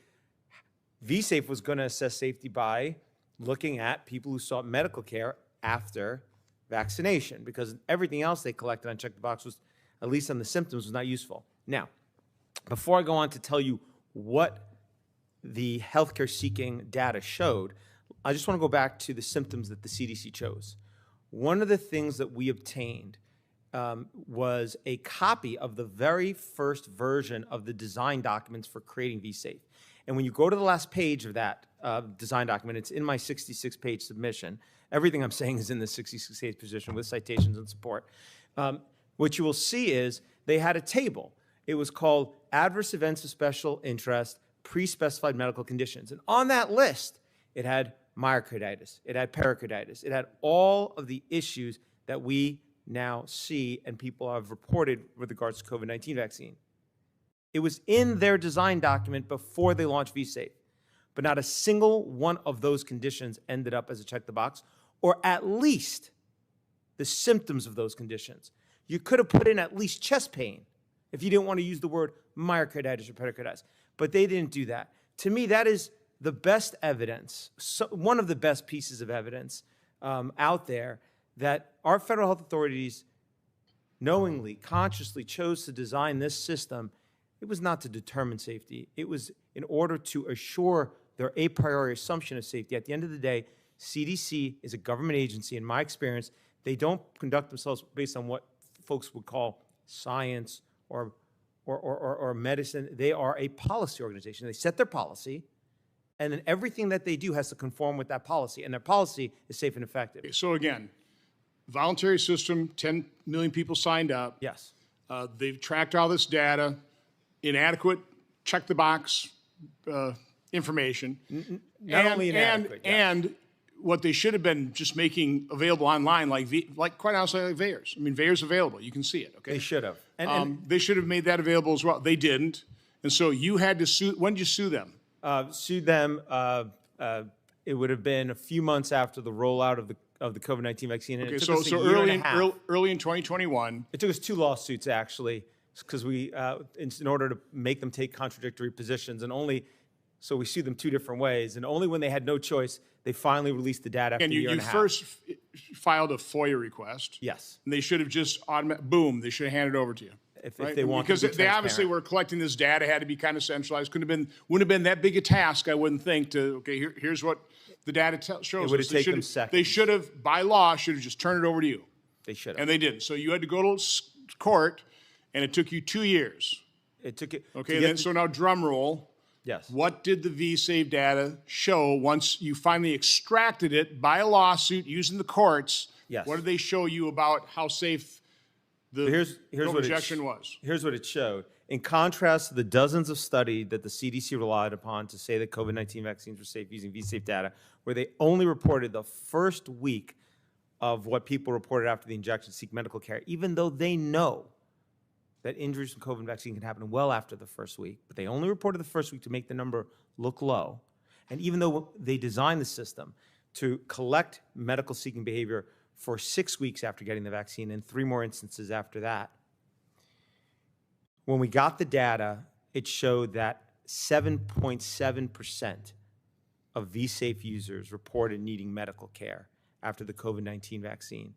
vSafe was going to assess safety by looking at people who sought medical care after vaccination, because everything else they collected on check the box was, at least on the symptoms, was not useful. Now, before I go on to tell you what the healthcare seeking data showed, I just want to go back to the symptoms that the CDC chose. One of the things that we obtained was a copy of the very first version of the design documents for creating vSafe. And when you go to the last page of that design document, it's in my 66-page submission. Everything I'm saying is in the 66-page position with citations and support. What you will see is they had a table. It was called Adverse Events of Special Interest, Pre-Specified Medical Conditions. And on that list, it had myocarditis, it had pericarditis, it had all of the issues that we now see and people have reported with regards to COVID-19 vaccine. It was in their design document before they launched vSafe, but not a single one of those conditions ended up as a check the box, or at least the symptoms of those conditions. You could have put in at least chest pain if you didn't want to use the word myocarditis or pericarditis, but they didn't do that. To me, that is the best evidence, one of the best pieces of evidence out there that our federal health authorities knowingly, consciously chose to design this system. It was not to determine safety. It was in order to assure their a priori assumption of safety. At the end of the day, CDC is a government agency. In my experience, they don't conduct themselves based on what folks would call science or medicine. They are a policy organization. They set their policy, and then everything that they do has to conform with that policy, and their policy is safe and effective.
So again, voluntary system, 10 million people signed up.
Yes.
They've tracked all this data, inadequate, check the box information.
Not only inadequate.
And what they should have been just making available online, like quite honestly, like VAERS. I mean, VAERS available. You can see it, okay?
They should have.
They should have made that available as well. They didn't. And so you had to sue. When did you sue them?
Sued them. It would have been a few months after the rollout of the COVID-19 vaccine. And
Okay,
it took us a
so
year
early
and a half.
early in 2021.
It took us 2 lawsuits, actually, because we, in order to make them take contradictory positions, so we sued them 2 different ways, and only when they had no choice, they finally released the data after
And
a year
you
and a half.
first filed a FOIA request.
Yes.
And they should have just boom, they should have handed it over to you.
If
Right?
they want
Because
to be
they obviously
transparent.
were collecting this data, had to be kind of centralized. Wouldn't have been that big a task, I wouldn't think, here's what the data shows
It would
us.
have taken them seconds.
They should have, by law, should have just turned it over to you.
They should have.
And they didn't. So you had to go to court, and it took you 2 years.
It took it.
Okay, then, so now drum roll.
Yes.
What did the vSafe data show once you finally extracted it by a lawsuit using the courts?
Yes.
What did they show you about how safe the
Here's what
injection was?
Here's what it showed. In contrast to the dozens of studies that the CDC relied upon to say that COVID-19 vaccines were safe using vSafe data, where they only reported the first week of what people reported after the injection seek medical care, even though they know that injuries from COVID vaccine can happen well after the first week, but they only reported the first week to make the number look low. And even though they designed the system to collect medical seeking behavior for 6 weeks after getting the vaccine and 3 more instances after that, when we got the data, it showed that 7.7% of V-Safe users reported needing medical care after the COVID-19 vaccine.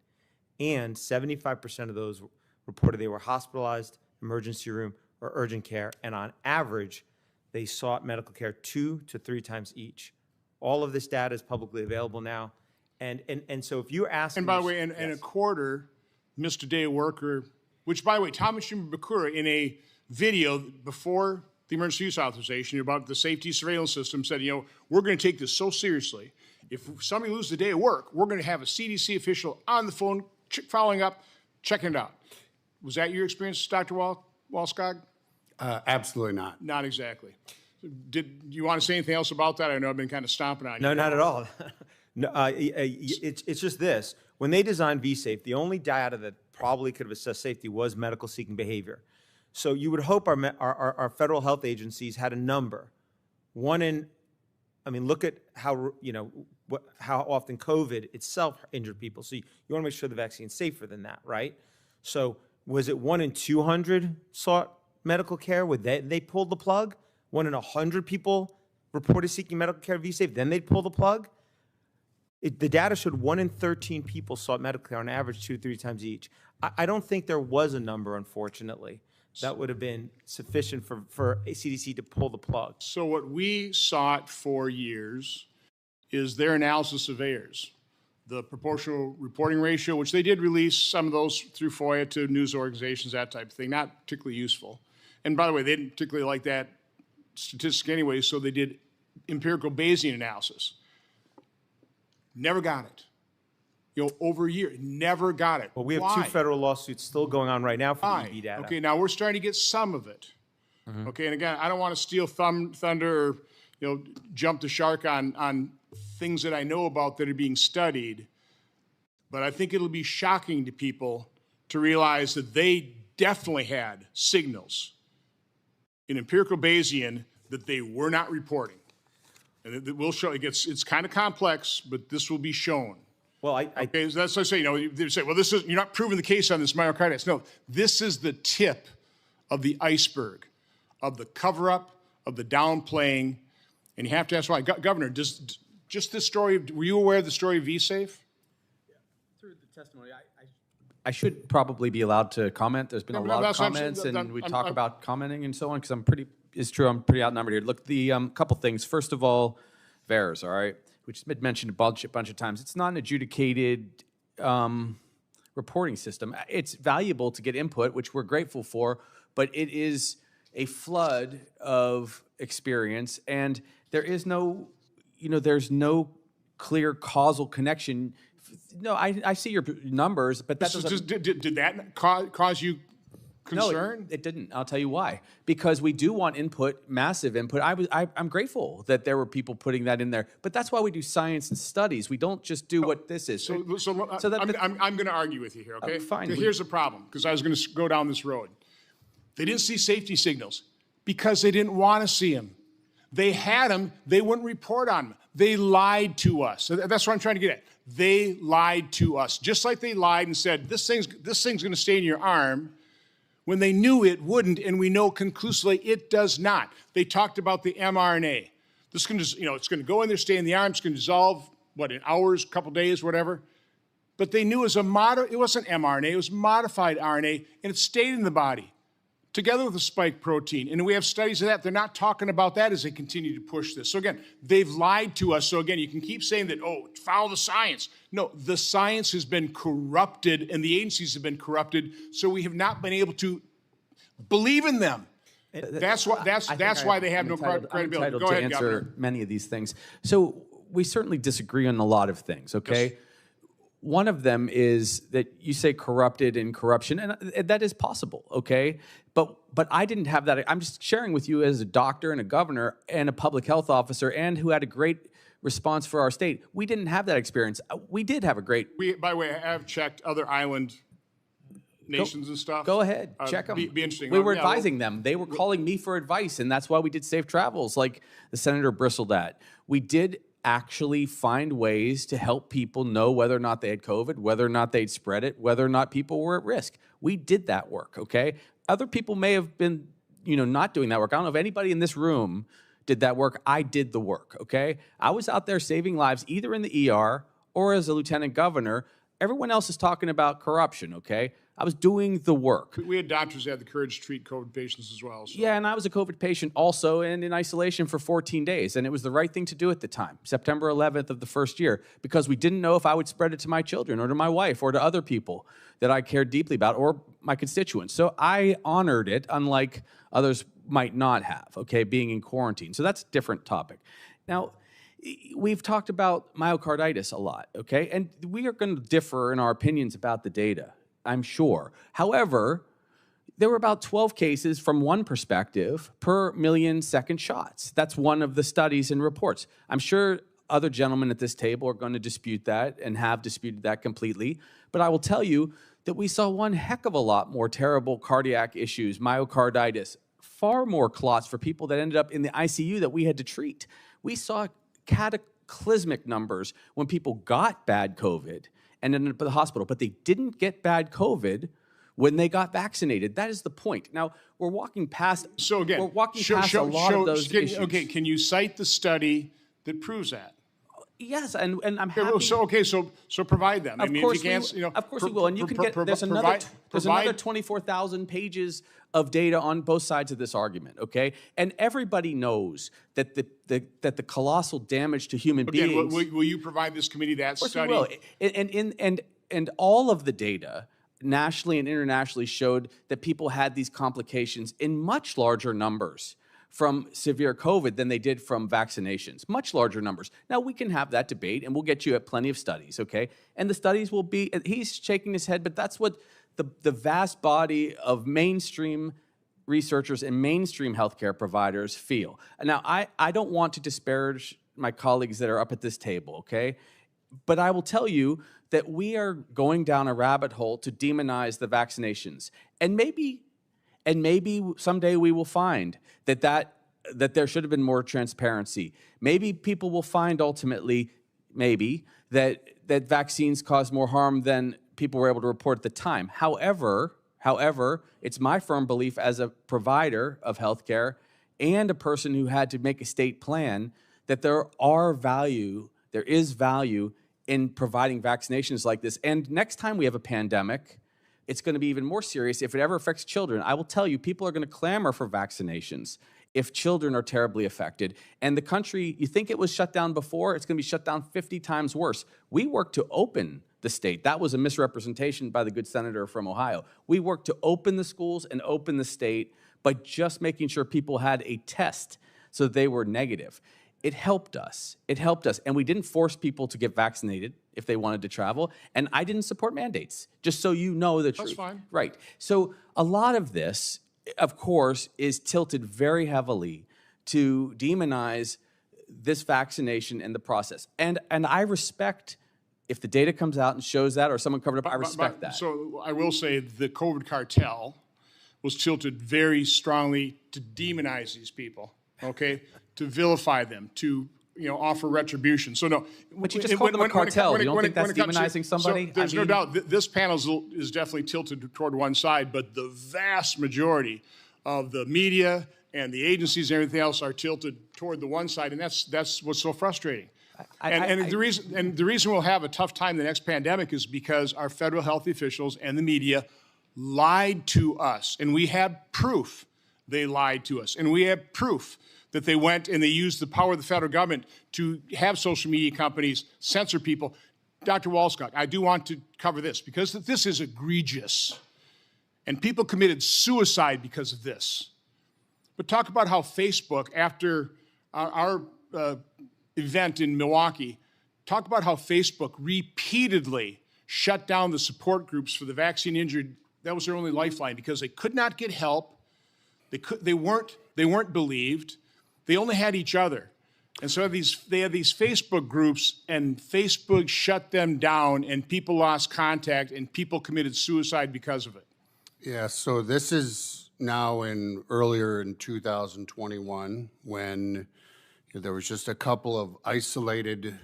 And 75% of those reported they were hospitalized, emergency room, or urgent care. And on average, they sought medical care 2 to 3 times each. All of this data is publicly available now. And so if you're asking...
And by the way, and a quarter missed a day of work, or, which, by the way, Thomas Shimabukuro, in a video before the emergency use authorization about the safety surveillance system, said, you know, we're going to take this so seriously. If somebody loses a day of work, we're going to have a CDC official on the phone following up, checking it out. Was that your experience, Dr. Walskog?
Absolutely not.
Not exactly. Did you want to say anything else about that? I know I've been kind of stomping on you.
No, not at all. No, it's just this. When they designed V-Safe, the only data that probably could have assessed safety was medical seeking behavior. So you would hope our federal health agencies had a number. One in, I mean, look at how, you know, how often COVID itself injured people. So you want to make sure the vaccine's safer than that, right? So was it 1 in 200 sought medical care? Would they pulled the plug? 1 in 100 people reported seeking medical care V-Safe, then they'd pull the plug? The data showed 1 in 13 people sought medical care on average 2 to 3 times each. I don't think there was a number, unfortunately, that would have been sufficient for a CDC to pull the plug.
So what we sought for years is their analysis of errors. The proportional reporting ratio, which they did release some of those through FOIA to news organizations, that type of thing, not particularly useful. And by the way, they didn't particularly like that statistic anyway, so they did empirical Bayesian analysis. Never got it. You know, over a year, never got it.
Well, we have
Why?
2 federal lawsuits still going on right now for the EB data.
Okay, now we're starting to get some of it. Okay, and again, I don't want to steal thunder or, you know, jump the shark on things that I know about that are being studied, but I think it'll be shocking to people to realize that they definitely had signals in empirical Bayesian that they were not reporting. And it will show, it's kind of complex, but this will be shown.
Well,
Okay, so that's what I say, you know, they say, well, this is, you're not proving the case on this myocarditis. No, this is the tip of the iceberg, of the cover-up, of the downplaying, and you have to ask why. Governor, just this story, were you aware of the story of V-Safe?
Through the testimony, I should probably be allowed to comment. There's been a lot of comments, and we talk about commenting and so on, because I'm pretty outnumbered here. Look, the couple things. First of all, VAERS, all right, which has been mentioned a bunch of times. It's not an adjudicated reporting system. It's valuable to get input, which we're grateful for, but it is a flood of experience, and there is no, you know, there's no clear causal connection. No, I see your numbers, but that doesn't...
Did that cause you concern?
No, it didn't. I'll tell you why. Because we do want input, massive input. I'm grateful that there were people putting that in there. But that's why we do science and studies. We don't just do what this is.
I'm going to argue with you here, okay?
Fine.
Here's the problem, because I was going to go down this road. They didn't see safety signals because they didn't want to see them. They had them. They wouldn't report on them. They lied to us. That's what I'm trying to get at. They lied to us, just like they lied and said, this thing's going to stay in your arm, when they knew it wouldn't, and we know conclusively it does not. They talked about the mRNA. This can just, you know, it's going to go in there, stay in the arm, it's going to dissolve, what, in hours, couple days, whatever. But they knew it wasn't mRNA, it was modified RNA, and it stayed in the body, together with the spike protein. And we have studies of that. They're not talking about that as they continue to push this. So again, they've lied to us. So again, you can keep saying that, oh, follow the science. No, the science has been corrupted and the agencies have been corrupted. So we have not been able to believe in them. That's why they have no credibility.
I'm entitled
Go
to
ahead,
answer
Governor.
many of these things. So we certainly disagree on a lot of things, okay? Yes. One of them is that you say corrupted and corruption, and that is possible, okay? But I didn't have that. I'm just sharing with you as a doctor and a governor and a public health officer and who had a great response for our state. We didn't have that experience. We did have a great...
By the way, I have checked other island nations and stuff.
Go ahead, check them.
Be interesting.
We were
Yeah, well,
advising them. They were calling me for advice, and that's why we did safe travels, like the senator bristled at. We did actually find ways to help people know whether or not they had COVID, whether or not they'd spread it, whether or not people were at risk. We did that work, okay? Other people may have been, not doing that work. I don't know if anybody in this room did that work. I did the work, okay? I was out there saving lives either in the ER or as a lieutenant governor. Everyone else is talking about corruption, okay? I was doing the work.
We had doctors that had the courage to treat COVID patients as well. So.
Yeah, and I was a COVID patient also and in isolation for 14 days. And it was the right thing to do at the time, September 11th of the first year, because we didn't know if I would spread it to my children or to my wife or to other people that I cared deeply about or my constituents. So I honored it, unlike others might not have, okay, being in quarantine. So that's a different topic. Now, we've talked about myocarditis a lot, okay? And we are going to differ in our opinions about the data, I'm sure. However, there were about 12 cases from one perspective per million second shots. That's one of the studies and reports. I'm sure other gentlemen at this table are going to dispute that and have disputed that completely. But I will tell you that we saw one heck of a lot more terrible cardiac issues, myocarditis, far more clots for people that ended up in the ICU that we had to treat. We saw cataclysmic numbers when people got bad COVID and ended up at the hospital, but they didn't get bad COVID when they got vaccinated. That is the point. Now, we're walking past,
So again,
we're walking past a lot of those issues.
Okay, can you cite the study that proves that?
Yes, and I'm
Okay,
happy.
So provide them.
Of
I mean,
course
if you can't,
we, of course we will, and you can get. There's another 24,000 pages of data on both sides of this argument. Okay, and everybody knows that the colossal damage to human beings.
Will you provide this committee that study?
Of course we will. And all of the data, nationally and internationally, showed that people had these complications in much larger numbers from severe COVID than they did from vaccinations, much larger numbers. Now, we can have that debate, and we'll get you at plenty of studies, okay? And the studies will be, he's shaking his head, but that's what the vast body of mainstream researchers and mainstream healthcare providers feel. Now, I don't want to disparage my colleagues that are up at this table, okay? But I will tell you that we are going down a rabbit hole to demonize the vaccinations. And maybe someday we will find that there should have been more transparency. Maybe people will find ultimately, that vaccines cause more harm than people were able to report at the time. However, it's my firm belief as a provider of healthcare and a person who had to make a state plan that there is value in providing vaccinations like this. And next time we have a pandemic, it's going to be even more serious if it ever affects children. I will tell you, people are going to clamor for vaccinations if children are terribly affected. And the country, you think it was shut down before, it's going to be shut down 50 times worse. We worked to open the state. That was a misrepresentation by the good senator from Ohio. We worked to open the schools and open the state by just making sure people had a test so they were negative. It helped us. And we didn't force people to get vaccinated if they wanted to travel. And I didn't support mandates, just so you know the truth.
That's fine.
Right. So a lot of this, of course, is tilted very heavily to demonize this vaccination and the process. And I respect if the data comes out and shows that or someone covered up, I respect that.
So I will say the COVID cartel was tilted very strongly to demonize these people, okay? To vilify them, to offer retribution. So no,
but you just called them a cartel. You don't think that's demonizing somebody?
So there's no doubt this panel is definitely tilted toward one side, but the vast majority of the media and the agencies and everything else are tilted toward the one side, and that's what's so frustrating. The reason we'll have a tough time the next pandemic is because our federal health officials and the media lied to us, and we have proof they lied to us, and we have proof that they went and they used the power of the federal government to have social media companies censor people. Dr. Walskog, I do want to cover this because this is egregious, and people committed suicide because of this. But talk about how Facebook, after our event in Milwaukee, talk about how Facebook repeatedly shut down the support groups for the vaccine injured. That was their only lifeline because they could not get help. They weren't believed. They only had each other. And so they had these Facebook groups, and Facebook shut them down, and people lost contact, and people committed suicide because of it.
Yeah, so this is now earlier in 2021 when there was just a couple of isolated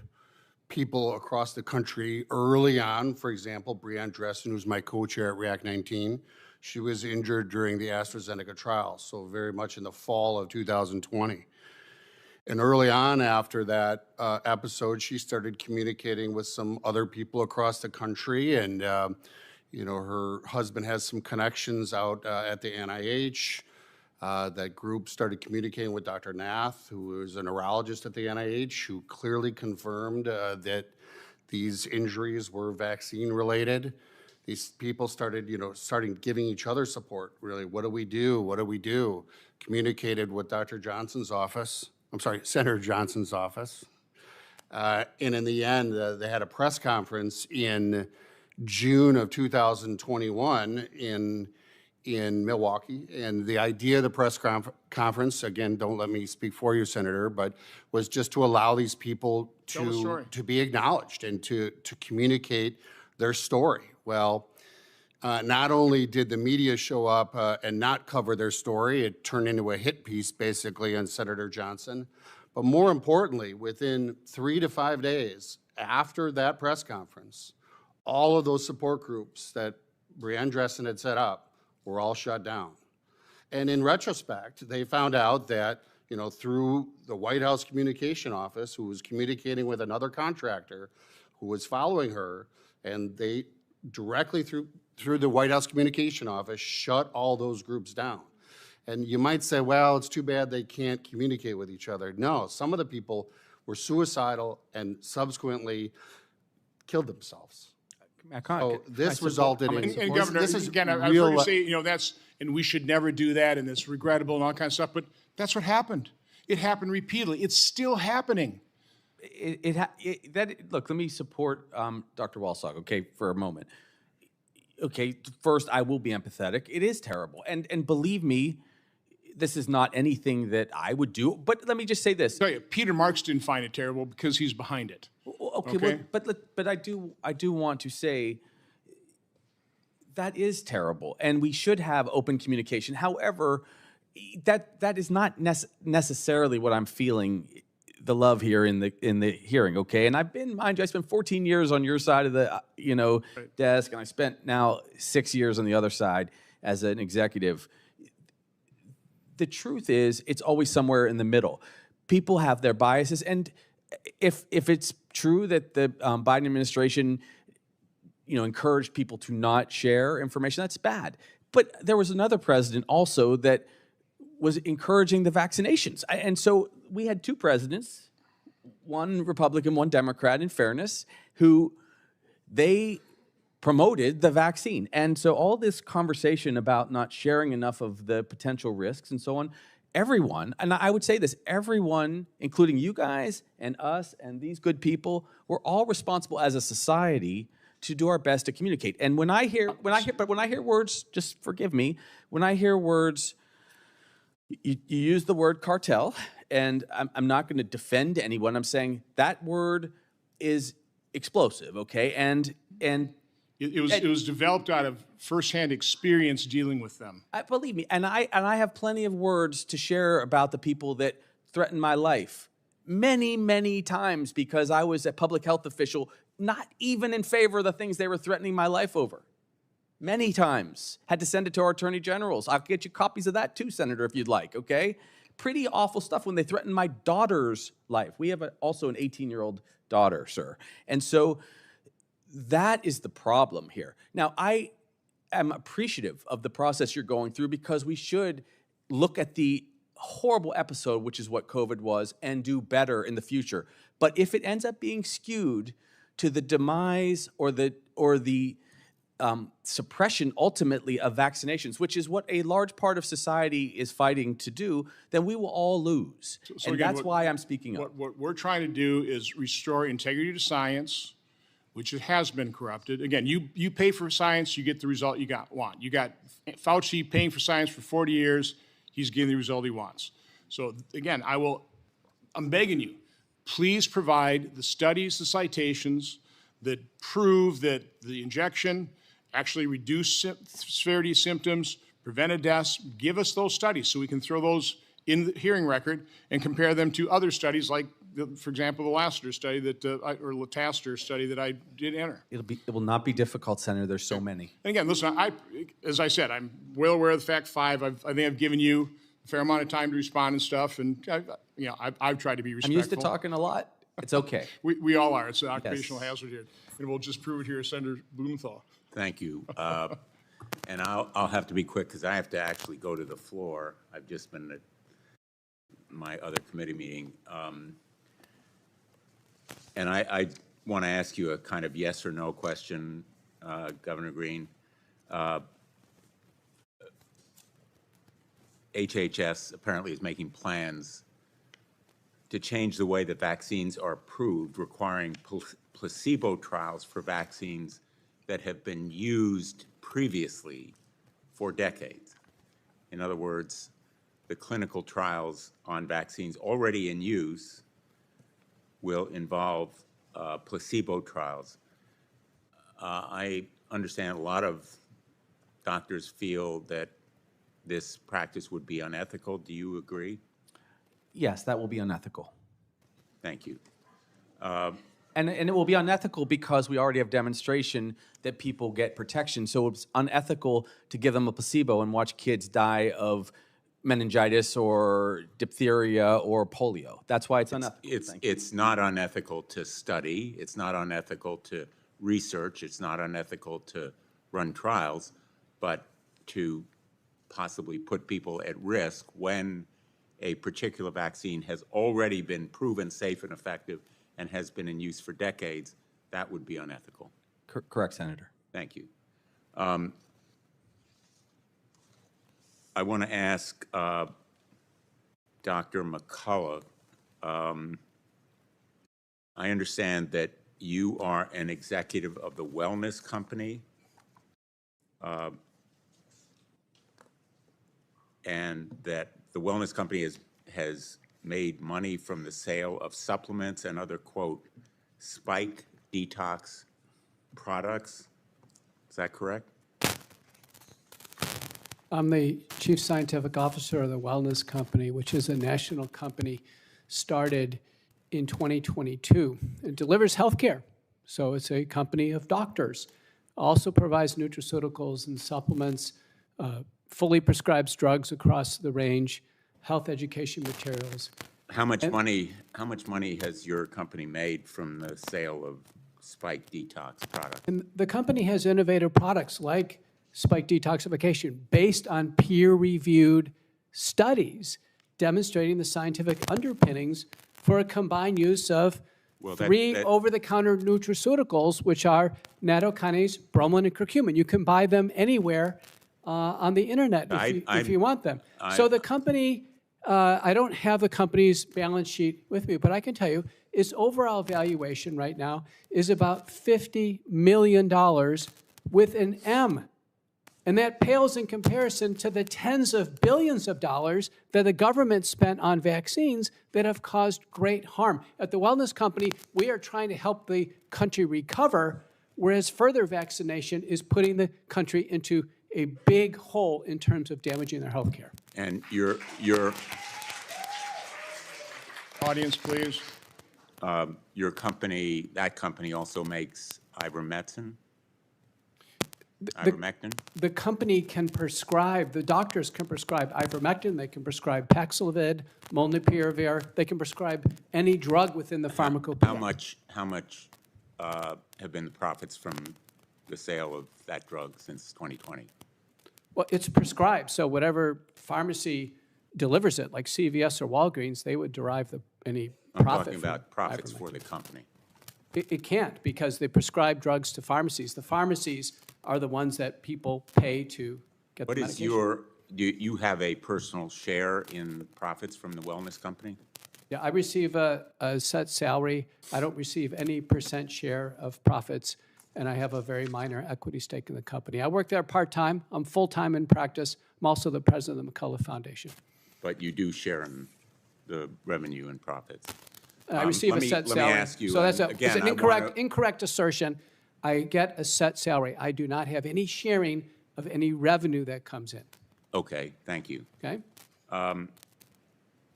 people across the country early on. For example, Breanne Dressen, who's my co-chair at React 19, she was injured during the AstraZeneca trial, so very much in the fall of 2020. And early on after that episode, she started communicating with some other people across the country, and her husband has some connections out at the NIH. That group started communicating with Dr. Nath, who is a neurologist at the NIH, who clearly confirmed that these injuries were vaccine related. These people started giving each other support, really. What do we do? What do we do? Communicated with Senator Johnson's office. And in the end, they had a press conference in June of 2021 in Milwaukee. And the idea of the press conference, again, don't let me speak for you, Senator, but was just to allow these people to be acknowledged and to communicate their story. Well, not only did the media show up and not cover their story, it turned into a hit piece basically on Senator Johnson. But more importantly, within 3 to 5 days after that press conference, all of those support groups that Breanne Dressen had set up were all shut down. And in retrospect, they found out that, through the White House Communication Office, who was communicating with another contractor who was following her, and they directly through the White House Communication Office shut all those groups down. And you might say, well, it's too bad they can't communicate with each other. No, some of the people were suicidal and subsequently killed themselves. So this resulted in.
And Governor, again, I was going to say, and we should never do that, and it's regrettable and all kind of stuff, but that's what happened. It happened repeatedly. It's still happening.
Look, let me support Dr. Walsog, okay, for a moment. Okay, first, I will be empathetic. It is terrible. And believe me, this is not anything that I would do. But let me just say this.
Tell you, Peter Marks didn't find it terrible because he's behind it.
Okay? Well, but I do want to say that is terrible, and we should have open communication. However, that is not necessarily what I'm feeling. The love here in the hearing, okay? And mind you, I spent 14 years on your side of the desk, and I spent now 6 years on the other side as an executive. The truth is, it's always somewhere in the middle. People have their biases, and if it's true that the Biden administration, encouraged people to not share information, that's bad. But there was another president also that was encouraging the vaccinations. And so we had two presidents, one Republican, one Democrat, in fairness, who they promoted the vaccine. And so all this conversation about not sharing enough of the potential risks and so on, everyone, and I would say this, everyone, including you guys and us and these good people, we're all responsible as a society to do our best to communicate. And when I hear words, just forgive me, when I hear words, you use the word cartel, and I'm not going to defend anyone. I'm saying that word is explosive, okay? And
it was developed out of firsthand experience dealing with them.
Believe me, and I have plenty of words to share about the people that threaten my life many, many times because I was a public health official, not even in favor of the things they were threatening my life over. Many times. Had to send it to our attorney generals. I'll get you copies of that too, Senator, if you'd like, okay? Pretty awful stuff when they threatened my daughter's life. We have also an 18-year-old daughter, sir. And so that is the problem here. Now, I am appreciative of the process you're going through because we should look at the horrible episode, which is what COVID was, and do better in the future. But if it ends up being skewed to the demise or the suppression ultimately of vaccinations, which is what a large part of society is fighting to do, then we will all lose. So and again, that's why I'm speaking up.
What we're trying to do is restore integrity to science, which it has been corrupted. Again, you pay for science, you get the result you want. You got Fauci paying for science for 40 years, he's getting the result he wants. So again, I'm begging you, please provide the studies, the citations that prove that the injection actually reduce severity of symptoms, prevented deaths. Give us those studies so we can throw those in the hearing record and compare them to other studies like, for example, the Lassiter study or Lataster study that I did enter.
It will not be difficult, Senator. There's so many.
And again, listen, as I said, I'm well aware of the fact 5. I think I've given you a fair amount of time to respond and stuff, and I've tried to be respectful.
I'm used to talking a lot. It's okay.
We all are. It's an occupational hazard here, and we'll just prove it here, Senator Blumenthal.
Thank you. And I'll have to be quick because I have to actually go to the floor. I've just been at my other committee meeting. And I want to ask you a kind of yes or no question, Governor Green. HHS apparently is making plans to change the way that vaccines are approved, requiring placebo trials for vaccines that have been used previously for decades. In other words, the clinical trials on vaccines already in use will involve placebo trials. I understand a lot of doctors feel that this practice would be unethical. Do you agree?
Yes, that will be unethical.
Thank you.
And it will be unethical because we already have demonstration that people get protection. So it's unethical to give them a placebo and watch kids die of meningitis or diphtheria or polio. That's why it's unethical.
It's not unethical to study. It's not unethical to research. It's not unethical to run trials, but to possibly put people at risk when a particular vaccine has already been proven safe and effective and has been in use for decades, that would be unethical.
Correct, Senator.
Thank you. I want to ask Dr. McCullough, I understand that you are an executive of the wellness company, and that the wellness company has made money from the sale of supplements and other, quote, spike detox products. Is that correct?
I'm the Chief Scientific Officer of the Wellness Company, which is a national company started in 2022. It delivers healthcare, so it's a company of doctors. Also provides nutraceuticals and supplements, fully prescribes drugs across the range, health education materials.
How much money has your company made from the sale of spike detox products?
And the company has innovative products like spike detoxification based on peer-reviewed studies demonstrating the scientific underpinnings for a combined use of three over-the-counter nutraceuticals, which are nattokinase, bromelain, and curcumin. You can buy them anywhere on the internet if you want them. So the company, I don't have the company's balance sheet with me, but I can tell you its overall valuation right now is about $50 million with an M. And that pales in comparison to the tens of billions of dollars that the government spent on vaccines that have caused great harm. At the Wellness Company, we are trying to help the country recover, whereas further vaccination is putting the country into a big hole in terms of damaging their health care.
And your
Audience, please.
Your company, that company also makes ivermectin? Ivermectin?
The company can prescribe, the doctors can prescribe ivermectin, they can prescribe Paxlovid, molnupiravir, they can prescribe any drug within the pharmacopoeia.
How much have been the profits from the sale of that drug since 2020?
Well, it's prescribed, so whatever pharmacy delivers it, like CVS or Walgreens, they would derive any profit.
I'm talking about profits for the company.
It can't, because they prescribe drugs to pharmacies. The pharmacies are the ones that people pay to get the medication.
Do you have a personal share in profits from the wellness company?
Yeah, I receive a set salary. I don't receive any % share of profits, and I have a very minor equity stake in the company. I work there part-time. I'm full-time in practice. I'm also the president of the McCullough Foundation.
But you do share in the revenue and profits.
I receive a set salary.
Let me ask you,
so that's
again,
an incorrect assertion. I get a set salary. I do not have any sharing of any revenue that comes in,
Okay, thank you.
okay?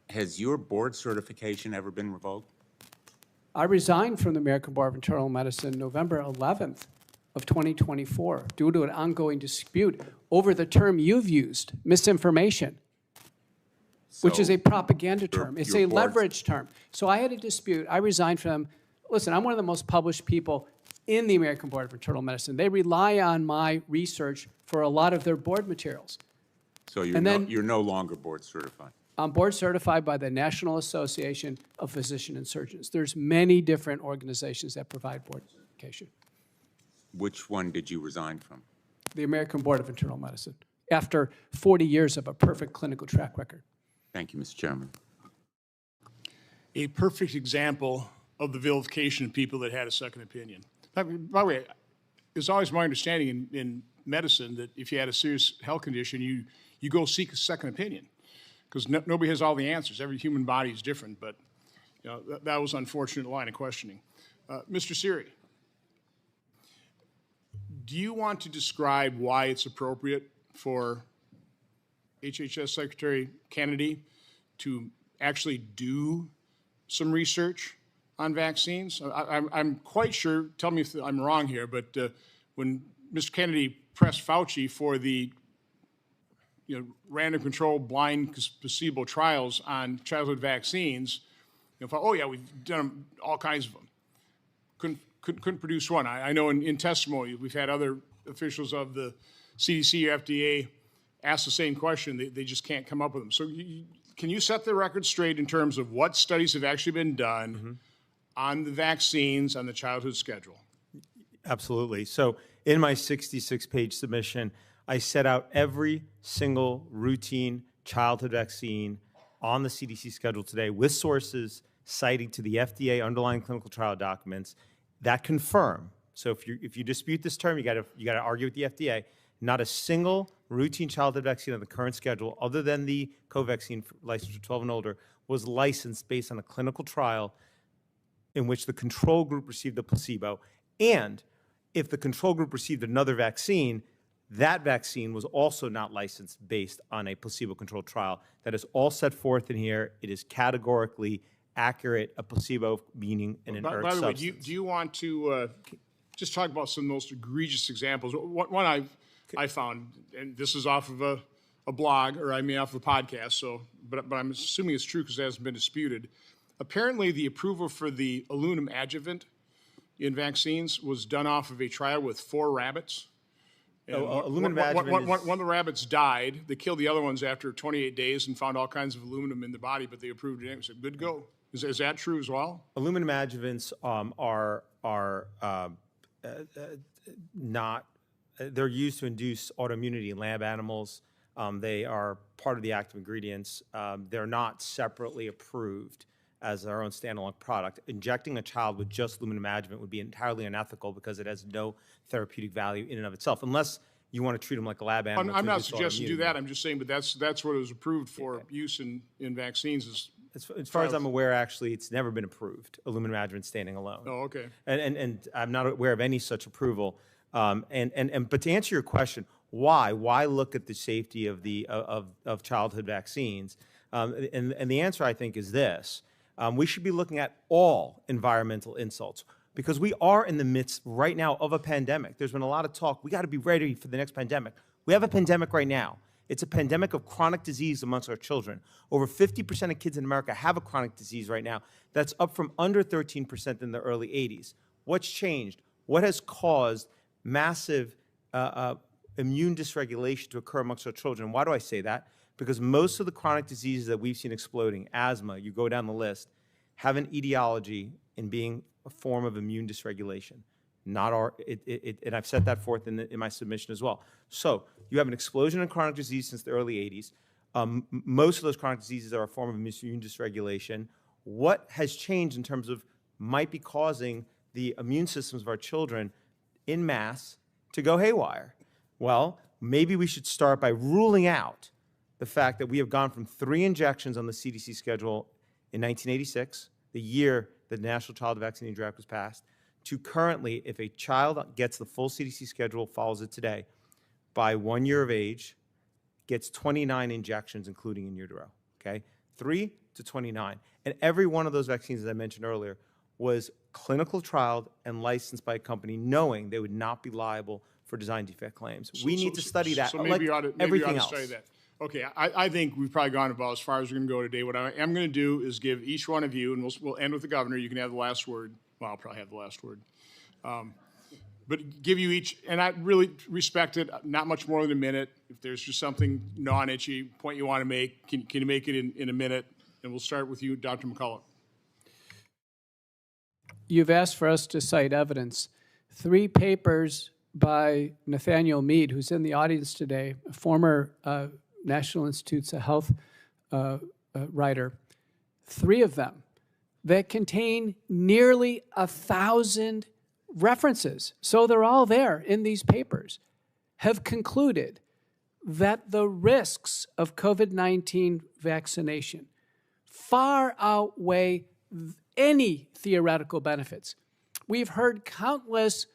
Has your board certification ever been revoked?
I resigned from the American Board of Internal Medicine November 11th of 2024 due to an ongoing dispute over the term you've used, misinformation, which is
So
a propaganda term. It's
your
a
board's-
leverage term. So I had a dispute. I resigned from, listen, I'm one of the most published people in the American Board of Internal Medicine. They rely on my research for a lot of their board materials.
So
And then-
you're no longer board certified?
I'm board certified by the National Association of Physicians and Surgeons. There's many different organizations that provide board certification.
Which one did you resign from?
The American Board of Internal Medicine, after 40 years of a perfect clinical track record.
Thank you, Mr. Chairman.
A perfect example of the vilification of people that had a second opinion. By the way, it's always my understanding in medicine that if you had a serious health condition, you go seek a second opinion, because nobody has all the answers. Every human body is different, but that was an unfortunate line of questioning. Mr. Siri, do you want to describe why it's appropriate for HHS Secretary Kennedy to actually do some research on vaccines? I'm quite sure, tell me if I'm wrong here, but when Mr. Kennedy pressed Fauci for the random controlled blind placebo trials on childhood vaccines, oh yeah, we've done all kinds of them. Couldn't produce one. I know in testimony, we've had other officials of the CDC or FDA ask the same question. They just can't come up with them. So can you set the record straight in terms of what studies have actually been done on the vaccines on the childhood schedule?
Absolutely. So in my 66-page submission, I set out every single routine childhood vaccine on the CDC schedule today with sources citing to the FDA underlying clinical trial documents that confirm. So if you dispute this term, you got to argue with the FDA. Not a single routine childhood vaccine on the current schedule, other than the Covaxin licensed for 12 and older, was licensed based on a clinical trial in which the control group received the placebo. And if the control group received another vaccine, that vaccine was also not licensed based on a placebo-controlled trial. That is all set forth in here. It is categorically accurate, a placebo meaning an inert
By the way,
substance.
do you want to just talk about some of the most egregious examples? One I found, and this is off of a blog, or I mean off of a podcast, but I'm assuming it's true because it hasn't been disputed. Apparently, the approval for the aluminum adjuvant in vaccines was done off of a trial with 4 rabbits.
Aluminum adjuvant
One of the rabbits died. They killed the other ones after 28 days and found all kinds of aluminum in the body, but they approved it anyway. So good go. Is that true as well?
Aluminum adjuvants are not, they're used to induce autoimmunity in lab animals. They are part of the active ingredients. They're not separately approved as their own standalone product. Injecting a child with just aluminum adjuvant would be entirely unethical because it has no therapeutic value in and of itself, unless you want to treat them like a lab animal.
I'm
to
not
induce
suggesting do
autoimmunity.
that. I'm just saying, but that's what it was approved for use in vaccines.
As far as I'm aware, actually, it's never been approved, aluminum adjuvant standing alone.
Oh, okay.
And I'm not aware of any such approval. But to answer your question, why? Why look at the safety of of childhood vaccines? And the answer, I think, is this. We should be looking at all environmental insults because we are in the midst right now of a pandemic. There's been a lot of talk. We got to be ready for the next pandemic. We have a pandemic right now. It's a pandemic of chronic disease amongst our children. Over 50% of kids in America have a chronic disease right now. That's up from under 13% in the early 80s. What's changed? What has caused massive immune dysregulation to occur amongst our children? Why do I say that? Because most of the chronic diseases that we've seen exploding, asthma, you go down the list, have an etiology in being a form of immune dysregulation. Not our, and I've set that forth in my submission as well. So you have an explosion in chronic disease since the early 80s. Most of those chronic diseases are a form of immune dysregulation. What has changed in terms of might be causing the immune systems of our children in mass to go haywire? Well, maybe we should start by ruling out the fact that we have gone from 3 injections on the CDC schedule in 1986, the year the National Child Vaccine Draft was passed, to currently, if a child gets the full CDC schedule, follows it today, by 1 year of age, gets 29 injections, including in utero, okay? 3 to 29. And every one of those vaccines, as I mentioned earlier, was clinical trialed and licensed by a company knowing they would not be liable for design defect claims. We need to study that,
So
like
maybe you ought to,
everything else.
study that. Okay, I think we've probably gone about as far as we're going to go today. What I am going to do is give each one of you, and we'll end with the governor. You can have the last word. Well, I'll probably have the last word. But give you each, and I really respect it, not much more than a minute. If there's just something non-itchy point you want to make, can you make it in a minute? And we'll start with you, Dr. McCullough.
You've asked for us to cite evidence. 3 papers by Nathaniel Mead, who's in the audience today, a former National Institutes of Health writer, 3 of them that contain nearly 1,000 references, so they're all there in these papers, have concluded that the risks of COVID-19 vaccination far outweigh any theoretical benefits. We've heard countless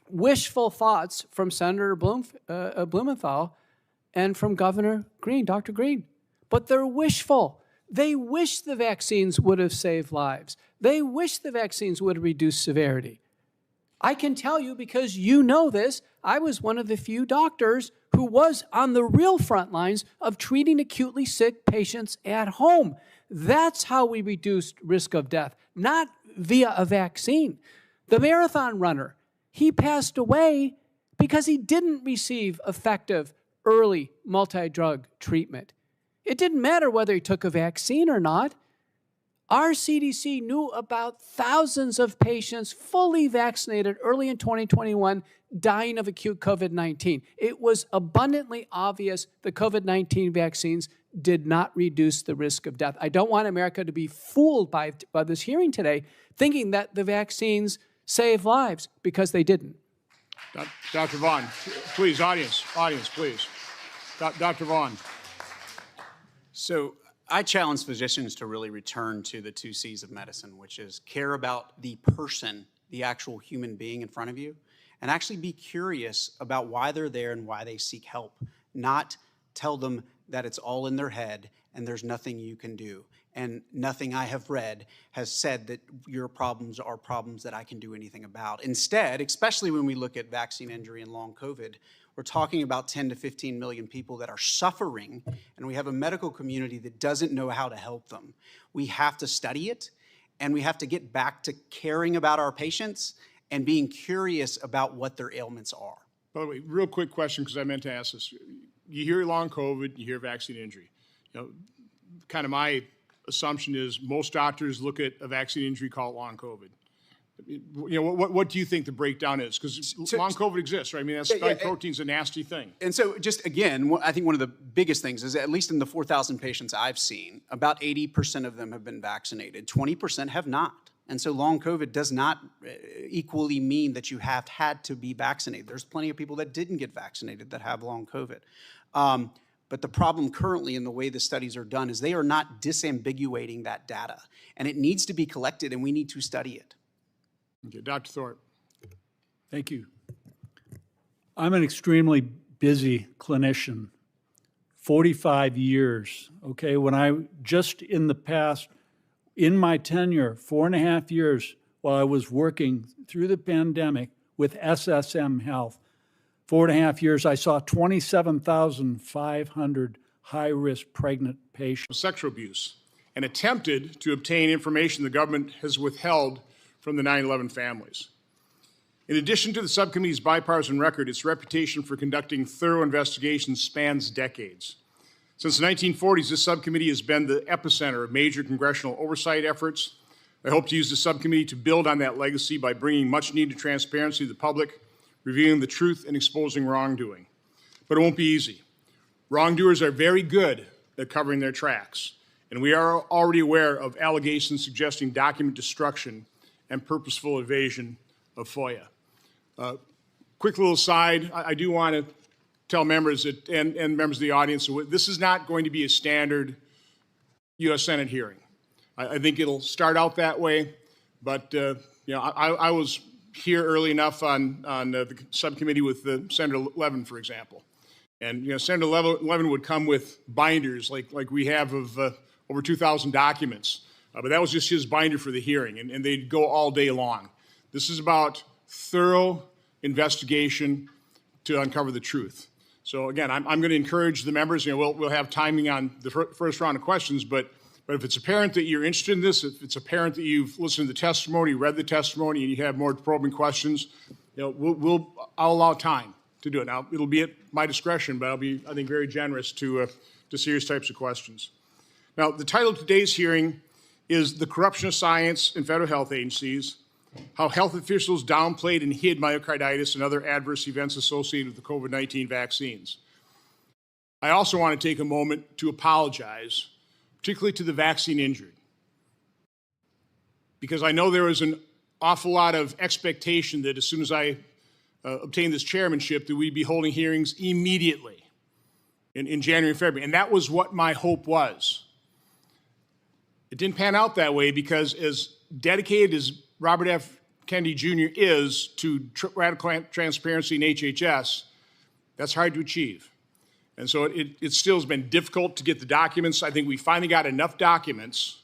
wishful thoughts from Senator Blumenthal and from Governor Green, Dr. Green, but they're wishful. They wish the vaccines would have saved lives. They wish the vaccines would have reduced severity. I can tell you, because you know this, I was one of the few doctors who was on the real front lines of treating acutely sick patients at home. That's how we reduced risk of death, not via a vaccine. The marathon runner, he passed away because he didn't receive effective early multi-drug treatment. It didn't matter whether he took a vaccine or not. Our CDC knew about thousands of patients fully vaccinated early in 2021 dying of acute COVID-19. It was abundantly obvious the COVID-19 vaccines did not reduce the risk of death. I don't want America to be fooled by this hearing today, thinking that the vaccines save lives, because they didn't.
Dr. Vaughn, please, audience, please. Dr. Vaughn.
So I challenge physicians to really return to the 2 C's of medicine, which is care about the person, the actual human being in front of you, and actually be curious about why they're there and why they seek help, not tell them that it's all in their head and there's nothing you can do. And nothing I have read has said that your problems are problems that I can do anything about. Instead, especially when we look at vaccine injury and long COVID, we're talking about 10 to 15 million people that are suffering, and we have a medical community that doesn't know how to help them. We have to study it, and we have to get back to caring about our patients and being curious about what their ailments are.
By the way, real quick question, because I meant to ask this. You hear long COVID, you hear vaccine injury. You know, kind of my assumption is most doctors look at a vaccine injury, call it long COVID. You know, what do you think the breakdown is? Because long COVID exists, right? I mean, that spike protein's a nasty thing.
And so just again, I think one of the biggest things is, at least in the 4,000 patients I've seen, about 80% of them have been vaccinated, 20% have not. And so long COVID does not equally mean that you have had to be vaccinated. There's plenty of people that didn't get vaccinated that have long COVID. But the problem currently in the way the studies are done is they are not disambiguating that data. And it needs to be collected, and we need to study it.
Okay, Dr. Thorpe.
Thank you. I'm an extremely busy clinician, 45 years, okay? When I just in the past, in my tenure, 4.5 years, while I was working through the pandemic with SSM Health, 4.5 years, I saw 27,500 high-risk pregnant patients.
Sexual abuse, and attempted to obtain information the government has withheld from the 9/11 families. In addition to the subcommittee's bipartisan record, its reputation for conducting thorough investigations spans decades. Since the 1940s, this subcommittee has been the epicenter of major congressional oversight efforts. I hope to use the subcommittee to build on that legacy by bringing much-needed transparency to the public, revealing the truth, and exposing wrongdoing. But it won't be easy. Wrongdoers are very good at covering their tracks, and we are already aware of allegations suggesting document destruction and purposeful evasion of FOIA. Quick little aside, I do want to tell members that, and members of the audience, this is not going to be a standard U.S. Senate hearing. I think it'll start out that way, but I was here early enough on the subcommittee with Senator Levin, for example. And, Senator Levin would come with binders like we have of over 2,000 documents. But that was just his binder for the hearing, and they'd go all day long. This is about thorough investigation to uncover the truth. So again, I'm going to encourage the members, we'll have timing on the first round of questions, but if it's apparent that you're interested in this, if it's apparent that you've listened to the testimony, read the testimony, and you have more probing questions, I'll allow time to do it. Now, it'll be at my discretion, but I'll be, I think, very generous to serious types of questions. Now, the title of today's hearing is The Corruption of Science in Federal Health Agencies, How Health Officials Downplayed and Hid Myocarditis and Other Adverse Events Associated with the COVID-19 Vaccines. I also want to take a moment to apologize, particularly to the vaccine injured, because I know there was an awful lot of expectation that as soon as I obtained this chairmanship that we'd be holding hearings immediately in January and February, and that was what my hope was. It didn't pan out that way because as dedicated as Robert F. Kennedy Jr. is to radical transparency in HHS, that's hard to achieve. And so it still has been difficult to get the documents. I think we finally got enough documents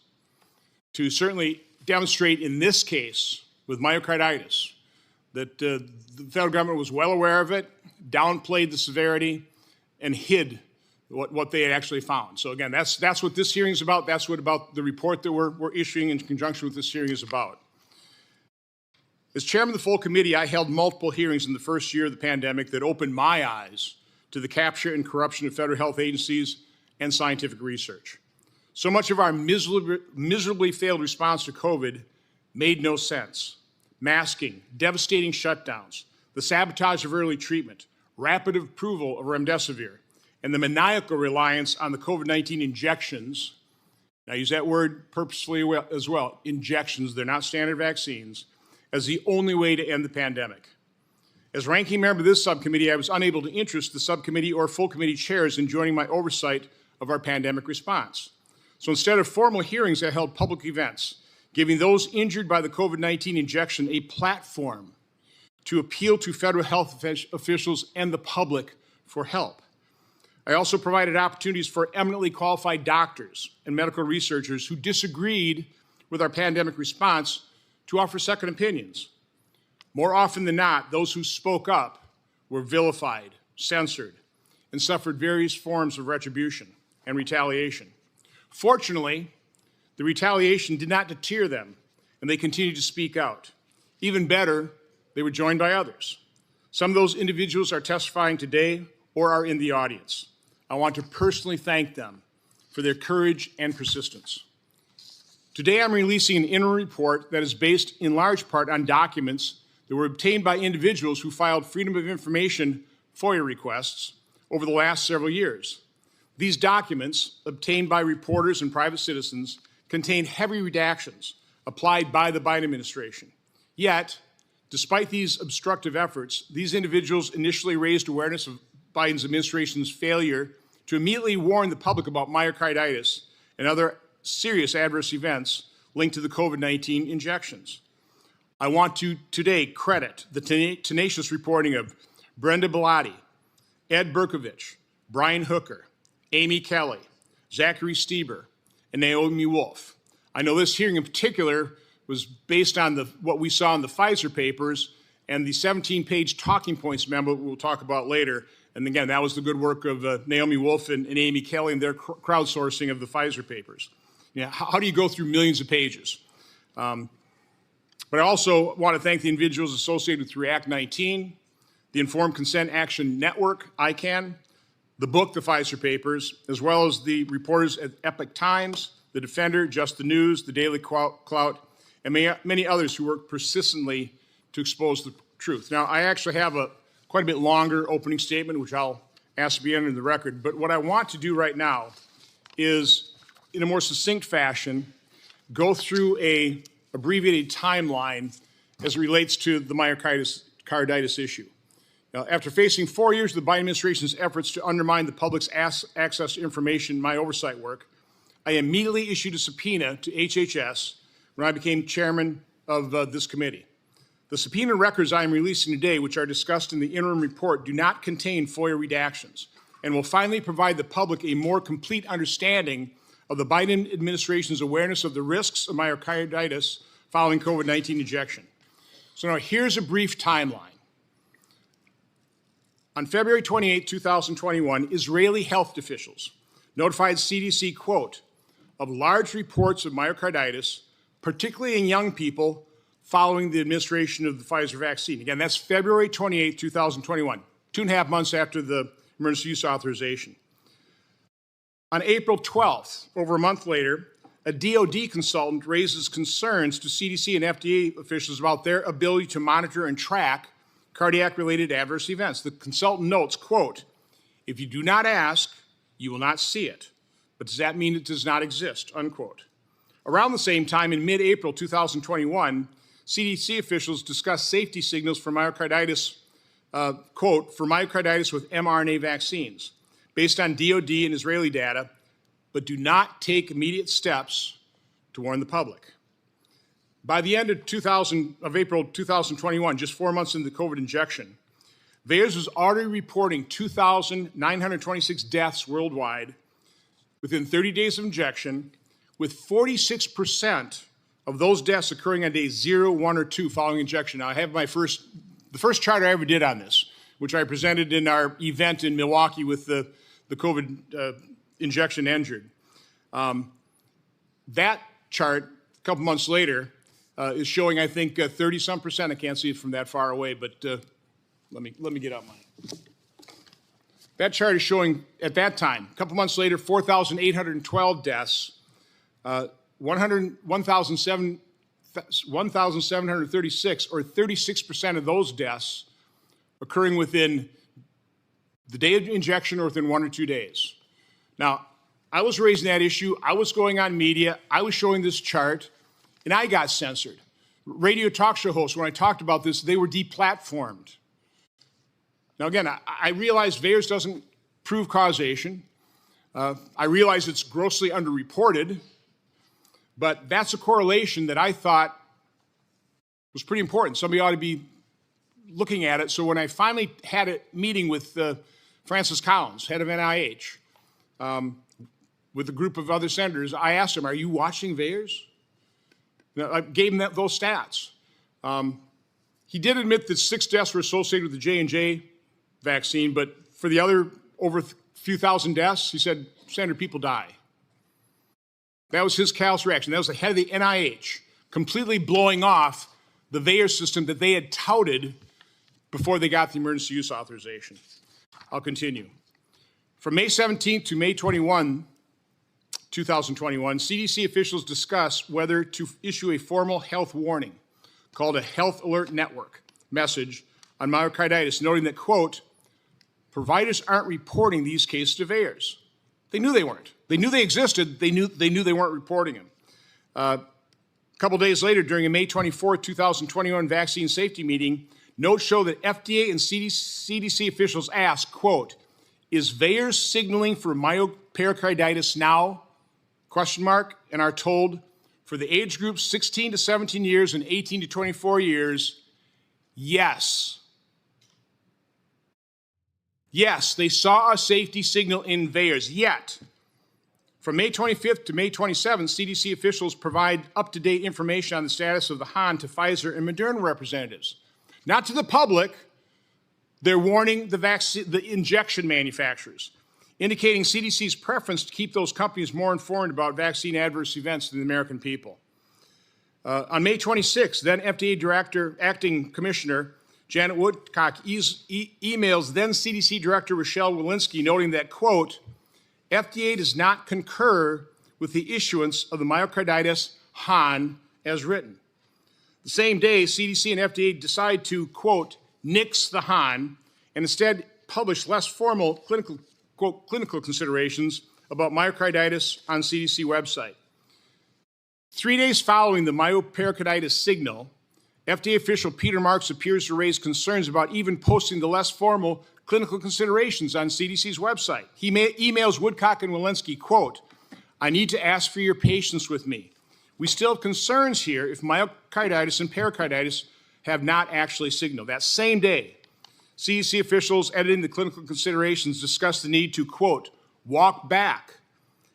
to certainly demonstrate in this case with myocarditis that the federal government was well aware of it, downplayed the severity, and hid what they had actually found. So again, that's what this hearing is about. That's what about the report that we're issuing in conjunction with this hearing is about. As chairman of the full committee, I held multiple hearings in the first year of the pandemic that opened my eyes to the capture and corruption of federal health agencies and scientific research. So much of our miserably failed response to COVID made no sense. Masking, devastating shutdowns, the sabotage of early treatment, rapid approval of remdesivir, and the maniacal reliance on the COVID-19 injections, and I use that word purposefully as well, injections, they're not standard vaccines, as the only way to end the pandemic. As ranking member of this subcommittee, I was unable to interest the subcommittee or full committee chairs in joining my oversight of our pandemic response. So instead of formal hearings, I held public events, giving those injured by the COVID-19 injection a platform to appeal to federal health officials and the public for help. I also provided opportunities for eminently qualified doctors and medical researchers who disagreed with our pandemic response to offer second opinions. More often than not, those who spoke up were vilified, censored, and suffered various forms of retribution and retaliation. Fortunately, the retaliation did not deter them, and they continued to speak out. Even better, they were joined by others. Some of those individuals are testifying today or are in the audience. I want to personally thank them for their courage and persistence. Today, I'm releasing an interim report that is based in large part on documents that were obtained by individuals who filed Freedom of Information FOIA requests over the last several years. These documents, obtained by reporters and private citizens, contain heavy redactions applied by the Biden administration. Yet, despite these obstructive efforts, these individuals initially raised awareness of Biden's administration's failure to immediately warn the public about myocarditis and other serious adverse events linked to the COVID-19 injections. I want to today credit the tenacious reporting of Brenda Bellotti, Ed Berkovich, Brian Hooker, Amy Kelly, Zachary Stieber, and Naomi Wolf. I know this hearing in particular was based on what we saw in the Pfizer papers and the 17-page talking points memo we'll talk about later. And again, that was the good work of Naomi Wolf and Amy Kelly and their crowdsourcing of the Pfizer papers. How do you go through millions of pages? But I also want to thank the individuals associated with React 19, the Informed Consent Action Network, ICANN, the book, The Pfizer Papers, as well as the reporters at Epoch Times, The Defender, Just the News, The Daily Clout, and many others who work persistently to expose the truth. Now, I actually have quite a bit longer opening statement, which I'll ask to be entered in the record. But what I want to do right now is, in a more succinct fashion, go through an abbreviated timeline as it relates to the myocarditis issue. Now, after facing 4 years of the Biden administration's efforts to undermine the public's access to information in my oversight work, I immediately issued a subpoena to HHS when I became chairman of this committee. The subpoena records I am releasing today, which are discussed in the interim report, do not contain FOIA redactions and will finally provide the public a more complete understanding of the Biden administration's awareness of the risks of myocarditis following COVID-19 injection. So now here's a brief timeline. On February 28, 2021, Israeli health officials notified CDC, quote, of large reports of myocarditis, particularly in young people, following the administration of the Pfizer vaccine. Again, that's February 28, 2021, 2.5 months after the emergency use authorization. On April 12th, over a month later, a DOD consultant raises concerns to CDC and FDA officials about their ability to monitor and track cardiac-related adverse events. The consultant notes, quote, if you do not ask, you will not see it. But does that mean it does not exist, unquote. Around the same time, in mid-April 2021, CDC officials discussed safety signals for myocarditis, quote, for myocarditis with mRNA vaccines, based on DOD and Israeli data, but do not take immediate steps to warn the public. By the end of April 2021, just 4 months into the COVID injection, VAERS was already reporting 2,926 deaths worldwide within 30 days of injection, with 46% of those deaths occurring on days 0, 1, or 2 following injection. Now, I have the first chart I ever did on this, which I presented in our event in Milwaukee with the COVID injection injured. That chart, a couple months later, is showing, I think, 30-some%. I can't see it from that far away, but let me get out mine. That chart is showing, at that time, a couple months later, 4,812 deaths, 1,736, or 36% of those deaths occurring within the day of injection or within 1 or 2 days. Now, I was raising that issue. I was going on media. I was showing this chart, and I got censored. Radio talk show hosts, when I talked about this, they were deplatformed. Now, again, I realize VAERS doesn't prove causation. I realize it's grossly underreported, but that's a correlation that I thought was pretty important. Somebody ought to be looking at it. So when I finally had a meeting with Francis Collins, head of NIH, with a group of other senators, I asked him, are you watching VAERS? I gave him those stats. He did admit that 6 deaths were associated with the J&J vaccine, but for the other over a few thousand deaths, he said, Senator, people die. That was his callous reaction. That was the head of the NIH, completely blowing off the VAERS system that they had touted before they got the emergency use authorization. I'll continue. From May 17th to May 21, 2021, CDC officials discussed whether to issue a formal health warning called a Health Alert Network message on myocarditis, noting that, quote, providers aren't reporting these cases to VAERS. They knew they weren't. They knew they existed. They knew they weren't reporting them. A couple days later, during a May 24, 2021 vaccine safety meeting, notes show that FDA and CDC officials asked, quote, is VAERS signaling for myopericarditis now? Question mark, and are told for the age groups 16 to 17 years and 18 to 24 years, yes. Yes, they saw a safety signal in VAERS, yet from May 25th to May 27th, CDC officials provide up-to-date information on the status of the Han to Pfizer and Moderna representatives. Not to the public, they're warning the injection manufacturers, indicating CDC's preference to keep those companies more informed about vaccine adverse events than the American people. On May 26th, then FDA Director, Acting Commissioner Janet Woodcock emails then CDC Director Rochelle Walensky noting that, quote, FDA does not concur with the issuance of the myocarditis Han as written. The same day, CDC and FDA decide to, quote, nix the Han and instead publish less formal clinical, quote, clinical considerations about myocarditis on CDC website. 3 days following the myopericarditis signal, FDA official Peter Marks appears to raise concerns about even posting the less formal clinical considerations on CDC's website. He emails Woodcock and Walensky, quote, I need to ask for your patience with me. We still have concerns here if myocarditis and pericarditis have not actually signaled. That same day, CDC officials editing the clinical considerations discussed the need to, quote, walk back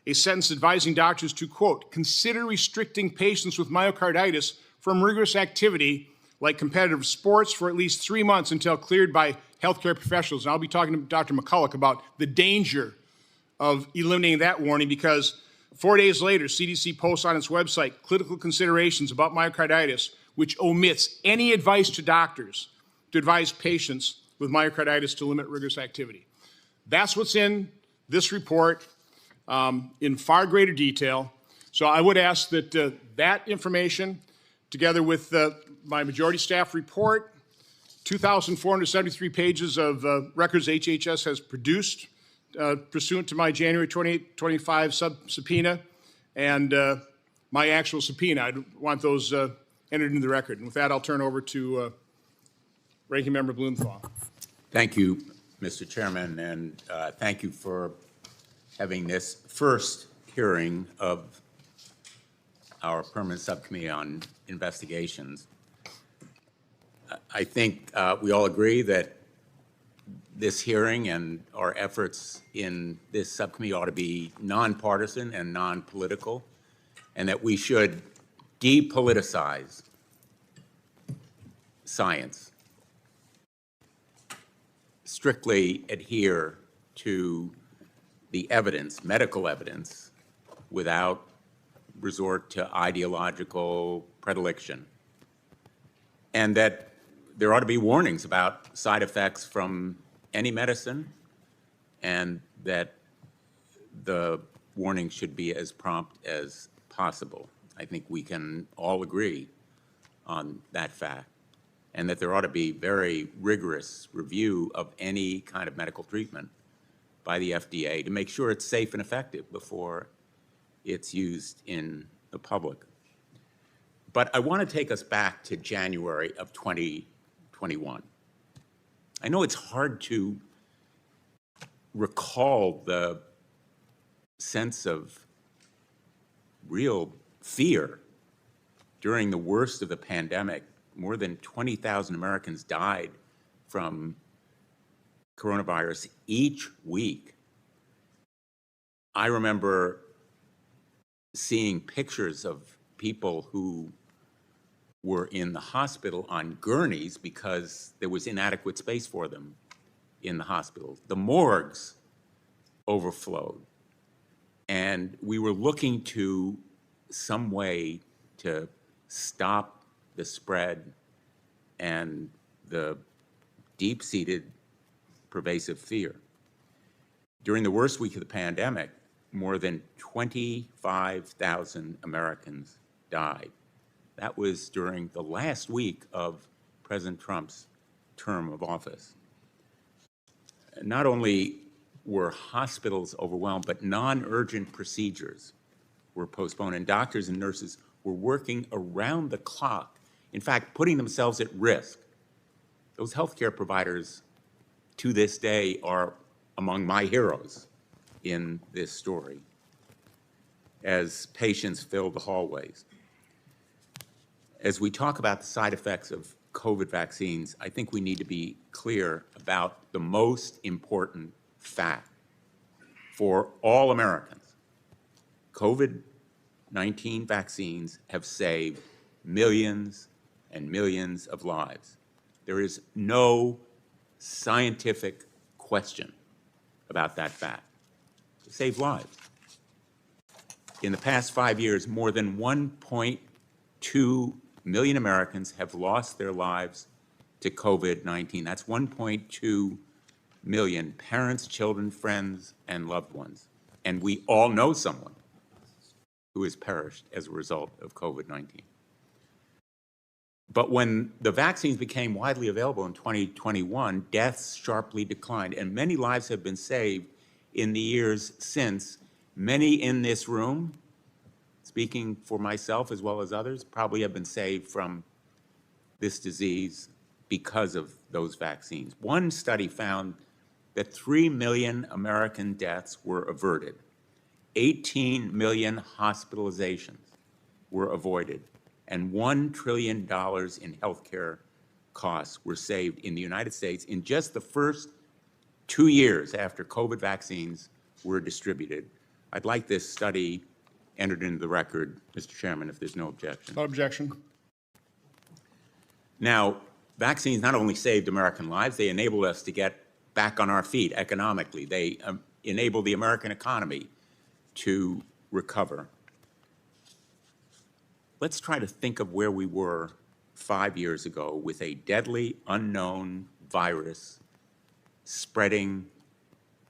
a sentence advising doctors to, quote, consider restricting patients with myocarditis from rigorous activity like competitive sports for at least 3 months until cleared by healthcare professionals. And I'll be talking to Dr. McCullough about the danger of eliminating that warning, because 4 days later, CDC posts on its website clinical considerations about myocarditis, which omits any advice to doctors to advise patients with myocarditis to limit rigorous activity. That's what's in this report in far greater detail. So I would ask that that information, together with my majority staff report, 2,473 pages of records HHS has produced pursuant to my January 28, 25 subpoena, and my actual subpoena. I want those entered into the record. And with that, I'll turn over to Ranking Member Blumenthal.
Thank you, Mr. Chairman, and thank you for having this first hearing of our Permanent Subcommittee on Investigations. I think we all agree that this hearing and our efforts in this subcommittee ought to be nonpartisan and non-political, and that we should depoliticize science, strictly adhere to the evidence, medical evidence, without resort to ideological predilection, and that there ought to be warnings about side effects from any medicine, and that the warning should be as prompt as possible. I think we can all agree on that fact, and that there ought to be very rigorous review of any kind of medical treatment by the FDA to make sure it's safe and effective before it's used in the public. But I want to take us back to January of 2021. I know it's hard to recall the sense of real fear during the worst of the pandemic. More than 20,000 Americans died from coronavirus each week. I remember seeing pictures of people who were in the hospital on gurneys because there was inadequate space for them in the hospital. The morgues overflowed, and we were looking to some way to stop the spread and the deep-seated pervasive fear. During the worst week of the pandemic, more than 25,000 Americans died. That was during the last week of President Trump's term of office. Not only were hospitals overwhelmed, but non-urgent procedures were postponed, and doctors and nurses were working around the clock, in fact, putting themselves at risk. Those healthcare providers, to this day, are among my heroes in this story as patients filled the hallways. As we talk about the side effects of COVID vaccines, I think we need to be clear about the most important fact for all Americans. COVID-19 vaccines have saved millions and millions of lives. There is no scientific question about that fact. They save lives. In the past 5 years, more than 1.2 million Americans have lost their lives to COVID-19. That's 1.2 million parents, children, friends, and loved ones. And we all know someone who has perished as a result of COVID-19. But when the vaccines became widely available in 2021, deaths sharply declined, and many lives have been saved in the years since. Many in this room, speaking for myself as well as others, probably have been saved from this disease because of those vaccines. One study found that 3 million American deaths were averted, 18 million hospitalizations were avoided, and $1 trillion in healthcare costs were saved in the United States in just the first 2 years after COVID vaccines were distributed. I'd like this study entered into the record, Mr. Chairman, if there's no objection.
No objection.
Now, vaccines not only saved American lives, they enabled us to get back on our feet economically. They enabled the American economy to recover. Let's try to think of where we were 5 years ago with a deadly, unknown virus spreading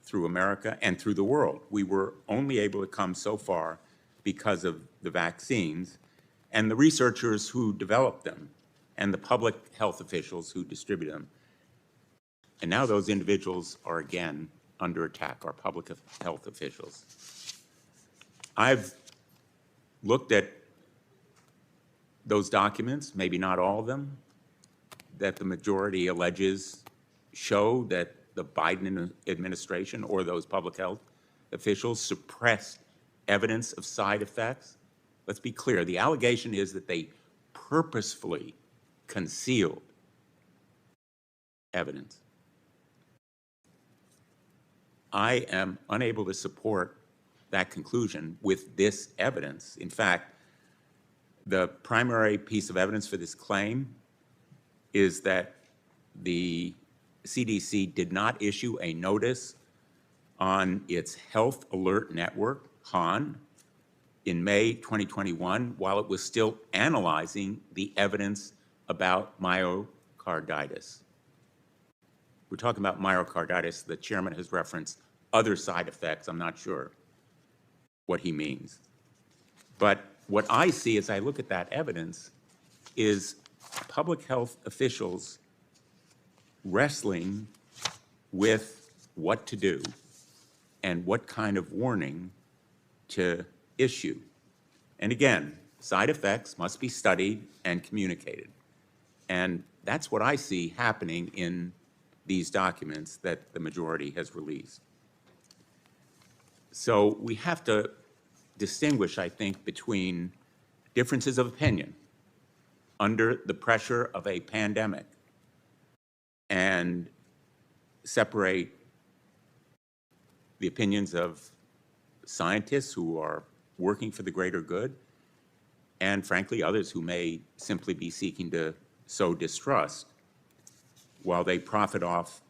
through America and through the world. We were only able to come so far because of the vaccines and the researchers who developed them and the public health officials who distribute them. And now those individuals are again under attack, our public health officials. I've looked at those documents, maybe not all of them, that the majority alleges show that the Biden administration or those public health officials suppressed evidence of side effects. Let's be clear, the allegation is that they purposefully concealed evidence. I am unable to support that conclusion with this evidence. In fact, the primary piece of evidence for this claim is that the CDC did not issue a notice on its Health Alert Network, HAN, in May 2021 while it was still analyzing the evidence about myocarditis. We're talking about myocarditis. The chairman has referenced other side effects. I'm not sure what he means. But what I see as I look at that evidence is public health officials wrestling with what to do and what kind of warning to issue. And again, side effects must be studied and communicated. And that's what I see happening in these documents that the majority has released. So we have to distinguish, I think, between differences of opinion under the pressure of a pandemic and separate the opinions of scientists who are working for the greater good and, frankly, others who may simply be seeking to sow distrust while they profit off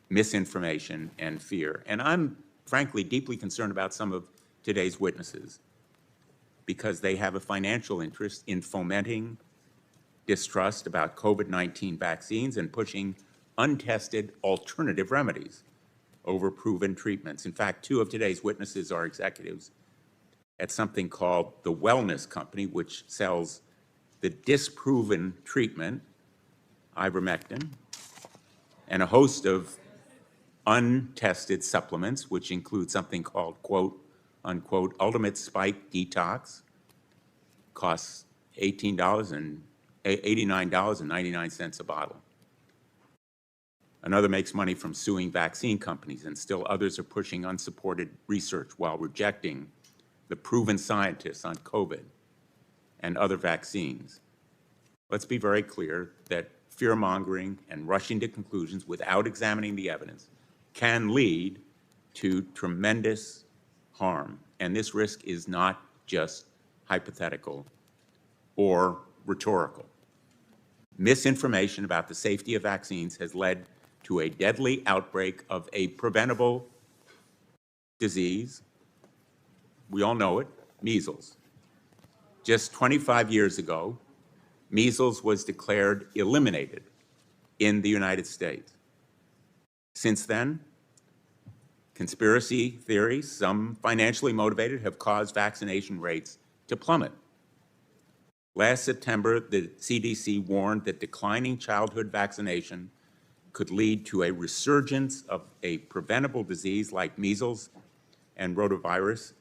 misinformation and fear. And I'm, frankly, deeply concerned about some of today's witnesses because they have a financial interest in fomenting distrust about COVID-19 vaccines and pushing untested alternative remedies over proven treatments. In fact, 2 of today's witnesses are executives at something called the Wellness Company, which sells the disproven treatment, ivermectin, and a host of untested supplements, which include something called, quote, unquote, Ultimate Spike Detox, costs $89.99 a bottle. Another makes money from suing vaccine companies, and still others are pushing unsupported research while rejecting the proven scientists on COVID and other vaccines. Let's be very clear that fear-mongering and rushing to conclusions without examining the evidence can lead to tremendous harm. And this risk is not just hypothetical or rhetorical. Misinformation about the safety of vaccines has led to a deadly outbreak of a preventable disease. We all know it, measles. Just 25 years ago, measles was declared eliminated in the United States. Since then, conspiracy theories, some financially motivated, have caused vaccination rates to plummet. Last September, the CDC warned that declining childhood vaccination could lead to a resurgence of a preventable disease like measles and rotavirus,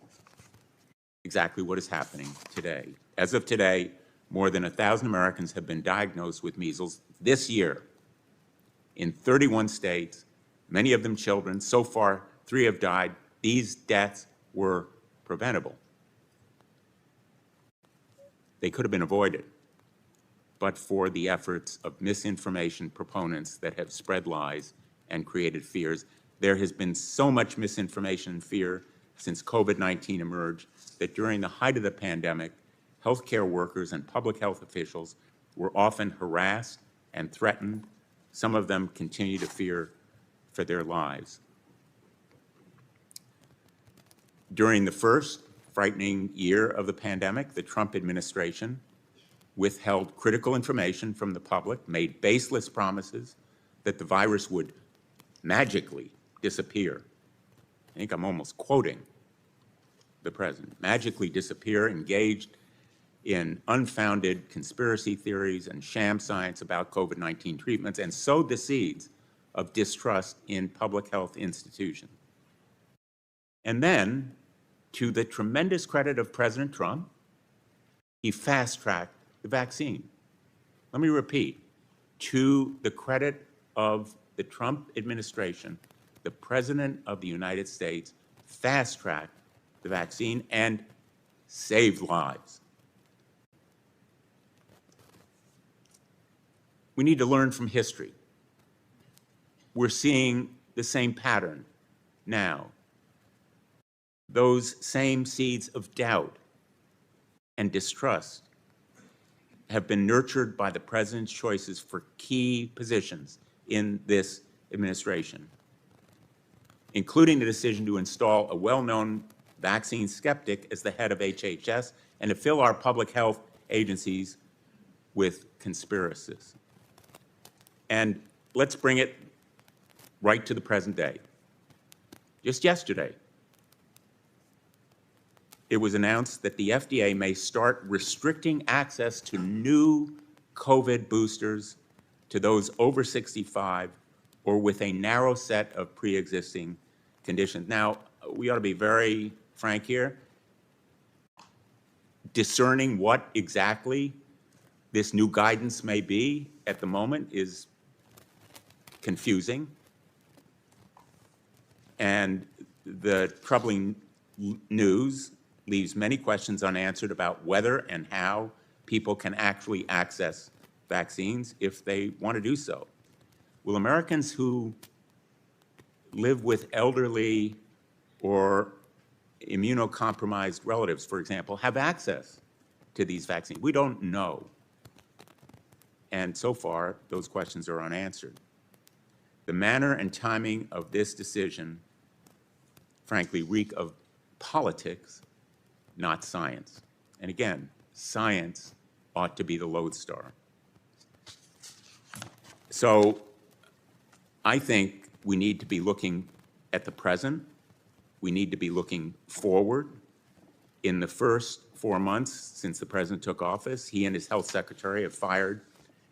exactly what is happening today. As of today, more than 1,000 Americans have been diagnosed with measles this year in 31 states, many of them children. So far, 3 have died. These deaths were preventable. They could have been avoided, but for the efforts of misinformation proponents that have spread lies and created fears. There has been so much misinformation and fear since COVID-19 emerged that during the height of the pandemic, healthcare workers and public health officials were often harassed and threatened. Some of them continue to fear for their lives. During the first frightening year of the pandemic, the Trump administration withheld critical information from the public, made baseless promises that the virus would magically disappear. I think I'm almost quoting the president. Magically disappear, engaged in unfounded conspiracy theories and sham science about COVID-19 treatments, and sowed the seeds of distrust in public health institutions. And then, to the tremendous credit of President Trump, he fast-tracked the vaccine. Let me repeat, to the credit of the Trump administration, the President of the United States fast-tracked the vaccine and saved lives. We need to learn from history. We're seeing the same pattern now. Those same seeds of doubt and distrust have been nurtured by the president's choices for key positions in this administration, including the decision to install a well-known vaccine skeptic as the head of HHS and to fill our public health agencies with conspiracists. And let's bring it right to the present day. Just yesterday, it was announced that the FDA may start restricting access to new COVID boosters to those over 65 or with a narrow set of pre-existing conditions. Now, we ought to be very frank here. Discerning what exactly this new guidance may be at the moment is confusing. And the troubling news leaves many questions unanswered about whether and how people can actually access vaccines if they want to do so. Will Americans who live with elderly or immunocompromised relatives, for example, have access to these vaccines? We don't know. And so far, those questions are unanswered. The manner and timing of this decision, frankly, reek of politics, not science. And again, science ought to be the lodestar. So I think we need to be looking at the present. We need to be looking forward. In the first 4 months since the president took office, he and his health secretary have fired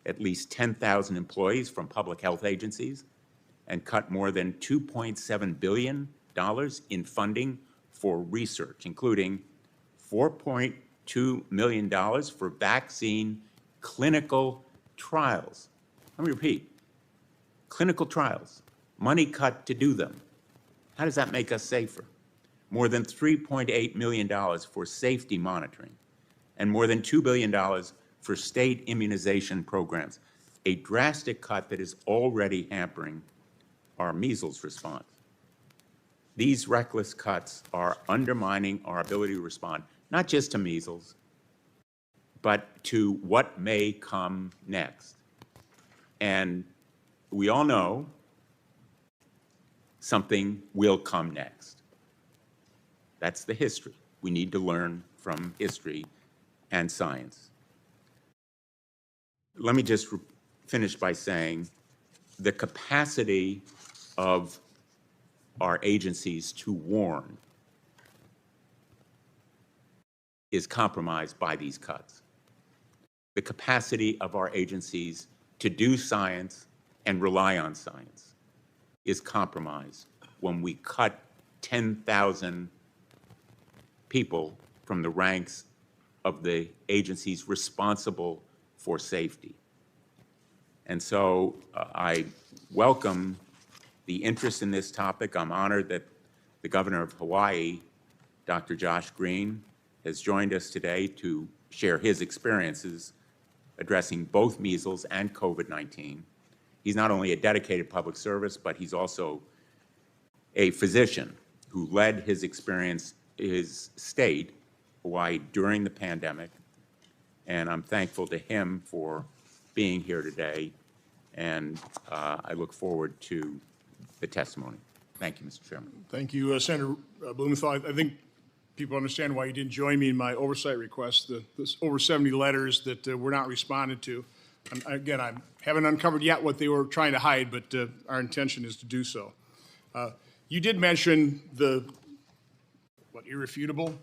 at least 10,000 employees from public health agencies and cut more than $2.7 billion in funding for research, including $4.2 million for vaccine clinical trials. Let me repeat, clinical trials, money cut to do them. How does that make us safer? More than $3.8 million for safety monitoring, and more than $2 billion for state immunization programs, a drastic cut that is already hampering our measles response. These reckless cuts are undermining our ability to respond, not just to measles, but to what may come next. And we all know something will come next. That's the history. We need to learn from history and science. Let me just finish by saying the capacity of our agencies to warn is compromised by these cuts. The capacity of our agencies to do science and rely on science is compromised when we cut 10,000 people from the ranks of the agencies responsible for safety. And so I welcome the interest in this topic. I'm honored that the governor of Hawaii, Dr. Josh Green, has joined us today to share his experiences addressing both measles and COVID-19. He's not only a dedicated public service, but he's also a physician who led his state, Hawaii, during the pandemic. And I'm thankful to him for being here today, and I look forward to the testimony. Thank you, Mr. Chairman.
Thank you, Senator Blumenthal. I think people understand why you didn't join me in my oversight request. There's over 70 letters that were not responded to. And again, I haven't uncovered yet what they were trying to hide, but our intention is to do so. You did mention the irrefutable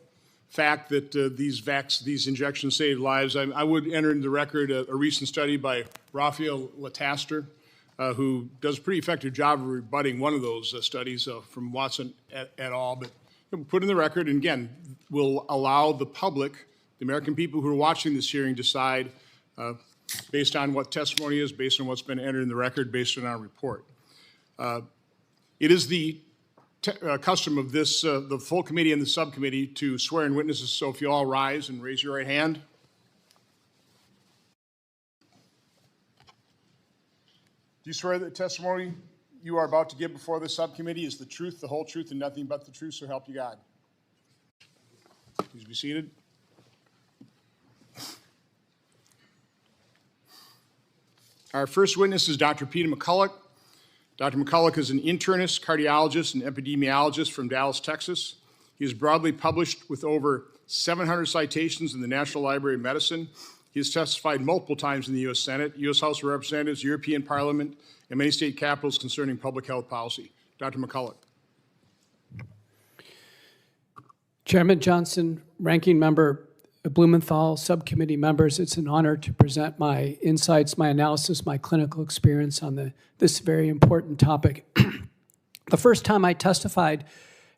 fact that these injections save lives. I would enter into the record a recent study by Raphael Lataster, who does a pretty effective job of rebutting one of those studies from Watson et al. But put in the record, and again, will allow the public, the American people who are watching this hearing, decide based on what testimony is, based on what's been entered in the record, based on our report. It is the custom of this, the full committee and the subcommittee, to swear in witnesses. So if you all rise and raise your right hand. Do you swear that the testimony you are about to give before the subcommittee is the truth, the whole truth, and nothing but the truth, so help you God? Please be seated. Our first witness is Dr. Peter McCullough. Dr. McCullough is an internist, cardiologist, and epidemiologist from Dallas, Texas. He is broadly published with over 700 citations in the National Library of Medicine. He has testified multiple times in the U.S. Senate, U.S. House of Representatives, European Parliament, and many state capitals concerning public health policy. Dr. McCullough.
Chairman Johnson, Ranking Member Blumenthal, subcommittee members, it's an honor to present my insights, my analysis, my clinical experience on this very important topic. The first time I testified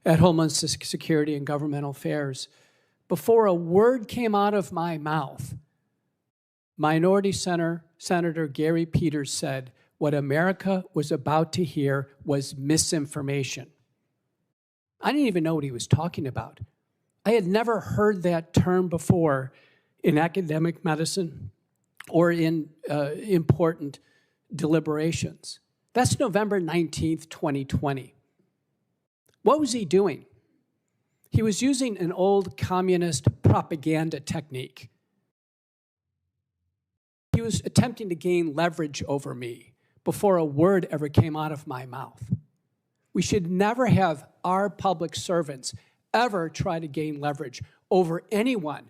at Homeland Security and Governmental Affairs, before a word came out of my mouth, Minority Senator Gary Peters said, what America was about to hear was misinformation. I didn't even know what he was talking about. I had never heard that term before in academic medicine or in important deliberations. That's November 19th, 2020. What was he doing? He was using an old communist propaganda technique. He was attempting to gain leverage over me before a word ever came out of my mouth. We should never have our public servants ever try to gain leverage over anyone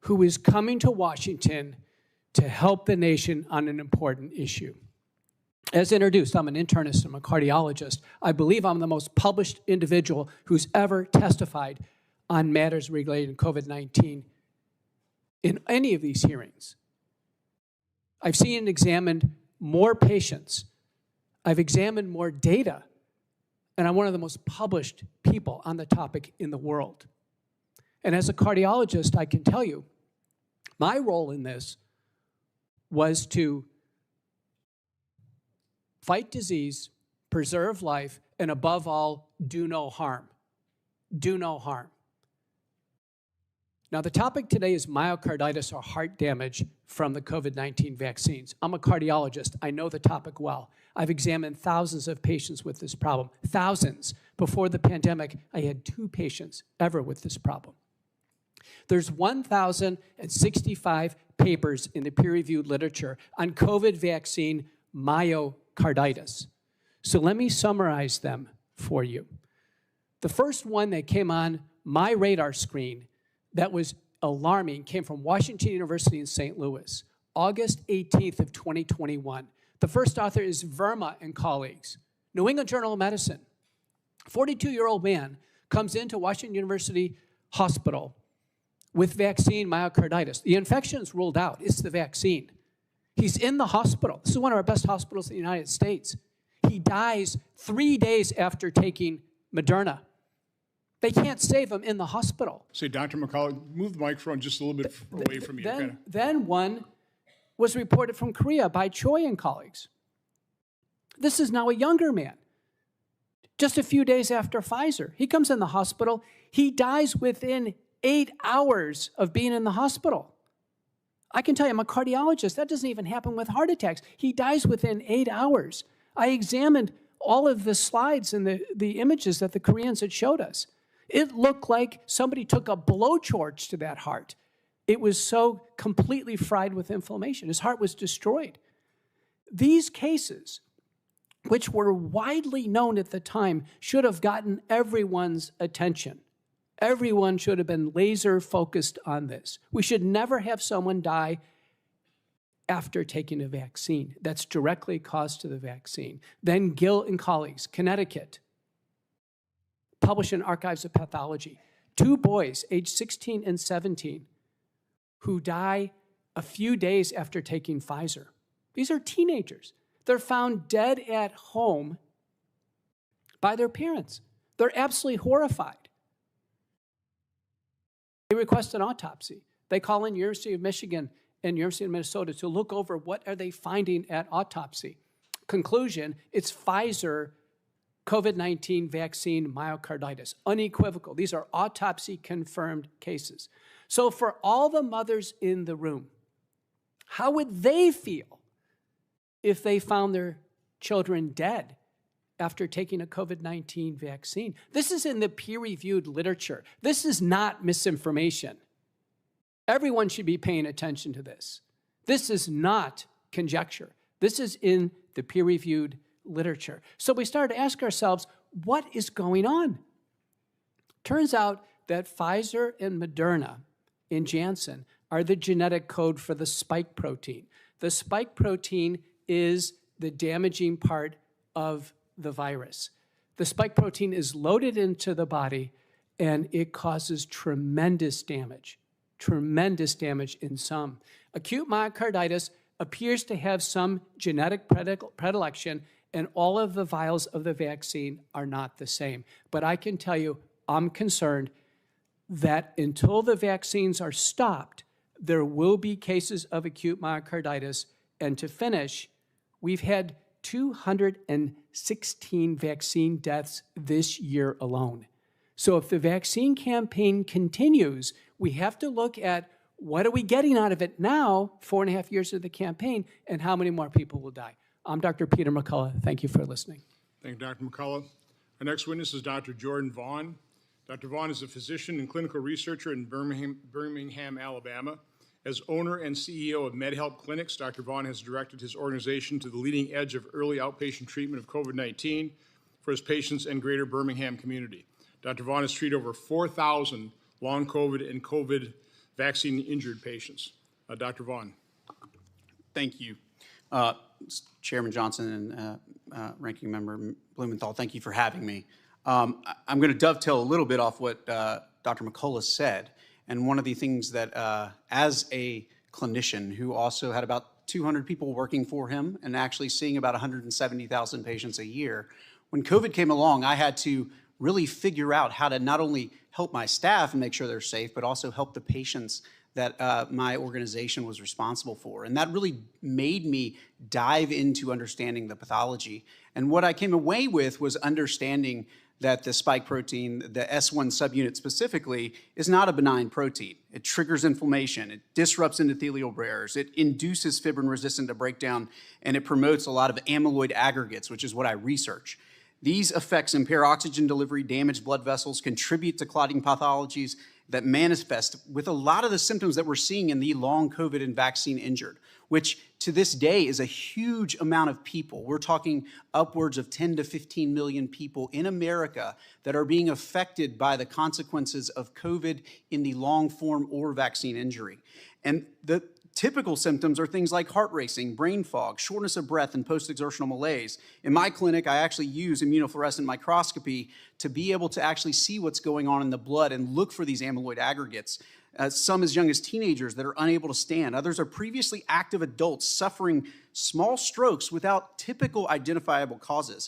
who is coming to Washington to help the nation on an important issue. As introduced, I'm an internist, I'm a cardiologist. I believe I'm the most published individual who's ever testified on matters related to COVID-19 in any of these hearings. I've seen and examined more patients. I've examined more data, and I'm one of the most published people on the topic in the world. And as a cardiologist, I can tell you, my role in this was to fight disease, preserve life, and above all, do no harm. Do no harm. Now, the topic today is myocarditis or heart damage from the COVID-19 vaccines. I'm a cardiologist. I know the topic well. I've examined thousands of patients with this problem. Thousands. Before the pandemic, I had 2 patients ever with this problem. There's 1,065 papers in the peer-reviewed literature on COVID vaccine myocarditis. So let me summarize them for you. The first one that came on my radar screen that was alarming came from Washington University in St. Louis, August 18th of 2021. The first author is Verma and colleagues, New England Journal of Medicine. 42-year-old man comes into Washington University Hospital with vaccine myocarditis. The infection is ruled out. It's the vaccine. He's in the hospital. This is one of our best hospitals in the United States. He dies 3 days after taking Moderna. They can't save him in the hospital.
Say, Dr. McCullough, move the microphone just a little bit away from you.
Then one was reported from Korea by Choi and colleagues. This is now a younger man. Just a few days after Pfizer, he comes in the hospital. He dies within 8 hours of being in the hospital. I can tell you, I'm a cardiologist. That doesn't even happen with heart attacks. He dies within 8 hours. I examined all of the slides and the images that the Koreans had showed us. It looked like somebody took a blowtorch to that heart. It was so completely fried with inflammation. His heart was destroyed. These cases, which were widely known at the time, should have gotten everyone's attention. Everyone should have been laser focused on this. We should never have someone die after taking a vaccine. That's directly caused to the vaccine. Then Gill and colleagues, Connecticut, published in Archives of Pathology, 2 boys, aged 16 and 17, who die a few days after taking Pfizer. These are teenagers. They're found dead at home by their parents. They're absolutely horrified. They request an autopsy. They call in University of Michigan and University of Minnesota to look over what are they finding at autopsy. Conclusion, it's Pfizer COVID-19 vaccine myocarditis, unequivocal. These are autopsy-confirmed cases. So for all the mothers in the room, how would they feel if they found their children dead after taking a COVID-19 vaccine? This is in the peer-reviewed literature. This is not misinformation. Everyone should be paying attention to this. This is not conjecture. This is in the peer-reviewed literature. So we started to ask ourselves, what is going on? Turns out that Pfizer and Moderna and Janssen are the genetic code for the spike protein. The spike protein is the damaging part of the virus. The spike protein is loaded into the body and it causes tremendous damage in some. Acute myocarditis appears to have some genetic predilection, and all of the vials of the vaccine are not the same. But I can tell you, I'm concerned that until the vaccines are stopped, there will be cases of acute myocarditis. And to finish, we've had 216 vaccine deaths this year alone. So if the vaccine campaign continues, we have to look at what are we getting out of it now, 4.5 years of the campaign, and how many more people will die. I'm Dr. Peter McCullough. Thank you for listening.
Thank you, Dr. McCullough. Our next witness is Dr. Jordan Vaughn. Dr. Vaughn is a physician and clinical researcher in Birmingham, Alabama. As owner and CEO of MedHelp Clinics, Dr. Vaughn has directed his organization to the leading edge of early outpatient treatment of COVID-19 for his patients and greater Birmingham community. Dr. Vaughn has treated over 4,000 long COVID and COVID vaccine injured patients. Dr. Vaughn.
Thank you. Chairman Johnson and Ranking Member Blumenthal, thank you for having me. I'm going to dovetail a little bit off what Dr. McCullough said. And one of the things that, as a clinician who also had about 200 people working for him and actually seeing about 170,000 patients a year, when COVID came along, I had to really figure out how to not only help my staff and make sure they're safe, but also help the patients that my organization was responsible for. And that really made me dive into understanding the pathology. And what I came away with was understanding that the spike protein, the S1 subunit specifically, is not a benign protein. It triggers inflammation, it disrupts endothelial barriers, it induces fibrin resistant to breakdown, and it promotes a lot of amyloid aggregates, which is what I research. These effects impair oxygen delivery, damage blood vessels, contribute to clotting pathologies that manifest with a lot of the symptoms that we're seeing in the long COVID and vaccine injured, which to this day is a huge amount of people. We're talking upwards of 10 to 15 million people in America that are being affected by the consequences of COVID in the long form or vaccine injury. And the typical symptoms are things like heart racing, brain fog, shortness of breath, and post-exertional malaise. In my clinic, I actually use immunofluorescent microscopy to be able to actually see what's going on in the blood and look for these amyloid aggregates. Some as young as teenagers that are unable to stand. Others are previously active adults suffering small strokes without typical identifiable causes.